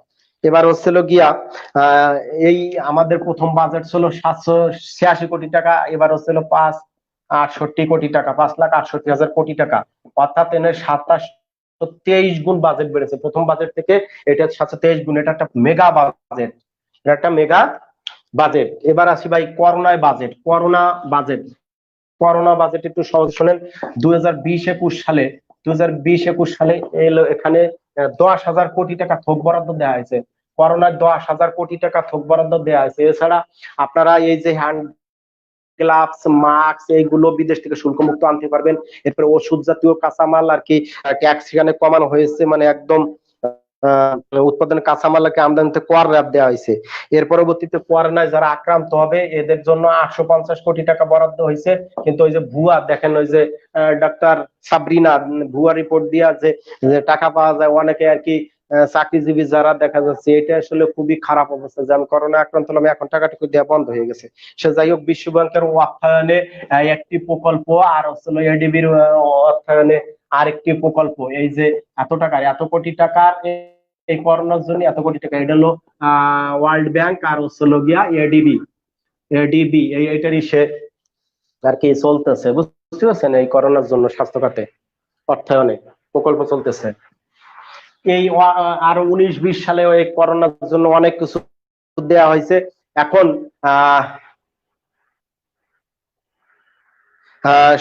এবার হচ্ছিল গিয়া এই আমাদের প্রথম বাজেট ছিল 786 কোটি টাকা, এবার হচ্ছিল 568 কোটি টাকা, 5,68,000 কোটি টাকা, অর্থাৎ এনে 2723 গুণ বাজেট বেড়েছে প্রথম বাজেট থেকে, এটা 723 গুণ, এটা একটা মেগা বাজেট, এটা একটা মেগা বাজেট। এবার আসি ভাই করোনায় বাজেট, করোনা বাজেট একটু সহজ শোনেন। 2020-21 সালে 2020-21 সালে এখানে 10,000 কোটি টাকা থোক বরাদ্দ দেওয়া হয়েছে, করোনার 10,000 কোটি টাকা থোক বরাদ্দ দেওয়া হয়েছে। এছাড়া আপনারা এই যে হ্যান্ড গ্লাভস, মাস্ক এইগুলো বিদেশ থেকে শুল্ক মুক্ত আনতে পারবেন। এরপরে ওষুধ জাতীয় কাঁচামাল আর কি ট্যাক্স সেখানে কমানো হয়েছে, মানে একদম উৎপাদনের কাঁচামালকে আমদানিতে কর হ্রাস দেওয়া হয়েছে। এর পরবর্তীতে করোনায় যারা আক্রান্ত হবে এদের জন্য 850 কোটি টাকা বরাদ্দ হয়েছে, কিন্তু ওই যে ভুয়া দেখেন, ওই যে ডাক্তার সাবরিনা ভুয়া রিপোর্ট দিয়া যে টাকা পাওয়া যায়, অনেকে আর কি চাকরিজীবী যারা দেখা যাচ্ছে, এটা আসলে খুবই খারাপ অবস্থা, যে আমি করোনা আক্রান্ত হলাম এখন টাকাটুকু দেওয়া বন্ধ হয়ে গেছে। সে যাই হোক, বিশ্ব ব্যাংকের অর্থায়নে একটি প্রকল্প আর হচ্ছিল এডিবির অর্থায়নে আরেকটি প্রকল্প, এই যে এত টাকা, এত কোটি টাকার এই করোনার জন্য এত কোটি টাকা, এটা হলো ওয়ার্ল্ড ব্যাংক আর হচ্ছিল গিয়া এডিবি এইটারই সে আর কি চলতেছে, বুঝতে পারছেন? এই করোনার জন্য স্বাস্থ্য খাতে অর্থায়নে প্রকল্প চলতেছে। এই আরো 19-20 সালে এই করোনার জন্য অনেক কিছু দেওয়া হয়েছে। এখন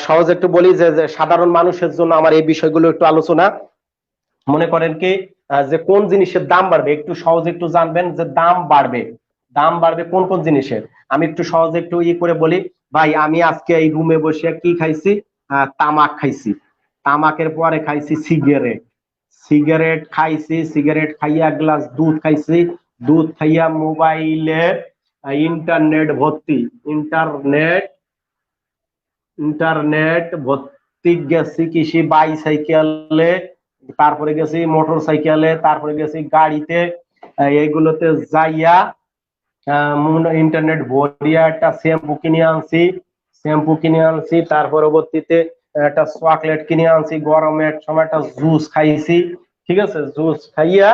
সহজ একটু বলি যে সাধারণ মানুষের জন্য আমার এই বিষয়গুলো একটু আলোচনা, মনে করেন কি যে কোন জিনিসের দাম বাড়বে, একটু সহজে একটু জানবেন যে দাম বাড়বে কোন কোন জিনিসের। আমি একটু সহজে একটু করে বলি ভাই, আমি আজকে এই রুমে বসে কি খাইছি, তামাক খাইছি, তামাকের পরে খাইছি সিগারেট খাইছি, সিগারেট খাইয়া এক গ্লাস দুধ খাইছি, দুধ খাইয়া মোবাইলে ইন্টারনেট ভর্তি গেছি কৃষি বাইসাইকেলে, তারপরে গেছি মোটর সাইকেলে, তারপরে গেছি গাড়িতে, এইগুলোতে যাইয়া ইন্টারনেট ভরিয়া একটা শ্যাম্পু কিনে আনছি, তার পরবর্তীতে একটা চকলেট কিনে আনছি, গরমের সময় একটা জুস খাইছি, ঠিক আছে, জুস খাইয়া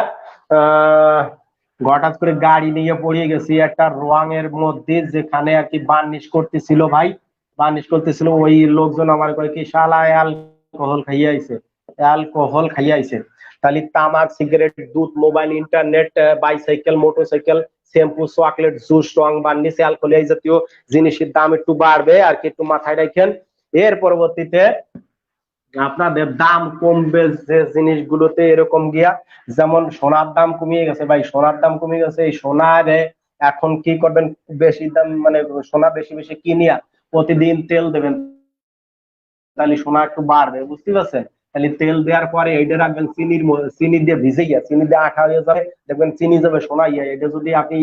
হঠাৎ করে গাড়ি নিয়ে পড়িয়ে গেছি একটা রঙের মধ্যে, যেখানে আর কি বার্নিশ করতেছিল ওই লোকজন আমার কয় কি শালা অ্যালকোহল খাইয়াইছে। তাহলে তামাক, সিগারেট, দুধ, mobile, internet, bicycle, motorcycle, shampoo, chocolate, juice, রং, বার্নিশ, অ্যালকোহল এই জাতীয় জিনিসের দাম একটু বাড়বে আর কি, একটু মাথায় রাখেন। এর পরবর্তীতে আপনাদের দাম কমবে যে জিনিসগুলোতে, এরকম গিয়া যেমন সোনার দাম কমিয়ে গেছে ভাই, এই সোনারে এখন কি করবেন, বেশি দাম মানে সোনা বেশি বেশি কিনিয়া প্রতিদিন তেল দেবেন, তাহলে সোনা একটু বাড়বে, বুঝতে পারছেন? তাহলে তেল দেওয়ার পরে এইটা রাখবেন চিনি দিয়ে ভিজে চিনি দিয়ে আঠা হয়ে যাবে, দেখবেন চিনি যাবে সোনা এটা যদি আপনি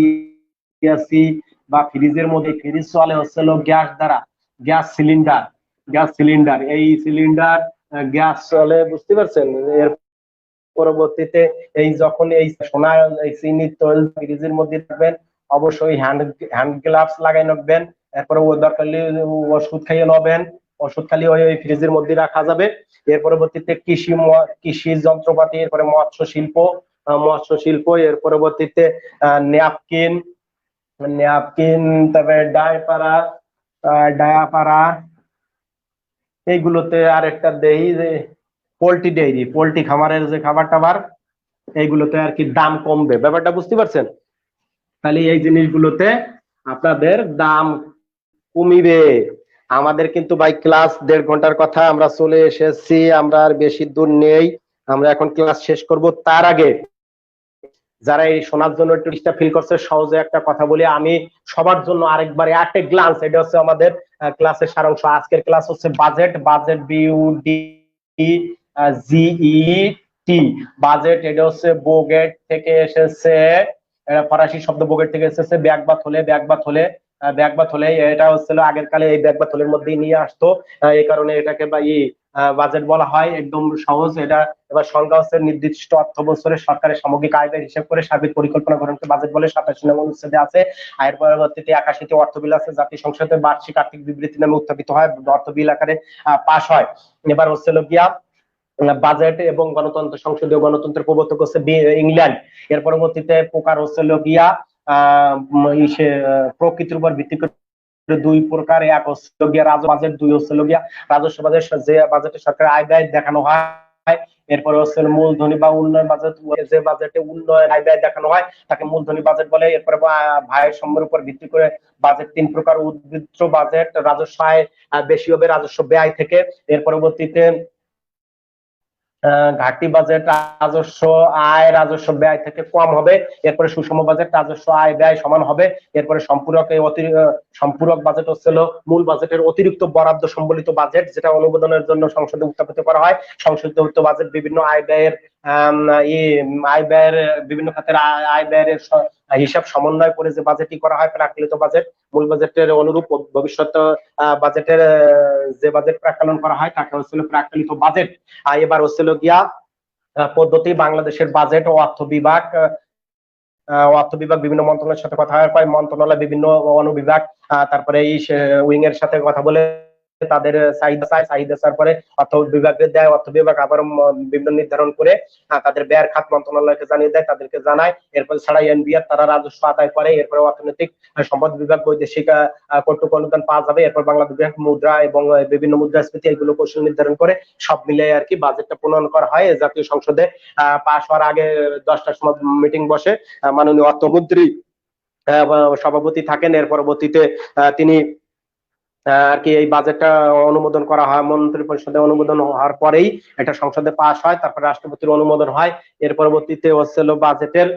বা ফ্রিজের মধ্যে, ফ্রিজ চলে হচ্ছে গ্যাস দ্বারা, গ্যাস সিলিন্ডার এই সিলিন্ডার গ্যাস চলে, বুঝতে পারছেন? এর পরবর্তীতে এই যখন এই সোনা এই চিনি তেল ফ্রিজের মধ্যে রাখবেন, অবশ্যই হ্যান্ড গ্লাভস লাগাই রাখবেন, এরপরে ও দরকার ওষুধ খাইয়ে নেবেন, ওষুধ খালি ওই ওই ফ্রিজের মধ্যে রাখা যাবে। এর পরবর্তীতে কৃষি যন্ত্রপাতি, এরপরে মৎস্য শিল্প, এর পরবর্তীতে ন্যাপকিন, তারপরে ডায়াপারা, এইগুলোতে আরেকটা দেই যে পোল্ট্রি খামারের যে খাবার টাবার, এইগুলোতে আর কি দাম কমবে। ব্যাপারটা বুঝতে পারছেন? তাহলে এই জিনিসগুলোতে আপনাদের দাম কমিবে। আমাদের কিন্তু ভাই ক্লাস 1.5 ঘন্টার কথা, আমরা চলে এসেছি, আমরা আর বেশি দূর নেই, আমরা এখন ক্লাস শেষ করব। তার আগে যারা এই শোনার জন্য একটু ডিস্টার্ব ফিল করছে, সহজে একটা কথা বলি আমি সবার জন্য আরেকবার একটা গ্লান্স, এটা হচ্ছে আমাদের ক্লাসের সারাংশ। আজকের ক্লাস হচ্ছে বাজেট, BUDGET, বাজেট। এটা হচ্ছে বোগেট থেকে এসেছে, ফরাসি শব্দ বোগেট থেকে এসেছে, ব্যাগ বা থলে। এটা হচ্ছিল আগের কালে এই ব্যাগ বা থলের মধ্যেই নিয়ে আসতো, এই কারণে এটাকে বাজেট বলা হয়। একদম সহজ এটা। এবার সংজ্ঞা হচ্ছে নির্দিষ্ট অর্থ বছরের সরকারের সামগ্রিক আয় ব্যয় হিসাব করে সার্বিক পরিকল্পনা গ্রহণকে বাজেট বলে। 87 নম্বর অনুচ্ছেদে আছে। আয়ের পরবর্তীতে 81তে অর্থ বিল আছে, জাতীয় সংসদের বার্ষিক আর্থিক বিবৃতি নামে উত্থাপিত হয়, অর্থ বিল আকারে পাস হয়। এবার হচ্ছিল গিয়া বাজেট এবং গণতন্ত্র, সংসদীয় গণতন্ত্রের প্রবর্তক হচ্ছে ইংল্যান্ড। এর পরবর্তীতে প্রকার হচ্ছিল গিয়া প্রকৃতির উপর ভিত্তি করে 2 প্রকার, এক হচ্ছে গিয়া রাজস্ব বাজেট, 2 হচ্ছে গিয়া রাজস্ব বাজেট, যে বাজেটে সরকারের আয় ব্যয় দেখানো হয়। এরপরে হচ্ছে মূলধনী বা উন্নয়ন বাজেট, যে বাজেটে উন্নয়ন আয় ব্যয় দেখানো হয় তাকে মূলধনী বাজেট বলে। এরপরে ভায়ের সম্যের উপর ভিত্তি করে বাজেট 3 প্রকার, উদ্বৃত্ত বাজেট, রাজস্ব আয় বেশি হবে রাজস্ব ব্যয় থেকে। এর পরবর্তীতে ঘাটতি বাজেট, রাজস্ব আয় রাজস্ব ব্যয় থেকে কম হবে। এরপরে সুষম বাজেট, রাজস্ব আয় ব্যয় সমান হবে। এরপরে সম্পূরক বাজেট হচ্ছিল মূল বাজেটের অতিরিক্ত বরাদ্দ সম্বলিত বাজেট, যেটা অনুমোদনের জন্য সংসদে উত্থাপিত করা হয়। সংশোধিত বাজেট বিভিন্ন আয় ব্যয়ের বিভিন্ন খাতের আয় ব্যয়ের হিসাব সমন্বয় করে যে বাজেটটি করা হয় প্রাকলিত বাজেট। মূল বাজেটের অনুরূপ ভবিষ্যৎ বাজেটের যে বাজেট প্রাকলন করা হয় তাকে হচ্ছিল প্রাকলিত বাজেট। এবার হচ্ছিল গিয়া পদ্ধতি, বাংলাদেশের বাজেট ও অর্থ বিভাগ বিভিন্ন মন্ত্রণালয়ের সাথে কথা হয়, মন্ত্রণালয় বিভিন্ন অনুবিভাগ তারপরে এই উইং এর সাথে কথা বলে তাদের চাহিদা পরে অর্থ বিভাগকে দেয়। অর্থ বিভাগ আবার বিভিন্ন নির্ধারণ করে তাদের ব্যয়ের খাত মন্ত্রণালয়কে জানিয়ে দেয়, তাদেরকে জানায়। এরপরে ছাড়া এনবিআর তারা রাজস্ব আদায় করে। এরপরে অর্থনৈতিক সম্পদ বিভাগ বৈদেশিক কর্তৃক অনুদান পাওয়া যাবে। এরপর বাংলাদেশ ব্যাংক মুদ্রা এবং বিভিন্ন মুদ্রাস্ফীতি এগুলো কৌশল নির্ধারণ করে সব মিলে আর কি বাজেটটা প্রণয়ন করা হয়। জাতীয় সংসদে পাশ হওয়ার আগে 10টার সময় মিটিং বসে, মাননীয় অর্থমন্ত্রী সভাপতি থাকেন। এর পরবর্তীতে তিনি আর কি এই বাজেটটা অনুমোদন করা হয়, মন্ত্রী পরিষদে অনুমোদন হওয়ার পরেই এটা সংসদে পাস হয়, তারপরে রাষ্ট্রপতির অনুমোদন হয়। এর পরবর্তীতে হচ্ছিল বাজেটের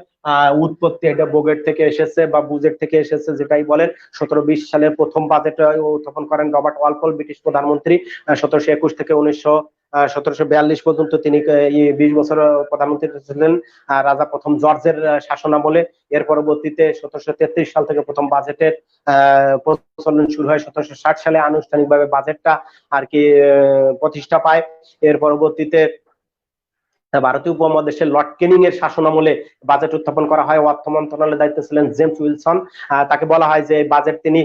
উৎপত্তি, এটা বোগেট থেকে এসেছে বা বুজেট থেকে এসেছে যেটাই বলেন। 1720 সালে প্রথম বাজেট উত্থাপন করেন রবার্ট ওয়ালপল, ব্রিটিশ প্রধানমন্ত্রী। 1721 থেকে 1742 পর্যন্ত তিনি 20 বছর প্রধানমন্ত্রী ছিলেন রাজা প্রথম জর্জের শাসনামলে। এর পরবর্তীতে 1733 সাল থেকে প্রথম বাজেটের প্রচলন শুরু হয়। 1760 সালে আনুষ্ঠানিকভাবে বাজেটটা আর কি প্রতিষ্ঠা পায়। এর পরবর্তীতে ভারতীয় উপমহাদেশের লর্ড ক্যানিং এর শাসনামলে বাজেট উত্থাপন করা হয়। অর্থ মন্ত্রণালয়ের দায়িত্বে ছিলেন জেমস উইলসন। তাকে বলা হয় যে বাজেট তিনি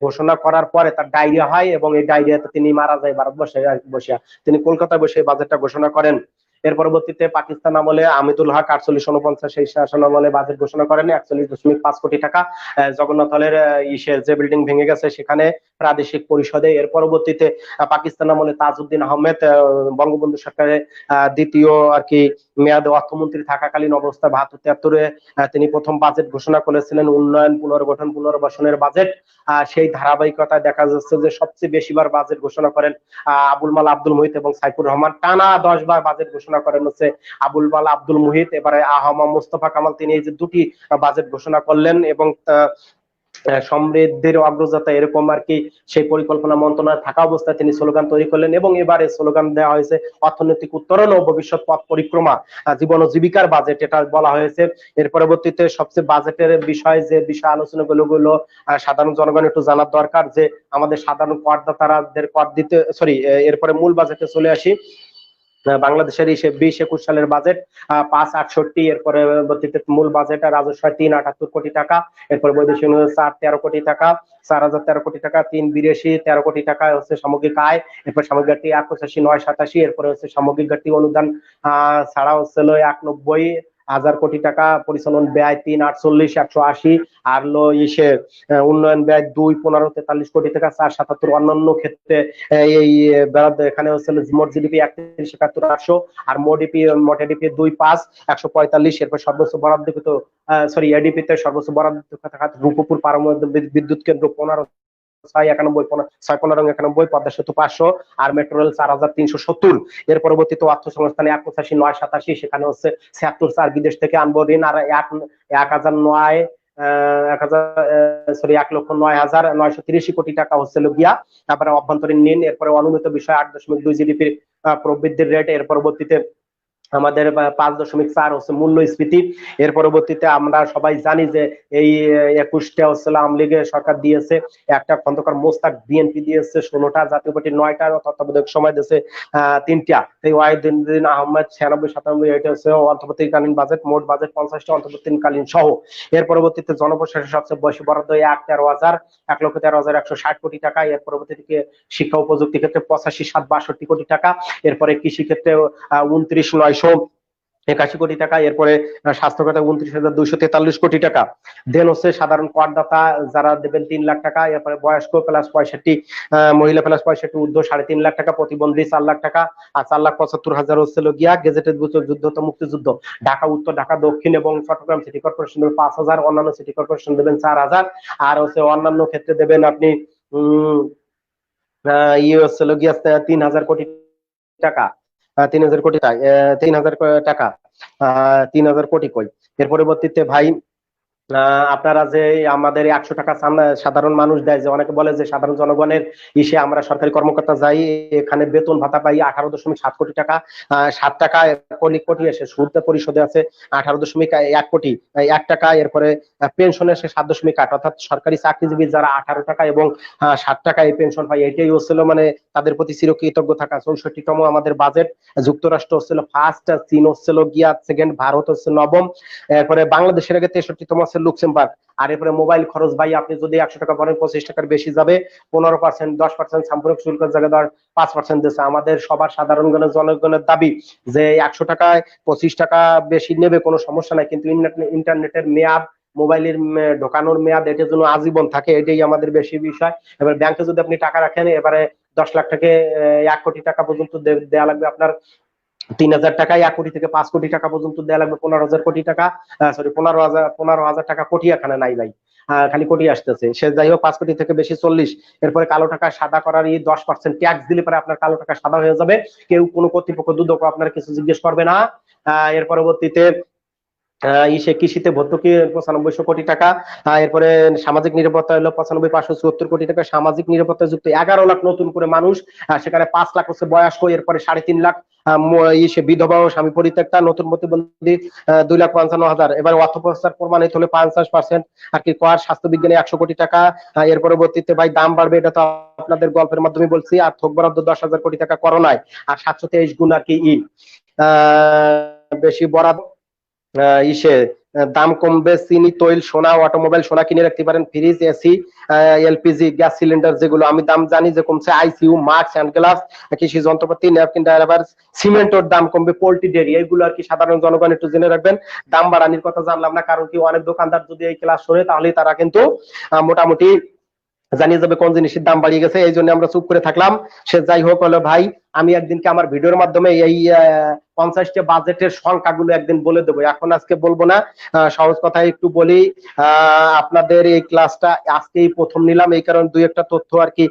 ঘোষণা করার পরে তার ডায়রিয়া হয় এবং এই ডায়রিয়াতে তিনি মারা যায় ভারতবর্ষে বসিয়া। তিনি কলকাতায় বসে বাজেটটা ঘোষণা করেন। এর পরবর্তীতে পাকিস্তান আমলে আমিদুল হক 4849 এই শাসনামলে বাজেট ঘোষণা করেন 41.5 কোটি টাকা। জগন্নাথ হলের যে বিল্ডিং ভেঙে গেছে সেখানে প্রাদেশিক পরিষদে। এর পরবর্তীতে পাকিস্তান আমলে তাজউদ্দিন আহমেদ বঙ্গবন্ধু সরকারের দ্বিতীয় আর কি মেয়াদে অর্থমন্ত্রী থাকাকালীন অবস্থায় 72-73-এ তিনি প্রথম বাজেট ঘোষণা করেছিলেন, উন্নয়ন পুনর্গঠন পুনর্বাসনের বাজেট। সেই ধারাবাহিকতায় দেখা যাচ্ছে যে সবচেয়ে বেশিবার বাজেট ঘোষণা করেন আবুল মাল আব্দুল মুহিত এবং সাইফুর রহমান। টানা 10 বার বাজেট ঘোষণা করেন হচ্ছে আবুল মাল আব্দুল মুহিত। এবারে আহমদ মুস্তফা কামাল তিনি এই যে দুটি বাজেট ঘোষণা করলেন এবং সমৃদ্ধির অগ্রযাত্রা এরকম আর কি সেই পরিকল্পনা মন্ত্রণালয়ে থাকা অবস্থায় তিনি স্লোগান তৈরি করলেন এবং এবারে স্লোগান দেওয়া হয়েছে অর্থনৈতিক উত্তরণ ও ভবিষ্যৎ পথ পরিক্রমা, জীবন ও জীবিকার বাজেট এটা বলা হয়েছে। এর পরবর্তীতে সবচেয়ে বাজেটের বিষয় যে বিষয় আলোচনা গুলো সাধারণ জনগণ একটু জানার দরকার যে আমাদের সাধারণ করদাতাদের কর দিতে এরপরে মূল বাজেটে চলে আসি। বাংলাদেশের 20-21 সালের বাজেট 568, এরপরে মূল বাজেট রাজস্ব 378 কোটি টাকা, এরপরে বৈদেশিক 413 কোটি টাকা, 4013 কোটি টাকা, 382 13 কোটি টাকা হচ্ছে সামগ্রিক আয়, এরপর সামগ্রিক ঘাটতি 85,987, এরপরে হচ্ছে সামগ্রিক ঘাটতি অনুদান ছাড়া হচ্ছে 91,000 কোটি টাকা, পরিচালন ব্যয় 348 180, আর উন্নয়ন ব্যয় 215 কোটি টাকা, 477, অন্যান্য ক্ষেত্রে এই বরাদ্দ এখানে হচ্ছে মোট জিডিপি 31,71,800, আর মোট এডিপি 25 145, এরপর সর্বোচ্চ বরাদ্দকৃত এডিপি তে সর্বোচ্চ বরাদ্দকৃত খাত রূপপুর পারমাণবিক বিদ্যুৎ কেন্দ্র 15,691, পদ্মা সেতু 500, আর মেট্রো রেল 4,370। এর পরবর্তীতে অর্থ সংস্থানে 85,987, সেখানে হচ্ছে 76, বিদেশ থেকে আনবো ঋণ আর 1,09,930 কোটি টাকা হচ্ছে গিয়া তারপরে অভ্যন্তরীণ ঋণ, এরপরে অনুমিত বিষয় 8.2 জিডিপির প্রবৃদ্ধির রেট, এর পরবর্তীতে আমাদের 5.4 হচ্ছে মূল্যস্ফীতি। এর পরবর্তীতে আমরা সবাই জানি যে এই 21টা হচ্ছে আওয়ামী লীগের সরকার দিয়েছে, একটা খন্দকার মোস্তাক বিএনপি দিয়েছে 16টা, জাতীয় পার্টি 9টা, তত্ত্বাবধায়ক সময় দিয়েছে 3টা, এই ওয়াহিদুদ্দিন আহমেদ 96-97, এটা হচ্ছে অন্তর্বর্তীকালীন বাজেট, মোট বাজেট 50টা অন্তর্বর্তীকালীন সহ। এর পরবর্তীতে জনপ্রশাসনের সবচেয়ে বেশি বরাদ্দ 1,13,160 কোটি টাকা, এর পরবর্তীতে শিক্ষা ও প্রযুক্তি ক্ষেত্রে 85,762 কোটি টাকা, এরপরে কৃষি ক্ষেত্রে 29,981 কোটি টাকা, এরপরে স্বাস্থ্য খাতে 29,243 কোটি টাকা। দেন হচ্ছে সাধারণ করদাতা যারা দেবেন 3 লাখ টাকা, এরপরে বয়স্ক +65, মহিলা +65, ঊর্ধ্ব 3.5 লাখ টাকা, প্রতিবন্ধী 4 লাখ টাকা, আর 4,75,000 হচ্ছে গিয়া গেজেটেড যুদ্ধ তো মুক্তিযুদ্ধ। ঢাকা উত্তর, ঢাকা দক্ষিণ এবং চট্টগ্রাম সিটি কর্পোরেশন দেবেন 5,000, অন্যান্য সিটি কর্পোরেশন দেবেন 4,000, আর হচ্ছে অন্যান্য ক্ষেত্রে দেবেন আপনি হচ্ছে গিয়া 3,000 কোটি টাকা, 3,000 কোটি টাকা, 3,000 টাকা, 3,000 কোটি কই। এর পরবর্তীতে ভাই আপনারা যে আমাদের 100 টাকা সাধারণ মানুষ দেয়, যে অনেকে বলে যে সাধারণ জনগণের ইসে আমরা সরকারি কর্মকর্তা যাই, এখানে বেতন ভাতা পাই 18.7 কোটি টাকা, 7 টাকা কোটি এসে সুদ পরিশোধে আছে 18.1 কোটি 1 টাকা, এরপরে পেনশন এসে 7.8, অর্থাৎ সরকারি চাকরিজীবী যারা 18 টাকা এবং 7 টাকা এই পেনশন পায়, এটাই হচ্ছিল মানে তাদের প্রতি চিরকৃতজ্ঞ থাকা। 64তম আমাদের বাজেট, যুক্তরাষ্ট্র হচ্ছিল ফার্স্ট, চীন হচ্ছিল গিয়া সেকেন্ড, ভারত হচ্ছে নবম, এরপরে বাংলাদেশের আগে 63তম হচ্ছে লুক্সেমবার্গ। আর এরপরে মোবাইল খরচ ভাই আপনি যদি 100 টাকা ভরেন 25 টাকার বেশি যাবে, 15%, 10% সাম্প্রদায়িক শুল্কের জায়গায় 5% দিচ্ছে। আমাদের সবার সাধারণ জনগণের দাবি যে 100 টাকায় 25 টাকা বেশি নেবে কোনো সমস্যা নাই, কিন্তু ইন্টারনেটের মেয়াদ, মোবাইলের ঢোকানোর মেয়াদ এটার জন্য আজীবন থাকে, এটাই আমাদের বেশি বিষয়। এবার ব্যাংকে যদি আপনি টাকা রাখেন, এবারে 10 লাখ থেকে 1 কোটি টাকা পর্যন্ত দেওয়া লাগবে আপনার, 3,000 টাকায় 1 কোটি থেকে 5 কোটি টাকা পর্যন্ত দেওয়া লাগবে, 15,000 কোটি টাকা, সরি 15,000 টাকা কোটি এখানে নাই ভাই, খালি কোটি আসতেছে। সে যাই হোক 5 কোটি থেকে বেশি 40। এরপরে কালো টাকা সাদা করার 10% ট্যাক্স দিলে পরে আপনার কালো টাকা সাদা হয়ে যাবে, কেউ কোনো কর্তৃপক্ষ দুদক আপনার কিছু জিজ্ঞেস করবে না। এর পরবর্তীতে কৃষিতে ভর্তুকি 9500 কোটি টাকা, এরপরে সামাজিক নিরাপত্তা হলো 95,574 কোটি টাকা, সামাজিক নিরাপত্তা যুক্ত 11 লাখ নতুন করে মানুষ, সেখানে 5 লাখ হচ্ছে বয়স্ক, এরপরে 3.5 লাখ বিধবা ও স্বামী পরিত্যক্তা, নতুন প্রতিবন্ধী 2,55,000। এবার অর্থ প্রস্তাব প্রমাণিত হলে 50% আর কি কর, স্বাস্থ্য বিজ্ঞানে 100 কোটি টাকা। এর পরবর্তীতে ভাই দাম বাড়বে, এটা তো আপনাদের গল্পের মাধ্যমে বলছি। আর থোক বরাদ্দ 10,000 কোটি টাকা করোনায়, আর 723 গুণ আর কি বেশি বরাদ্দ। দাম কমবে, চিনি, তৈল, সোনা, অটোমোবাইল, সোনা কিনে রাখতে পারেন, fridge, AC, LPG gas cylinder যেগুলো আমি দাম জানি যে কমছে, আইসিইউ, মাস্ক, হ্যান্ড গ্লাভস, কৃষি যন্ত্রপাতি, ন্যাপকিন, ড্রাইভার, সিমেন্টের দাম কমবে, পোল্ট্রি, ডেয়ারি, এইগুলো আর কি সাধারণ জনগণ একটু জেনে রাখবেন। দাম বাড়ানির কথা জানলাম না, কারণ কি অনেক দোকানদার যদি এই ক্লাস শোনে তাহলে তারা কিন্তু মোটামুটি জানিয়ে যাবে কোন জিনিসের দাম বাড়িয়ে গেছে, এই জন্য আমরা চুপ করে থাকলাম। সে যাই হোক হলো ভাই, আমি একদিনকে আমার ভিডিওর মাধ্যমে এই 50টা বাজেটের সংখ্যাগুলো একদিন বলে দেবো, এখন আজকে বলবো না। সহজ কথায় একটু বলি, আপনাদের এই ক্লাসটা আজকেই প্রথম নিলাম, এই কারণে 2-1টা তথ্য আর কি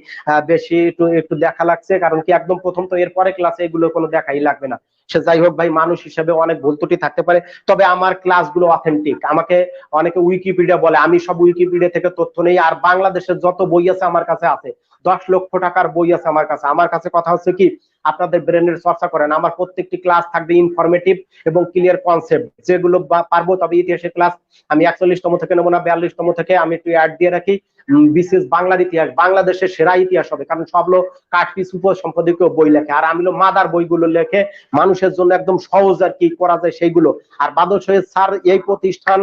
বেশি একটু দেখা লাগছে, কারণ কি একদম প্রথম তো, এরপরে ক্লাসে এগুলো কোনো দেখাই লাগবে না। সে যাই হোক ভাই, মানুষ হিসেবে অনেক ভুল ত্রুটি থাকতে পারে, তবে আমার ক্লাসগুলো অথেন্টিক। আমাকে অনেকে উইকিপিডিয়া বলে, আমি সব উইকিপিডিয়া থেকে তথ্য নেই, আর বাংলাদেশের যত বই আছে আমার কাছে আছে। 10 লক্ষ টাকার বই আছে আমার কাছে কথা হচ্ছে কি আপনাদের ব্রেনের চর্চা করেন। আমার প্রত্যেকটি ক্লাস থাকবে ইনফরমেটিভ এবং ক্লিয়ার কনসেপ্ট, যেগুলো পারবো। তবে ইতিহাসের ক্লাস আমি 41তম থেকে নেবো না, 42তম থেকে আমি একটু অ্যাড দিয়ে রাখি। বিশেষ বাংলার ইতিহাস, বাংলাদেশের সেরা ইতিহাস হবে, কারণ সব লোক কাটপিস উপসম্পাদকীয় বই লেখে, আর আমি মাদার বইগুলো লেখে মানুষের জন্য একদম সহজ আর কি করা যায় সেইগুলো। আর বাদল সৈয়দ স্যার এই প্রতিষ্ঠান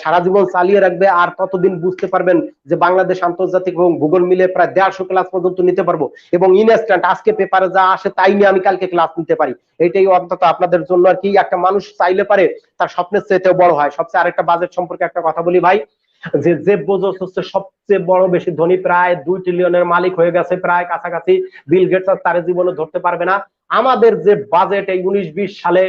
সারা জীবন চালিয়ে রাখবে, আর ততদিন বুঝতে পারবেন যে বাংলাদেশ আন্তর্জাতিক এবং ভূগোল মিলে প্রায় 150 ক্লাস পর্যন্ত নিতে পারবো, এবং ইনস্ট্যান্ট আজকে পেপারে যা আসে তাই নিয়ে আমি কালকে ক্লাস নিতে পারি। এটাই অন্তত আপনাদের জন্য আর কি। একটা মানুষ চাইলে পারে তার স্বপ্নের চাইতেও বড় হয়। সবচেয়ে আরেকটা বাজেট সম্পর্কে একটা কথা বলি ভাই, যে জেফ বেজোস হচ্ছে সবচেয়ে বড় বেশি ধনী, প্রায় 2 ট্রিলিয়নের মালিক হয়ে গেছে প্রায় কাছাকাছি। বিল গেটস তার জীবনে ধরতে পারবে না। আমাদের যে বাজেট এই 19-20 সালে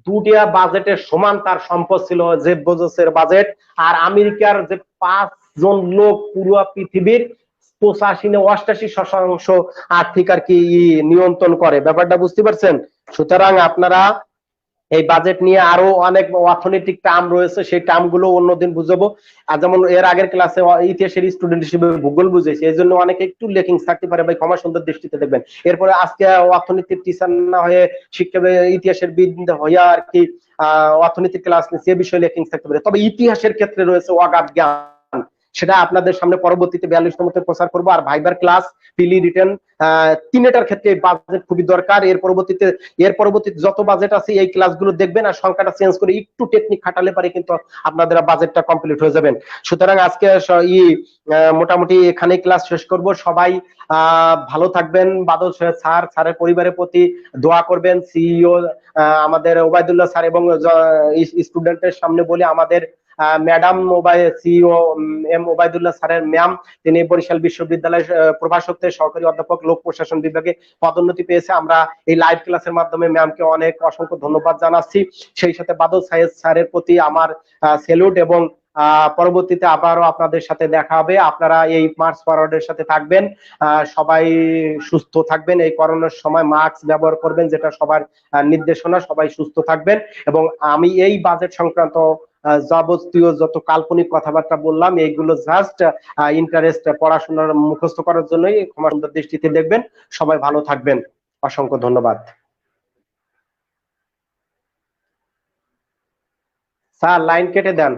দুটিয়া বাজেটের সমান তার সম্পদ ছিল জেফ বেজোসের বাজেট। আর আমেরিকার যে 5 জন লোক পুরো পৃথিবীর 85-88% আর্থিক আর কি নিয়ন্ত্রণ করে, ব্যাপারটা বুঝতে পারছেন? সুতরাং আপনারা এই বাজেট নিয়ে আরো অনেক অর্থনৈতিক টার্ম রয়েছে, সেই টার্ম গুলো অন্যদিন বুঝাবো। আর যেমন এর আগের ক্লাসে ইতিহাসের স্টুডেন্ট হিসেবে ভূগোল বুঝেছি, এই জন্য অনেকে একটু লেকিংস থাকতে পারে ভাই, ক্ষমা সুন্দর দৃষ্টিতে দেখবেন। এরপরে আজকে অর্থনীতির টিচার না হয়ে শিক্ষা ইতিহাসের বিদ হইয়া আর কি অর্থনৈতিক ক্লাস নিয়ে সে বিষয়ে লেকিংস থাকতে পারে। তবে ইতিহাসের ক্ষেত্রে রয়েছে অগাধ জ্ঞান, সেটা আপনাদের সামনে পরবর্তীতে 42তম প্রচার করবো। আর ভাইবার ক্লাস, পিলি রিটার্ন, তিনটার ক্ষেত্রে বাজেট খুবই দরকার। এর পরবর্তীতে যত বাজেট আছে এই ক্লাসগুলো দেখবেন, আর সংখ্যাটা চেঞ্জ করে একটু টেকনিক খাটালে পারে কিন্তু আপনাদের বাজেটটা কমপ্লিট হয়ে যাবেন। সুতরাং আজকে মোটামুটি এখানেই ক্লাস শেষ করব। সবাই ভালো থাকবেন। বাদল স্যারের পরিবারের প্রতি দোয়া করবেন। সিইও আমাদের ওবায়দুল্লাহ স্যার এবং স্টুডেন্টের সামনে বলে আমাদের ম্যাডাম সিইও এম ওবায়দুল্লাহ স্যারের ম্যাম, তিনি বরিশাল বিশ্ববিদ্যালয়ের প্রভাষকের সহকারী অধ্যাপক লোক প্রশাসন বিভাগে পদোন্নতি পেয়েছে। আমরা এই লাইভ ক্লাসের মাধ্যমে ম্যামকে অনেক অসংখ্য ধন্যবাদ জানাচ্ছি। সেই সাথে বাদল স্যারের প্রতি আমার স্যালুট, এবং পরবর্তীতে আবারও আপনাদের সাথে দেখা হবে। আপনারা এই মার্চ ফরওয়ার্ডের সাথে থাকবেন, সবাই সুস্থ থাকবেন। এই করোনার সময় মাস্ক ব্যবহার করবেন, যেটা সবার নির্দেশনা। সবাই সুস্থ থাকবেন। এবং আমি এই বাজেট সংক্রান্ত যাবতীয় যত কাল্পনিক কথাবার্তা বললাম এইগুলো জাস্ট ইন্টারেস্ট, পড়াশোনার মুখস্থ করার জন্যই, ক্ষমা সুন্দর দৃষ্টিতে দেখবেন। সবাই ভালো থাকবেন, অসংখ্য ধন্যবাদ। স্যার লাইন কেটে দেন।